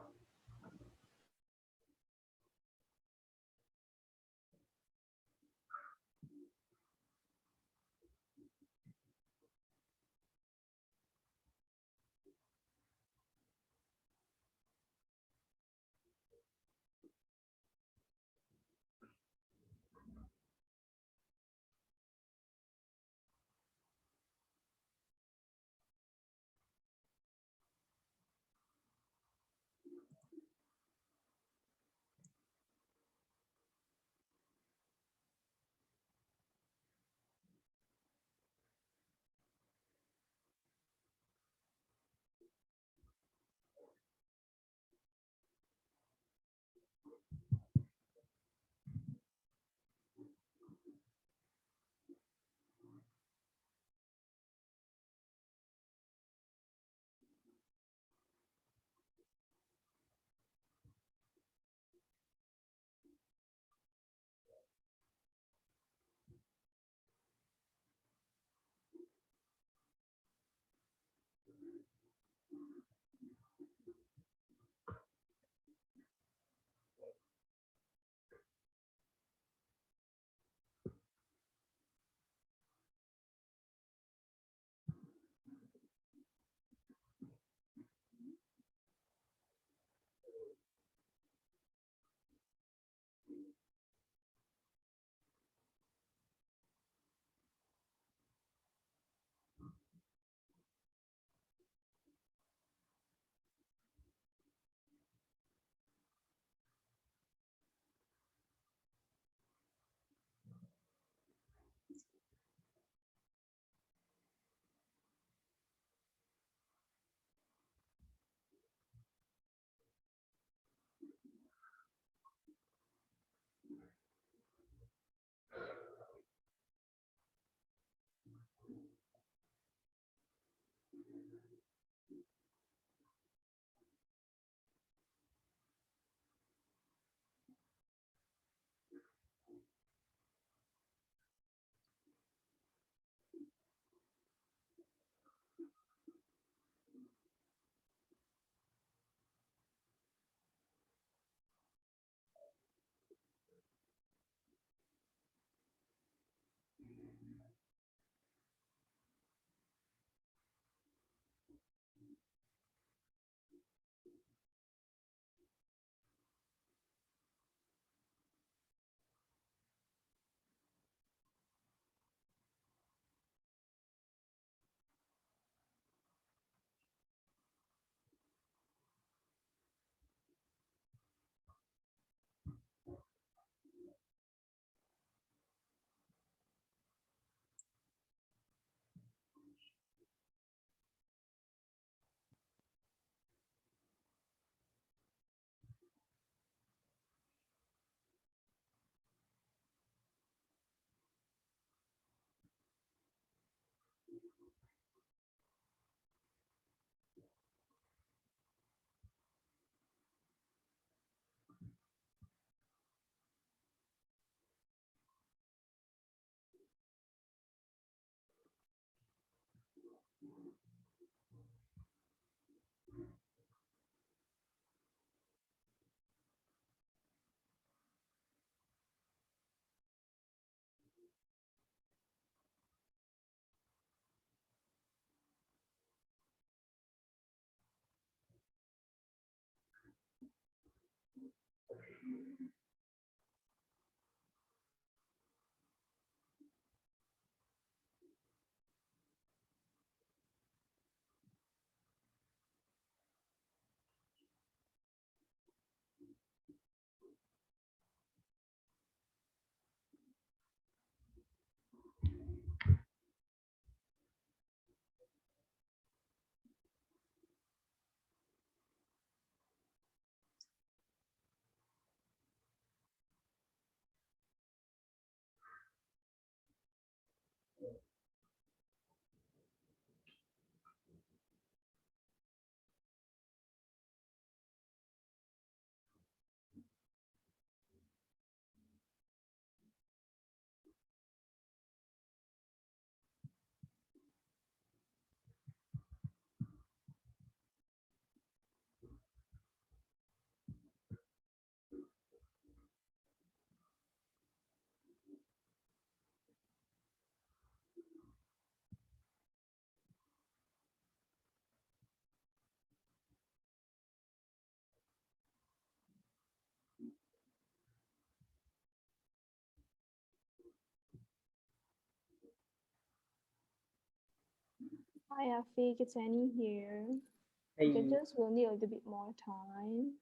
Hi, Afiq. It's Annie here. Hey. Judges will need a little bit more time.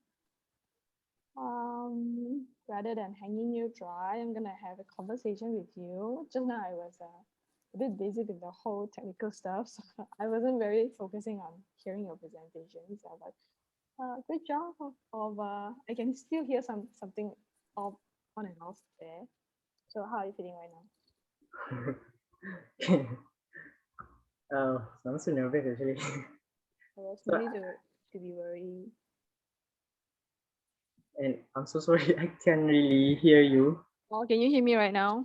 Rather than hanging you dry, I'm gonna have a conversation with you. Just now I was a bit busy with the whole technical stuff, so I wasn't very focusing on hearing your presentations. But good job of I can still hear something off on and off there. So how are you feeling right now? I'm so nervous actually. Well, no need to be worried. And I'm so sorry, I can't really hear you. Oh, can you hear me right now?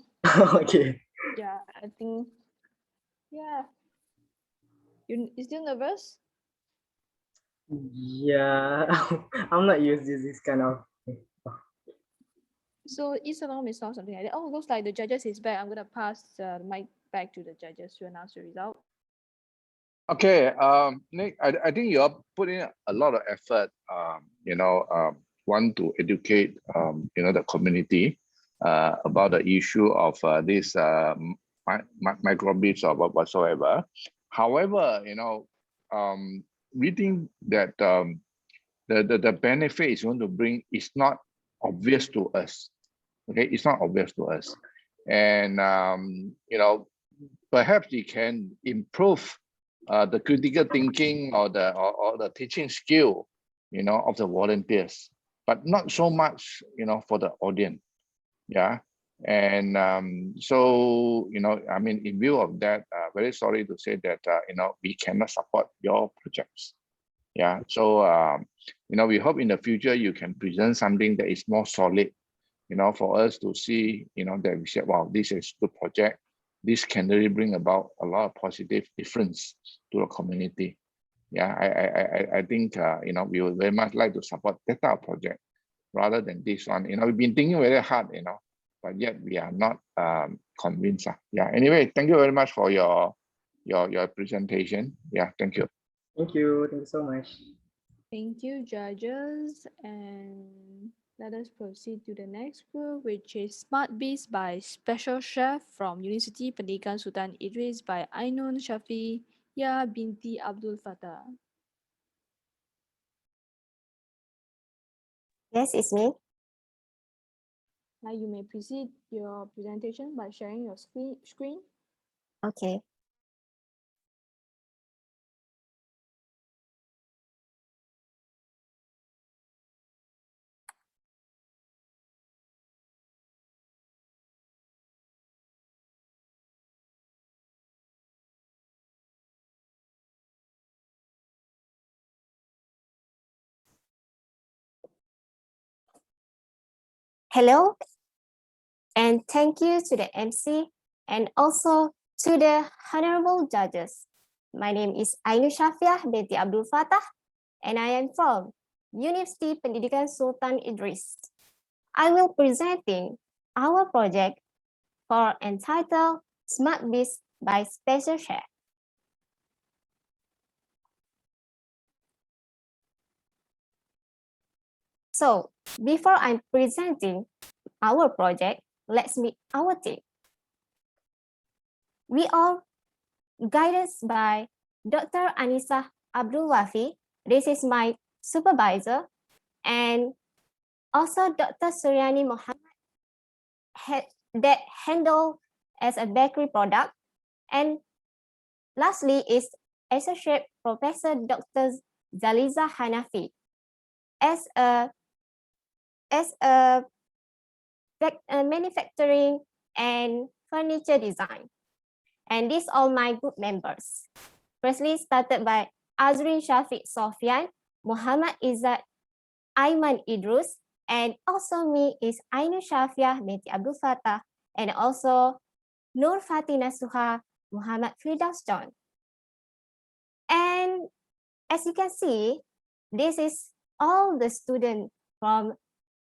Okay. Yeah, I think. Yeah. You still nervous? Yeah, I'm not used to this kind of. So Isalom is not something like that. Oh, looks like the judges is back. I'm gonna pass the mic back to the judges to announce the result. Okay, Nick, I think you are putting a lot of effort, want to educate, the community about the issue of this microbes or whatsoever. However, we think that the benefit is going to bring is not obvious to us. Okay, it's not obvious to us, and perhaps it can improve the critical thinking or the teaching skill, of the volunteers, but not so much, for the audience. Yeah. And so, I mean, in view of that, very sorry to say that, we cannot support your projects. Yeah. So, we hope in the future you can present something that is more solid, for us to see, that we said, wow, this is a good project. This can really bring about a lot of positive difference to the community. Yeah, I think, we would very much like to support that type of project rather than this one. We've been thinking very hard, but yet we are not convinced. Yeah, anyway, thank you very much for your presentation. Yeah, thank you. Thank you. Thank you so much. Thank you, judges. And let us proceed to the next group, which is Smart Beast by Special Chef from University Pendidikan Sultan Idris by Ainun Shafiya binti Abdul Fattah. Yes, it's me. Now you may proceed your presentation by sharing your screen. Okay. Hello, and thank you to the MC and also to the honorable judges. My name is Ainu Shafiah binti Abdul Fattah, and I am from University Pendidikan Sultan Idris. I will presenting our project for entitled Smart Beast by Special Chef. So before I'm presenting our project, let's meet our team. We are guided by Dr. Anissa Abdul Wafi. This is my supervisor, and also Dr. Suryani Muhammad that handle as a bakery product, and lastly is Associate Professor Dr. Zaliza Hanafi as a manufacturing and furniture design. And these are my group members. Firstly, started by Azrin Shafiq Sofyan, Muhammad Izzat, Aiman Idrus, and also me is Ainu Shafiah binti Abdul Fattah, and also Nur Fatina Suha, Muhammad Firdaus John. And as you can see, this is all the students from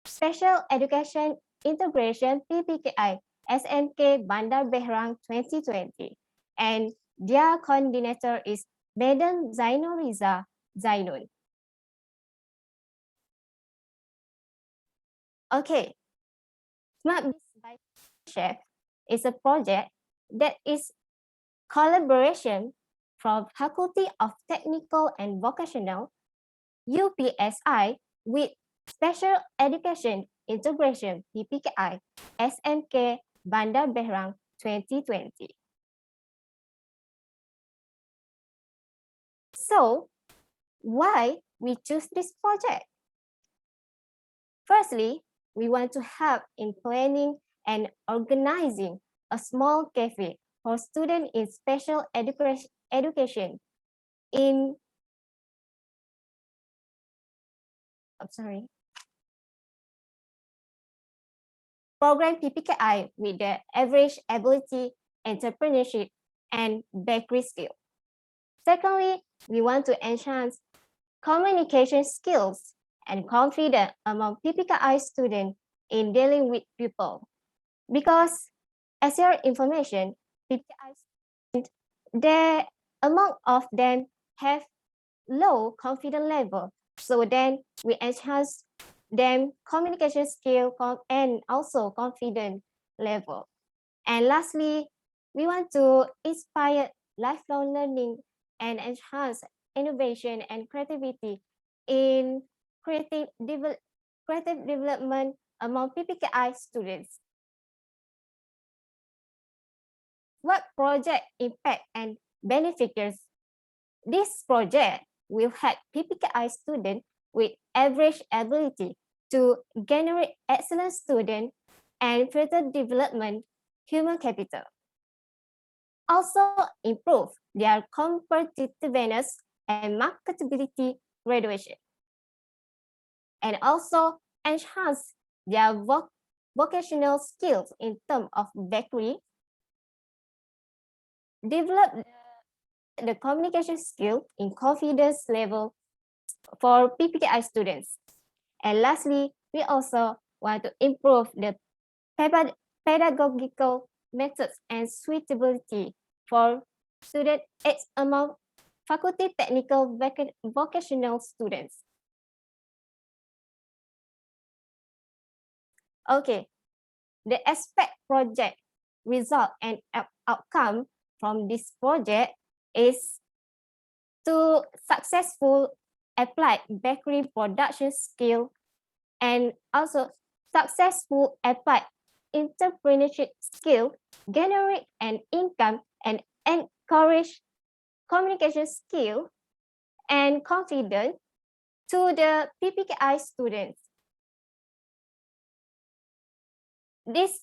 Special Education Integration PPKI SMK Bandar Berang 2020. And their coordinator is Madam Zainuriza Zainun. Okay, Smart Beast by Chef is a project that is collaboration from Faculty of Technical and Vocational, UPSI, with Special Education Integration PPKI, SMK Bandar Berang 2020. So, why we choose this project? Firstly, we want to help in planning and organizing a small cafe for students in special education in program PPKI with the average ability, entrepreneurship, and bakery skill. Secondly, we want to enhance communication skills and confidence among PPKI students in dealing with people. Because as your information, PPKI students, among of them have low confidence level. So then we enhance them communication skill and also confidence level. And lastly, we want to inspire lifelong learning and enhance innovation and creativity in creative development among PPKI students. What project impact and benefits? This project will help PPKI students with average ability to generate excellent student and further development human capital. Also improve their competitiveness and marketability graduation. And also enhance their vocational skills in terms of bakery, develop the communication skill in confidence level for PPKI students. And lastly, we also want to improve the pedagogical methods and suitability for students among faculty technical vocational students. Okay, the aspect project result and outcome from this project is to successful applied bakery production skill and also successful applied entrepreneurship skill, generate an income and encourage communication skill and confidence to the PPKI students. This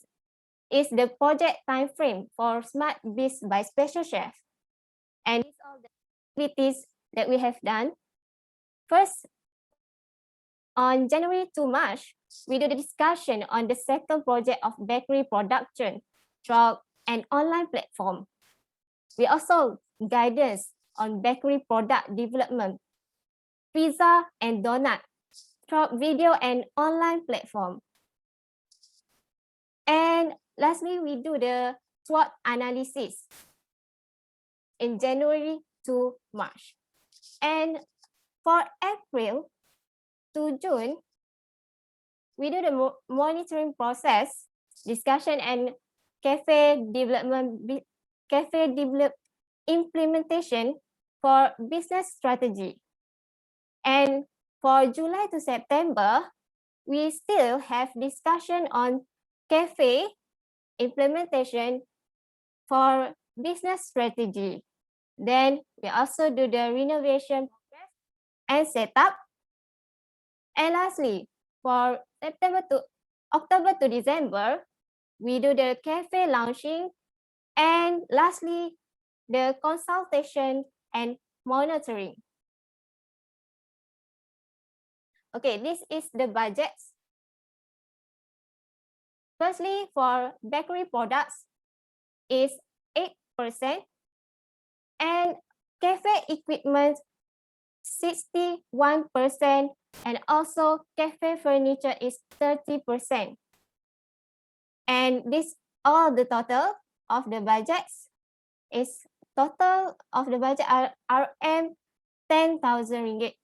is the project time frame for Smart Biz by Special Chef. And these are the activities that we have done. First, on January to March, we do the discussion on the second project of bakery production through an online platform. We also guidance on bakery product development, pizza and donut through video and online platform. And lastly, we do the SWOT analysis in January to March. And for April to June, we do the monitoring process, discussion and cafe implementation for business strategy. And for July to September, we still have discussion on cafe implementation for business strategy. Then we also do the renovation and setup. And lastly, for October to December, we do the cafe launching. And lastly, the consultation and monitoring. Okay, this is the budgets. Firstly, for bakery products is 8%, and cafe equipment 61%, and also cafe furniture is 30%. And this all the total of the budgets is total of the budget are RM 10,000 ringgit.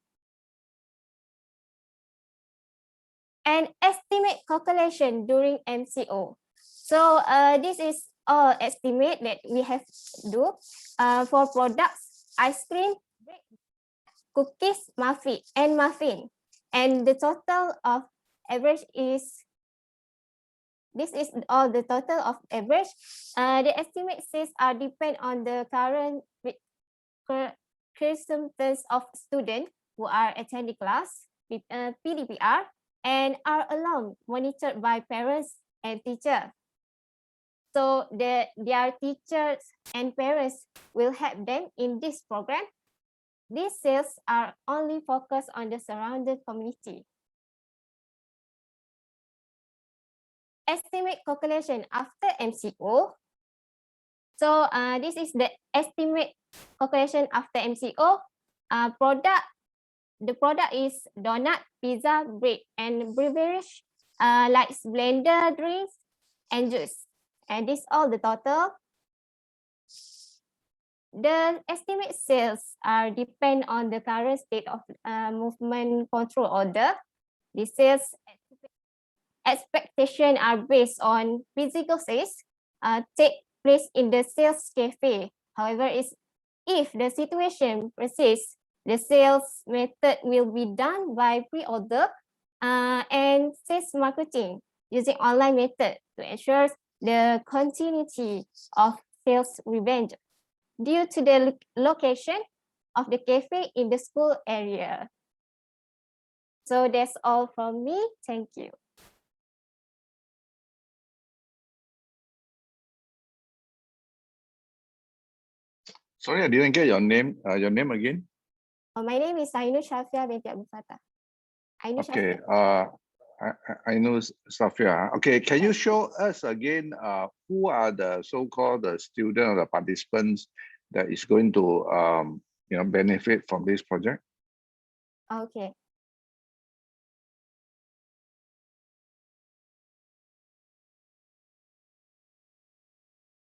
And estimate calculation during MCO. So this is all estimate that we have do for products ice cream, cookies, muffin. And the total of average is, this is all the total of average. The estimate says are depend on the current percentages of students who are attending class, PDPR, and are alone monitored by parents and teachers. So their teachers and parents will help them in this program. These sales are only focused on the surrounding community. Estimate calculation after MCO. So this is the estimate calculation after MCO. The product is donut, pizza, bread, and beverage like blender, drinks, and juice. And this all the total. The estimate sales are depend on the current state of movement control order. The sales expectation are based on physical sales take place in the sales cafe. However, if the situation persists, the sales method will be done by pre-order and sales marketing using online method to ensure the continuity of sales revenge due to the location of the cafe in the school area. So that's all from me. Thank you. Sorry, I didn't get your name. Your name again? My name is Ainul Shafia binti Abdul Fattah. Ainul Okay. Shafia. I know Safia. Okay, can you show us again who are the so-called the student or the participants that is going to benefit from this project? Okay.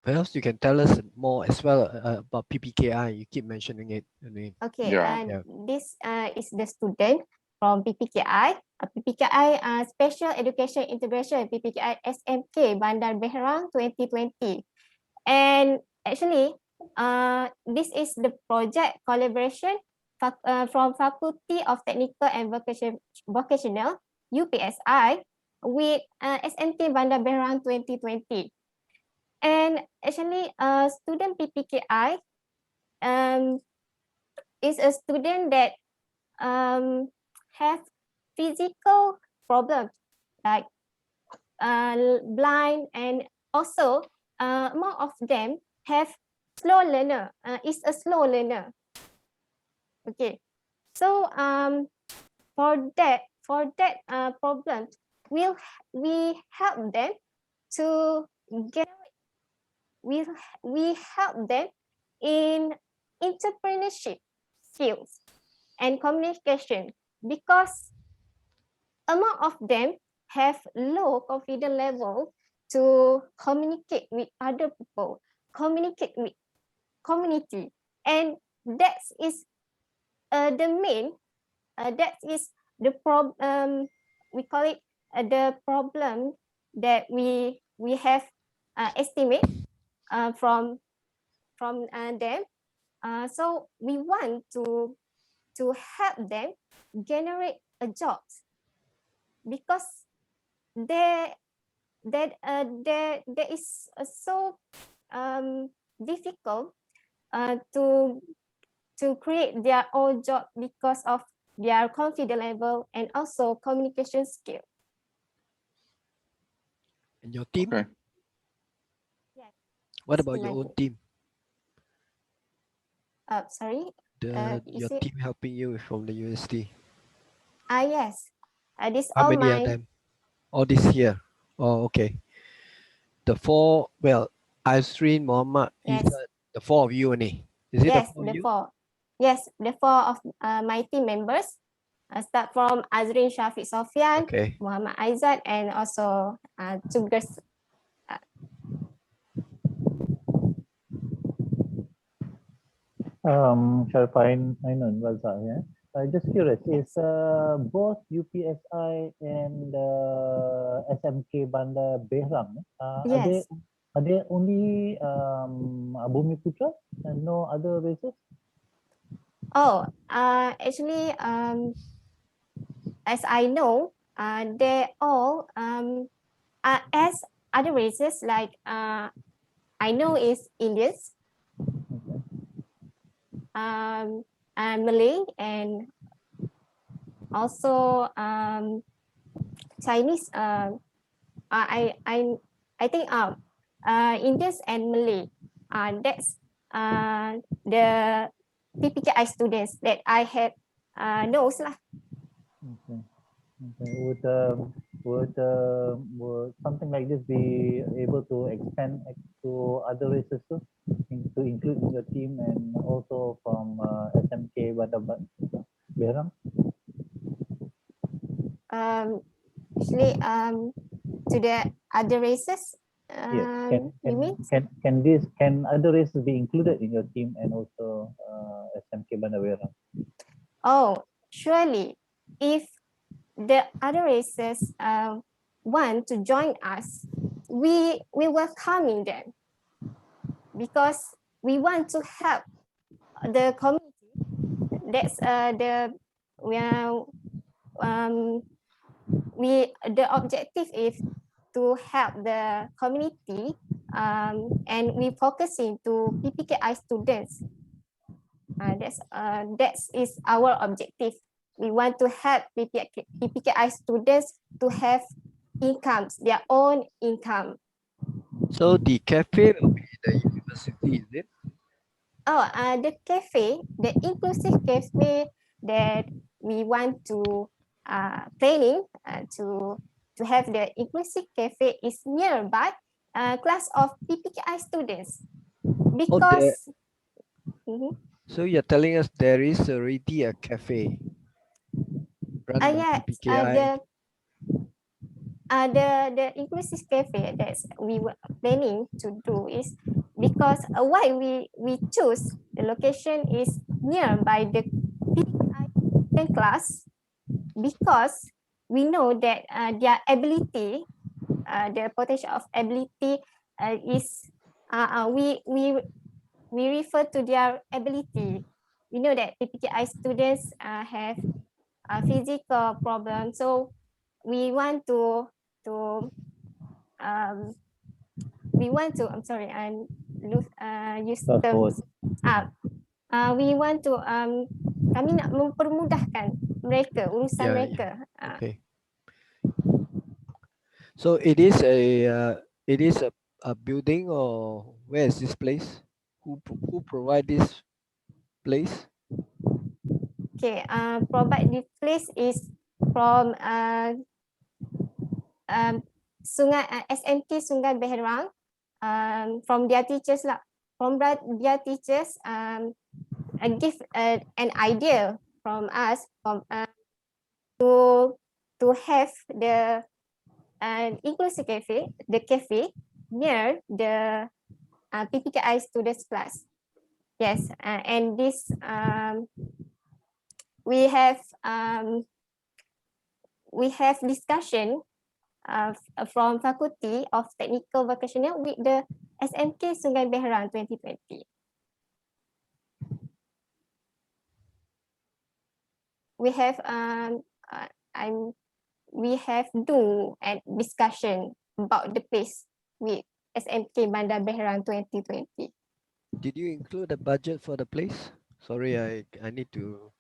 Perhaps you can tell us more as well about PPKI. You keep mentioning it. Okay, and this is the student from PPKI. PPKI Special Education Integration, PPKI SMK Bandar Berhang 2020. And actually, this is the project collaboration from Faculty of Technical and Vocational, UPSI, with SMK Bandar Berhang 2020. And actually, student PPKI is a student that have physical problems like blind, and also more of them have slow learner. Is a slow learner. Okay, so for that problem, we help them to get. We help them in entrepreneurship skills and communication, because among of them have low confidence level to communicate with other people, communicate with community, and that is the main that is the problem. We call it the problem that we have estimate from them. So we want to help them generate a job, because there is so difficult to create their own job because of their confidence level and also communication skill. And your team? Okay. Yes. What about your own team? Sorry. Your team helping you from the university. Yes. This How all many my. of them? All this year. Oh, okay. The four. Well, Azrin, Muhammad, Yes. Izzat, the four of you only. Is it Yes, the four of the you? four. Yes, the four of my team members. Start from Azrin Shafiq Sofian, Okay. Muhammad Aizat, and also two girls. Sharfine Ainun Razak, yeah. Just curious, is both UPSI and SMK Bandar Berhang, Yes. are they only Bumi Putra and no other races? Oh, actually, as I know, they all as other races like I know is Indians, and Malay, and also Chinese. I think Indians and Malay. That's the PPKI students that I had knows lah. Okay. Okay. Would something like this be able to expand to other races too, to include in your team and also from SMK Berang? Actually, to the other races. Yes. You mean? Can other races be included in your team and also SMK Berang? Oh, surely. If the other races want to join us, we welcoming them because we want to help the community. That's the objective is to help the community, and we focusing to PPKI students. That is our objective. We want to help PPKI students to have incomes, their own income. So the cafe will be the university, is it? Oh, the cafe, the inclusive cafe that we want to planning to have the inclusive cafe is nearby class of PPKI students because. So you're telling us there is already a cafe run by Yeah, PPKI. the inclusive cafe that we were planning to do is because why we choose the location is nearby the PPI class because we know that their ability, their potential of ability is we refer to their ability. We know that PPKI students have a physical problem, so we want to I'm sorry, I'm use terms. We want to kami nak mempermudahkan mereka urusan mereka. Okay. So it is a building, or where is this place? Who provide this place? Okay, provide this place is from Sungai SMK Sungai Berang, from their teachers lah. From their teachers give an idea from us to have the inclusive cafe, the cafe near the PPKI students class. Yes, and this we have discussion from Faculty of Technical Vocational with the SMK Sungai Berang 2020. We have we have do a discussion about the place with SMK Bandar Berang 2020. Did you include the budget for the place? Sorry, I need to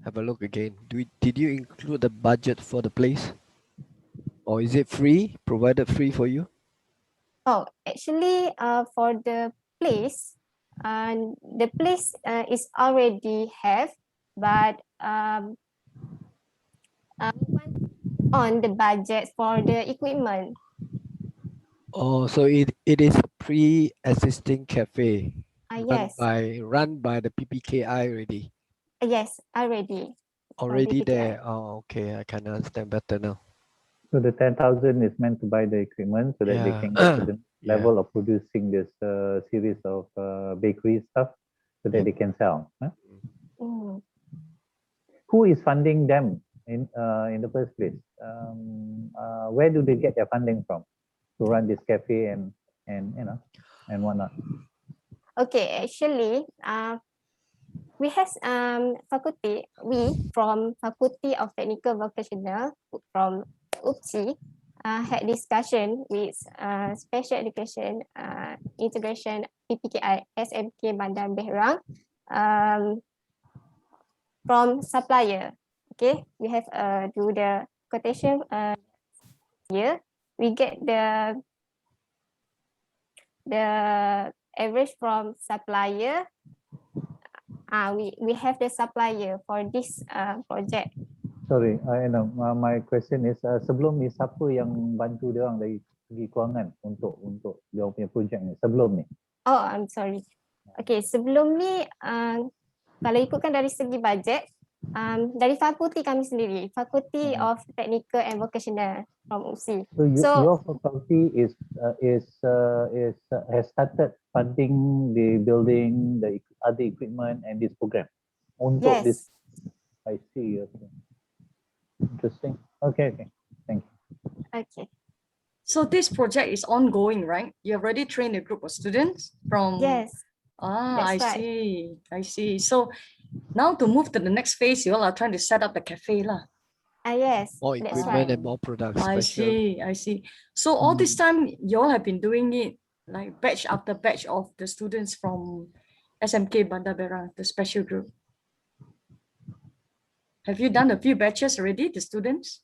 have a look again. Did you include the budget for the place? Or is it free, provided free for you? Oh, actually, for the place is already have, but we went on the budget for the equipment. Oh, so it is a pre-existing cafe Yes. run by the PPKI already. Yes, already. Already there. Oh, okay. I can understand better now. So the 10,000 is meant to buy the equipment so that they can get to the level of producing this series of bakery stuff so that they can sell. Huh? Who is funding them in the first place? Where do they get their funding from to run this cafe and whatnot? Okay, actually, we have faculty, we from Faculty of Technical Vocational from UPSI had discussion with Special Education Integration PPKI SMK Bandar Berang from supplier. Okay, we have do the quotation here. We get the average from supplier. We have the supplier for this project. Sorry, my question is sebelum ni siapa yang bantu dia orang dari segi kewangan untuk dia punya projek ni sebelum ni? Oh, I'm sorry. Okay, sebelum ni kalau ikutkan dari segi bajet, dari fakulti kami sendiri, Faculty of Technical and Vocational from UPSI. So your faculty has started funding the building, the other equipment and this program untuk this. I see. Okay. Interesting. Okay. Thank you. Okay. So this project is ongoing, right? You already trained a group of students from. Yes. I see. So now to move to the next phase, you all are trying to set up the cafe lah. Yes. More equipment and more products. I see. So all this time, you all have been doing it like batch after batch of the students from SMK Bandar Berang, the special group. Have you done a few batches already, the students?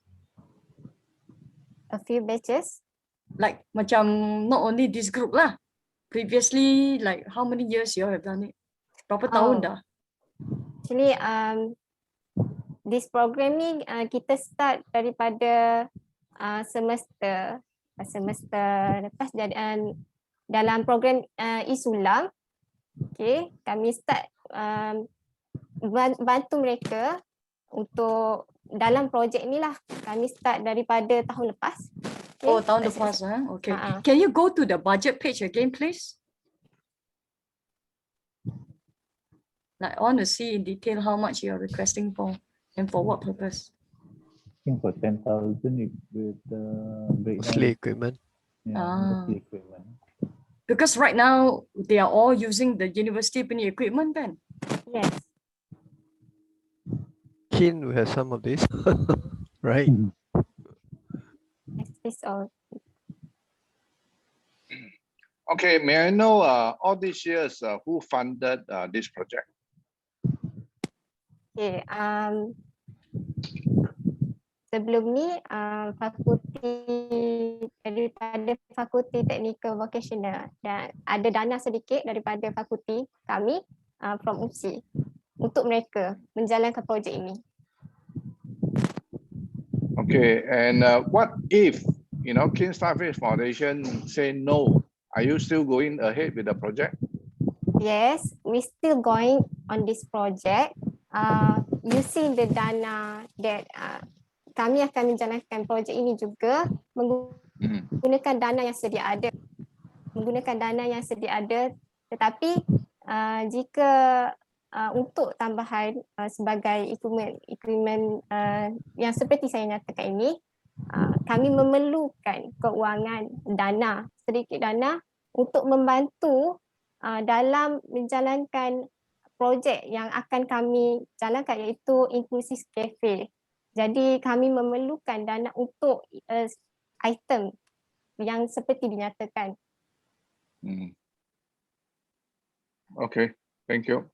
A few batches? Like macam not only this group lah. Previously, like how many years you all have done it? Berapa tahun dah? Actually, this program ni kita start daripada semester lepas dalam program Isulang. Okay, kami start bantu mereka untuk dalam projek ni lah. Kami start daripada tahun lepas. Okay. Oh, tahun lepas. Okay. Can you go to the budget page again, please? Like, I want to see in detail how much you are requesting for and for what purpose. I think for 10,000 with the mostly equipment. Mostly equipment. Because right now they are all using the university punya equipment kan? Yes. Kin will have some of this, right? It's all. Okay, may I know all these years who funded this project? Okay, sebelum ni daripada Fakulti Technical Vocational dan ada dana sedikit daripada fakulti kami from UPSI untuk mereka menjalankan projek ini. Okay, and what if King Starfish Foundation say no? Are you still going ahead with the project? Yes, we still going on this project. Using the dana that kami akan menjalankan projek ini juga menggunakan dana yang sedia ada. Tetapi jika untuk tambahan sebagai equipment yang seperti saya nyatakan ini, kami memerlukan keuangan sedikit dana untuk membantu dalam menjalankan projek yang akan kami jalankan, iaitu Inclusive Cafe. Jadi kami memerlukan dana untuk item yang seperti dinyatakan. Okay, thank you.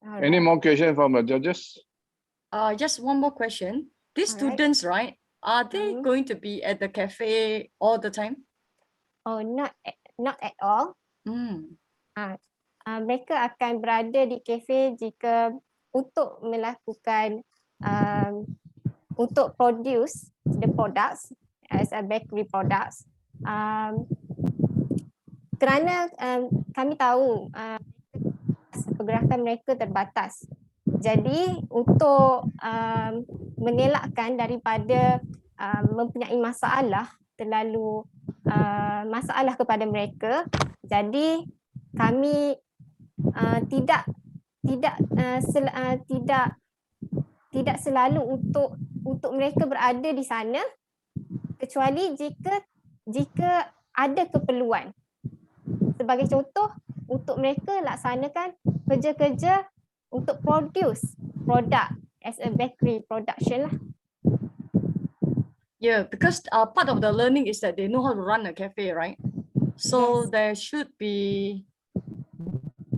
Alright. Any more questions from the judges? Just one more question. These students, right? Are they going to be at the cafe all the time? Oh, not at all. Mereka akan berada di kafe jika untuk melakukan untuk produce the products as a bakery products. Kerana kami tahu pergerakan mereka terbatas. Jadi untuk mengelakkan daripada mempunyai masalah kepada mereka, jadi kami tidak selalu untuk mereka berada di sana, kecuali jika ada keperluan. Sebagai contoh, untuk mereka laksanakan kerja-kerja untuk produce product as a bakery production lah. Yeah, because part of the learning is that they know how to run a cafe, right? So there should be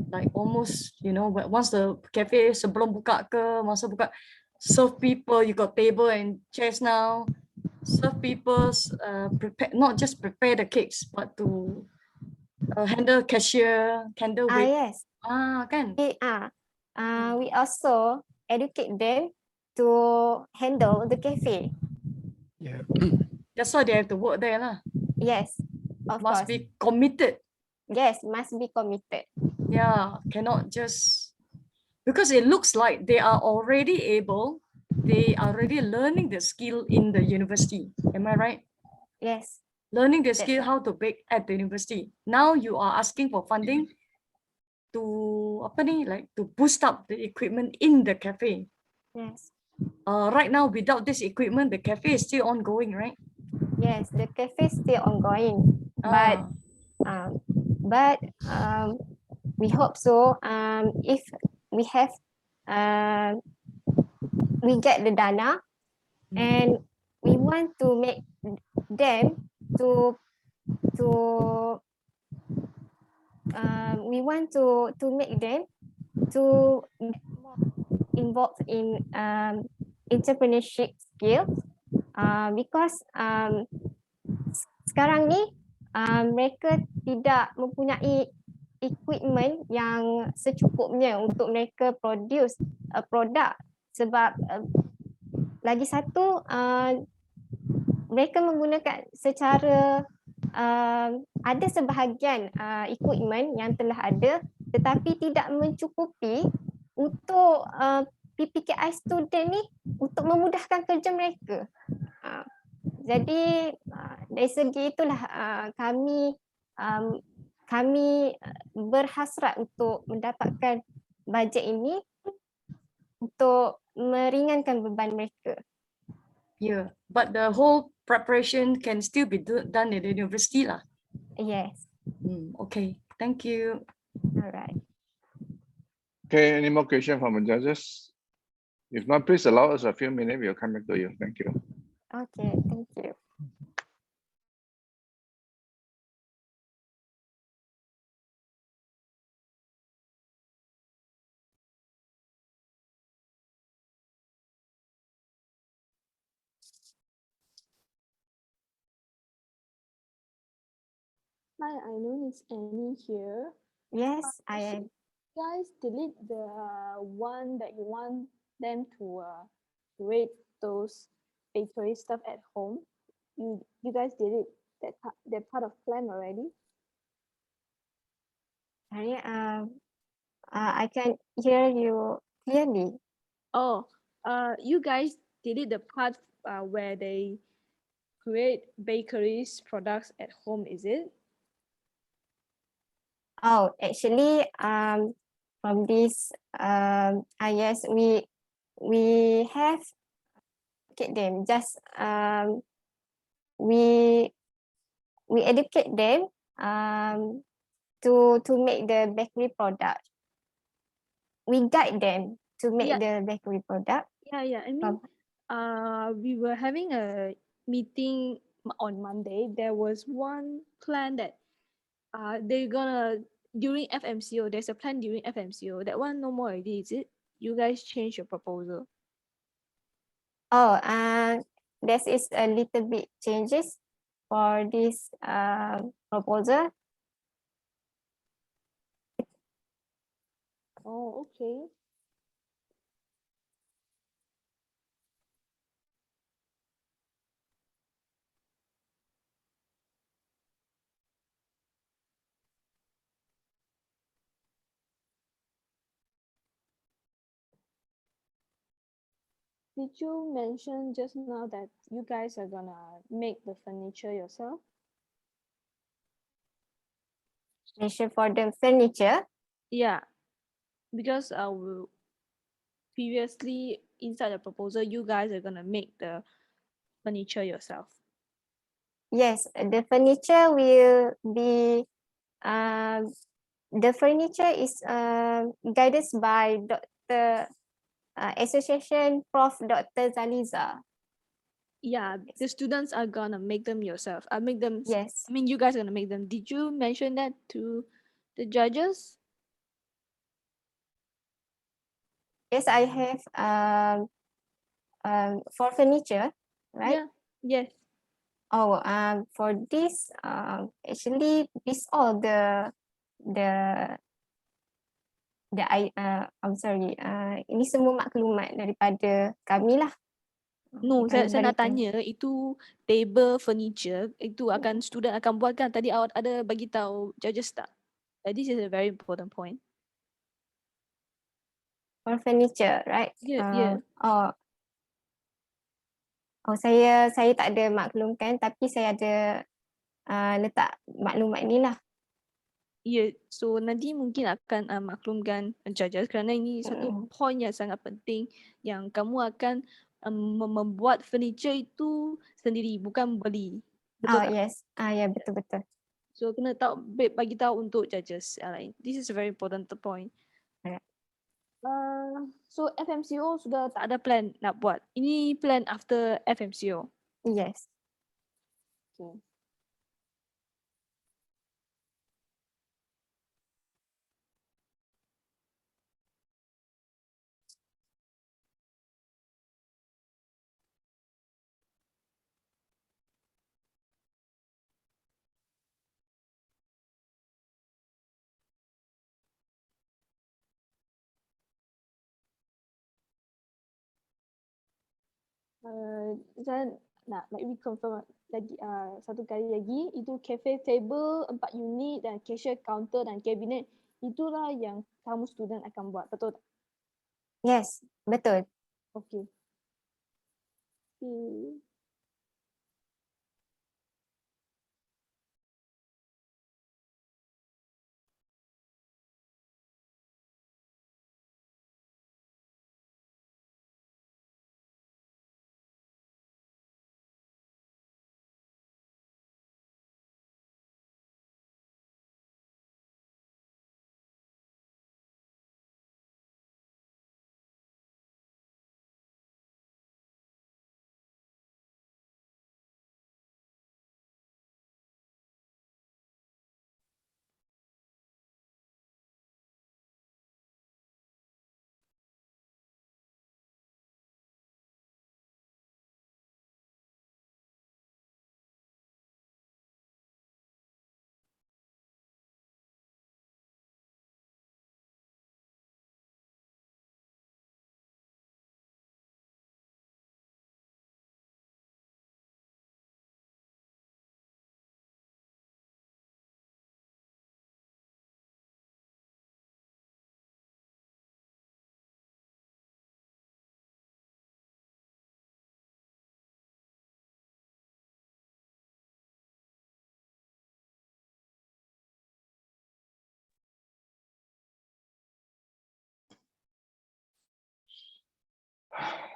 like almost, you know, once the cafe sebelum buka ke, masa buka, serve people, you got table and chairs now, serve people, prepare, not just prepare the cakes, but to handle cashier, handle wait. Yes. Kan? We also educate them to handle the cafe. Yeah. That's why they have to work there lah. Yes, of Must course. be committed. Yes, must be committed. Yeah, cannot just, because it looks like they are already able, they are already learning the skill in the university. Am I right? Yes. Learning the That's skill right. how to bake at the university. Now you are asking for funding to apa ni, like to boost up the equipment in the cafe. Yes. Right now, without this equipment, the cafe is still ongoing, right? Yes, the cafe is still ongoing, but we hope so. If we have, we get the dana, and we want to make them to we want to make them to involved in entrepreneurship skills, because sekarang ni mereka tidak mempunyai equipment yang secukupnya untuk mereka produce produk, sebab lagi satu mereka menggunakan secara ada sebahagian equipment yang telah ada tetapi tidak mencukupi untuk PPKI student ni untuk memudahkan kerja mereka. Jadi dari segi itulah kami berhasrat untuk mendapatkan bajet ini untuk meringankan beban mereka. Yeah, but the whole preparation can still be done at the university lah. Yes. Okay, thank you. All right. Okay, any more questions from the judges? If not, please allow us a few minutes. We'll come back to you. Thank you. Okay, thank you. Hi, I know it's Annie here. Yes, I am. Guys, delete the one that you want them to create those bakery stuff at home. You guys delete that part of plan already. I can hear you clearly. Oh, you guys delete the part where they create bakeries products at home, is it? Oh, actually, from this, yes, we have educate them. Just we educate them to make the bakery product. We guide them to make the bakery product. Yeah. I mean, we were having a meeting on Monday. There was one plan that they're gonna during FMCO. There's a plan during FMCO. That one no more already, is it? You guys change your proposal. Oh, this is a little bit changes for this proposal. Oh, okay. Did you mention just now that you guys are gonna make the furniture yourself? Mention for the furniture. Yeah, because previously inside the proposal, you guys are gonna make the furniture yourself. Yes, the furniture will be the furniture is guided by Dr. the association, Prof. Dr. Zaliza. Yeah, the students are gonna make them yourself. I make them. Yes. I mean, you guys are gonna make them. Did you mention that to the judges? Yes, I have for furniture, right? Yeah. Yes. Oh, for this, actually, this all the I'm sorry, ini semua maklumat daripada kami lah. No, saya nak berikan. tanya itu table furniture itu akan student akan buat kan? Tadi awak ada bagi tahu judges tak? This is a very important point. For furniture, right? Yeah. Oh, saya tak ada maklumkan, tapi saya ada letak maklumat ni lah. Ya, so nanti mungkin akan maklumkan judges kerana ini satu point yang sangat penting yang kamu akan membuat furniture itu sendiri, bukan beli. Betul tak? Yes. Ya, betul-betul. So kena tahu, bagi tahu untuk judges. This is a very important point. So FMCO sudah tak ada plan nak buat. Ini plan after FMCO. Yes. Okay. Saya nak reconfirm lagi satu kali lagi, itu cafe table 4 unit dan cashier counter dan kabinet itulah yang kamu student akan buat, betul tak? Yes, betul. Okay.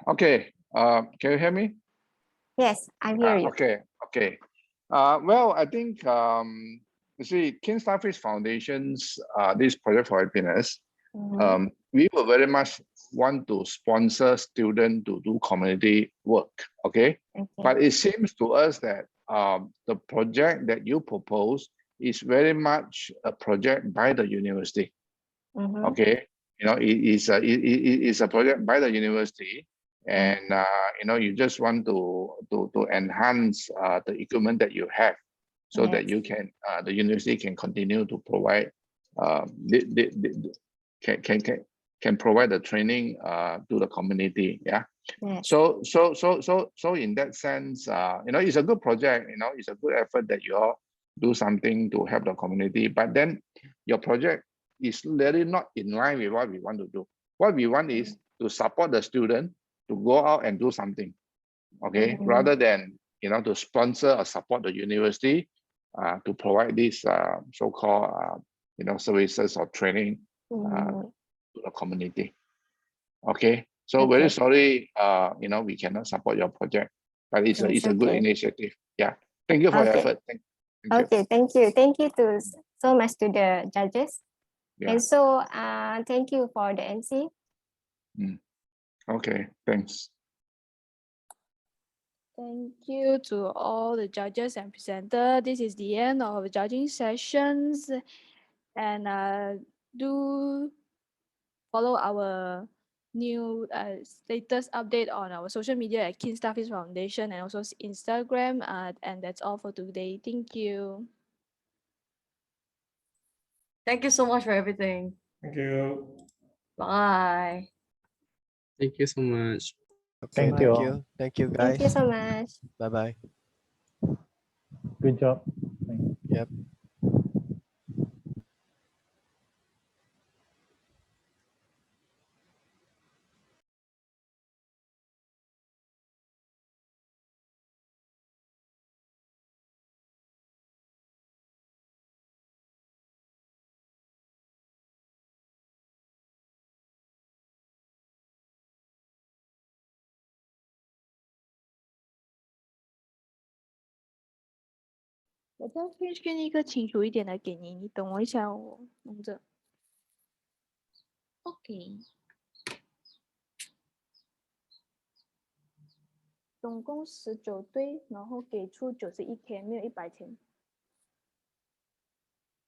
Okay, can you hear me? Yes, I hear you. Okay. Well, I think you see, King Starfish Foundation's this project for happiness, we will very much want to sponsor students to do community work. Okay, but it seems to us that the project that you propose is very much a project by the university. Okay, you know, it is a project by the university. And you just want to enhance the equipment that you have, so that you can the university can continue to provide can provide the training to the community. Yeah. So in that sense, it's a good project. It's a good effort that you all do something to help the community. But then your project is really not in line with what we want to do. What we want is to support the student to go out and do something, okay, rather than to sponsor or support the university to provide these so-called services or training to the community. Okay, so very sorry, we cannot support your project, but it's a good initiative. Yeah, thank you for your effort. Thank you. Thank you to so much to the judges, and so thank you for the MC. Okay, thanks. Thank you to all the judges and presenter. This is the end of the judging sessions. And do follow our new latest update on our social media at Kin Starfish Foundation and also Instagram. And that's all for today. Thank you. Thank you so much for everything. Thank you. Bye. Thank you so much. Okay, Thank thank you. you. Thank you, Thank you guys. so much. Bye-bye. Good job. Yep.我再 finish 给你一个清楚一点的给你，你等我一下，我弄着。OK。总共19堆，然后给出91天，没有100天。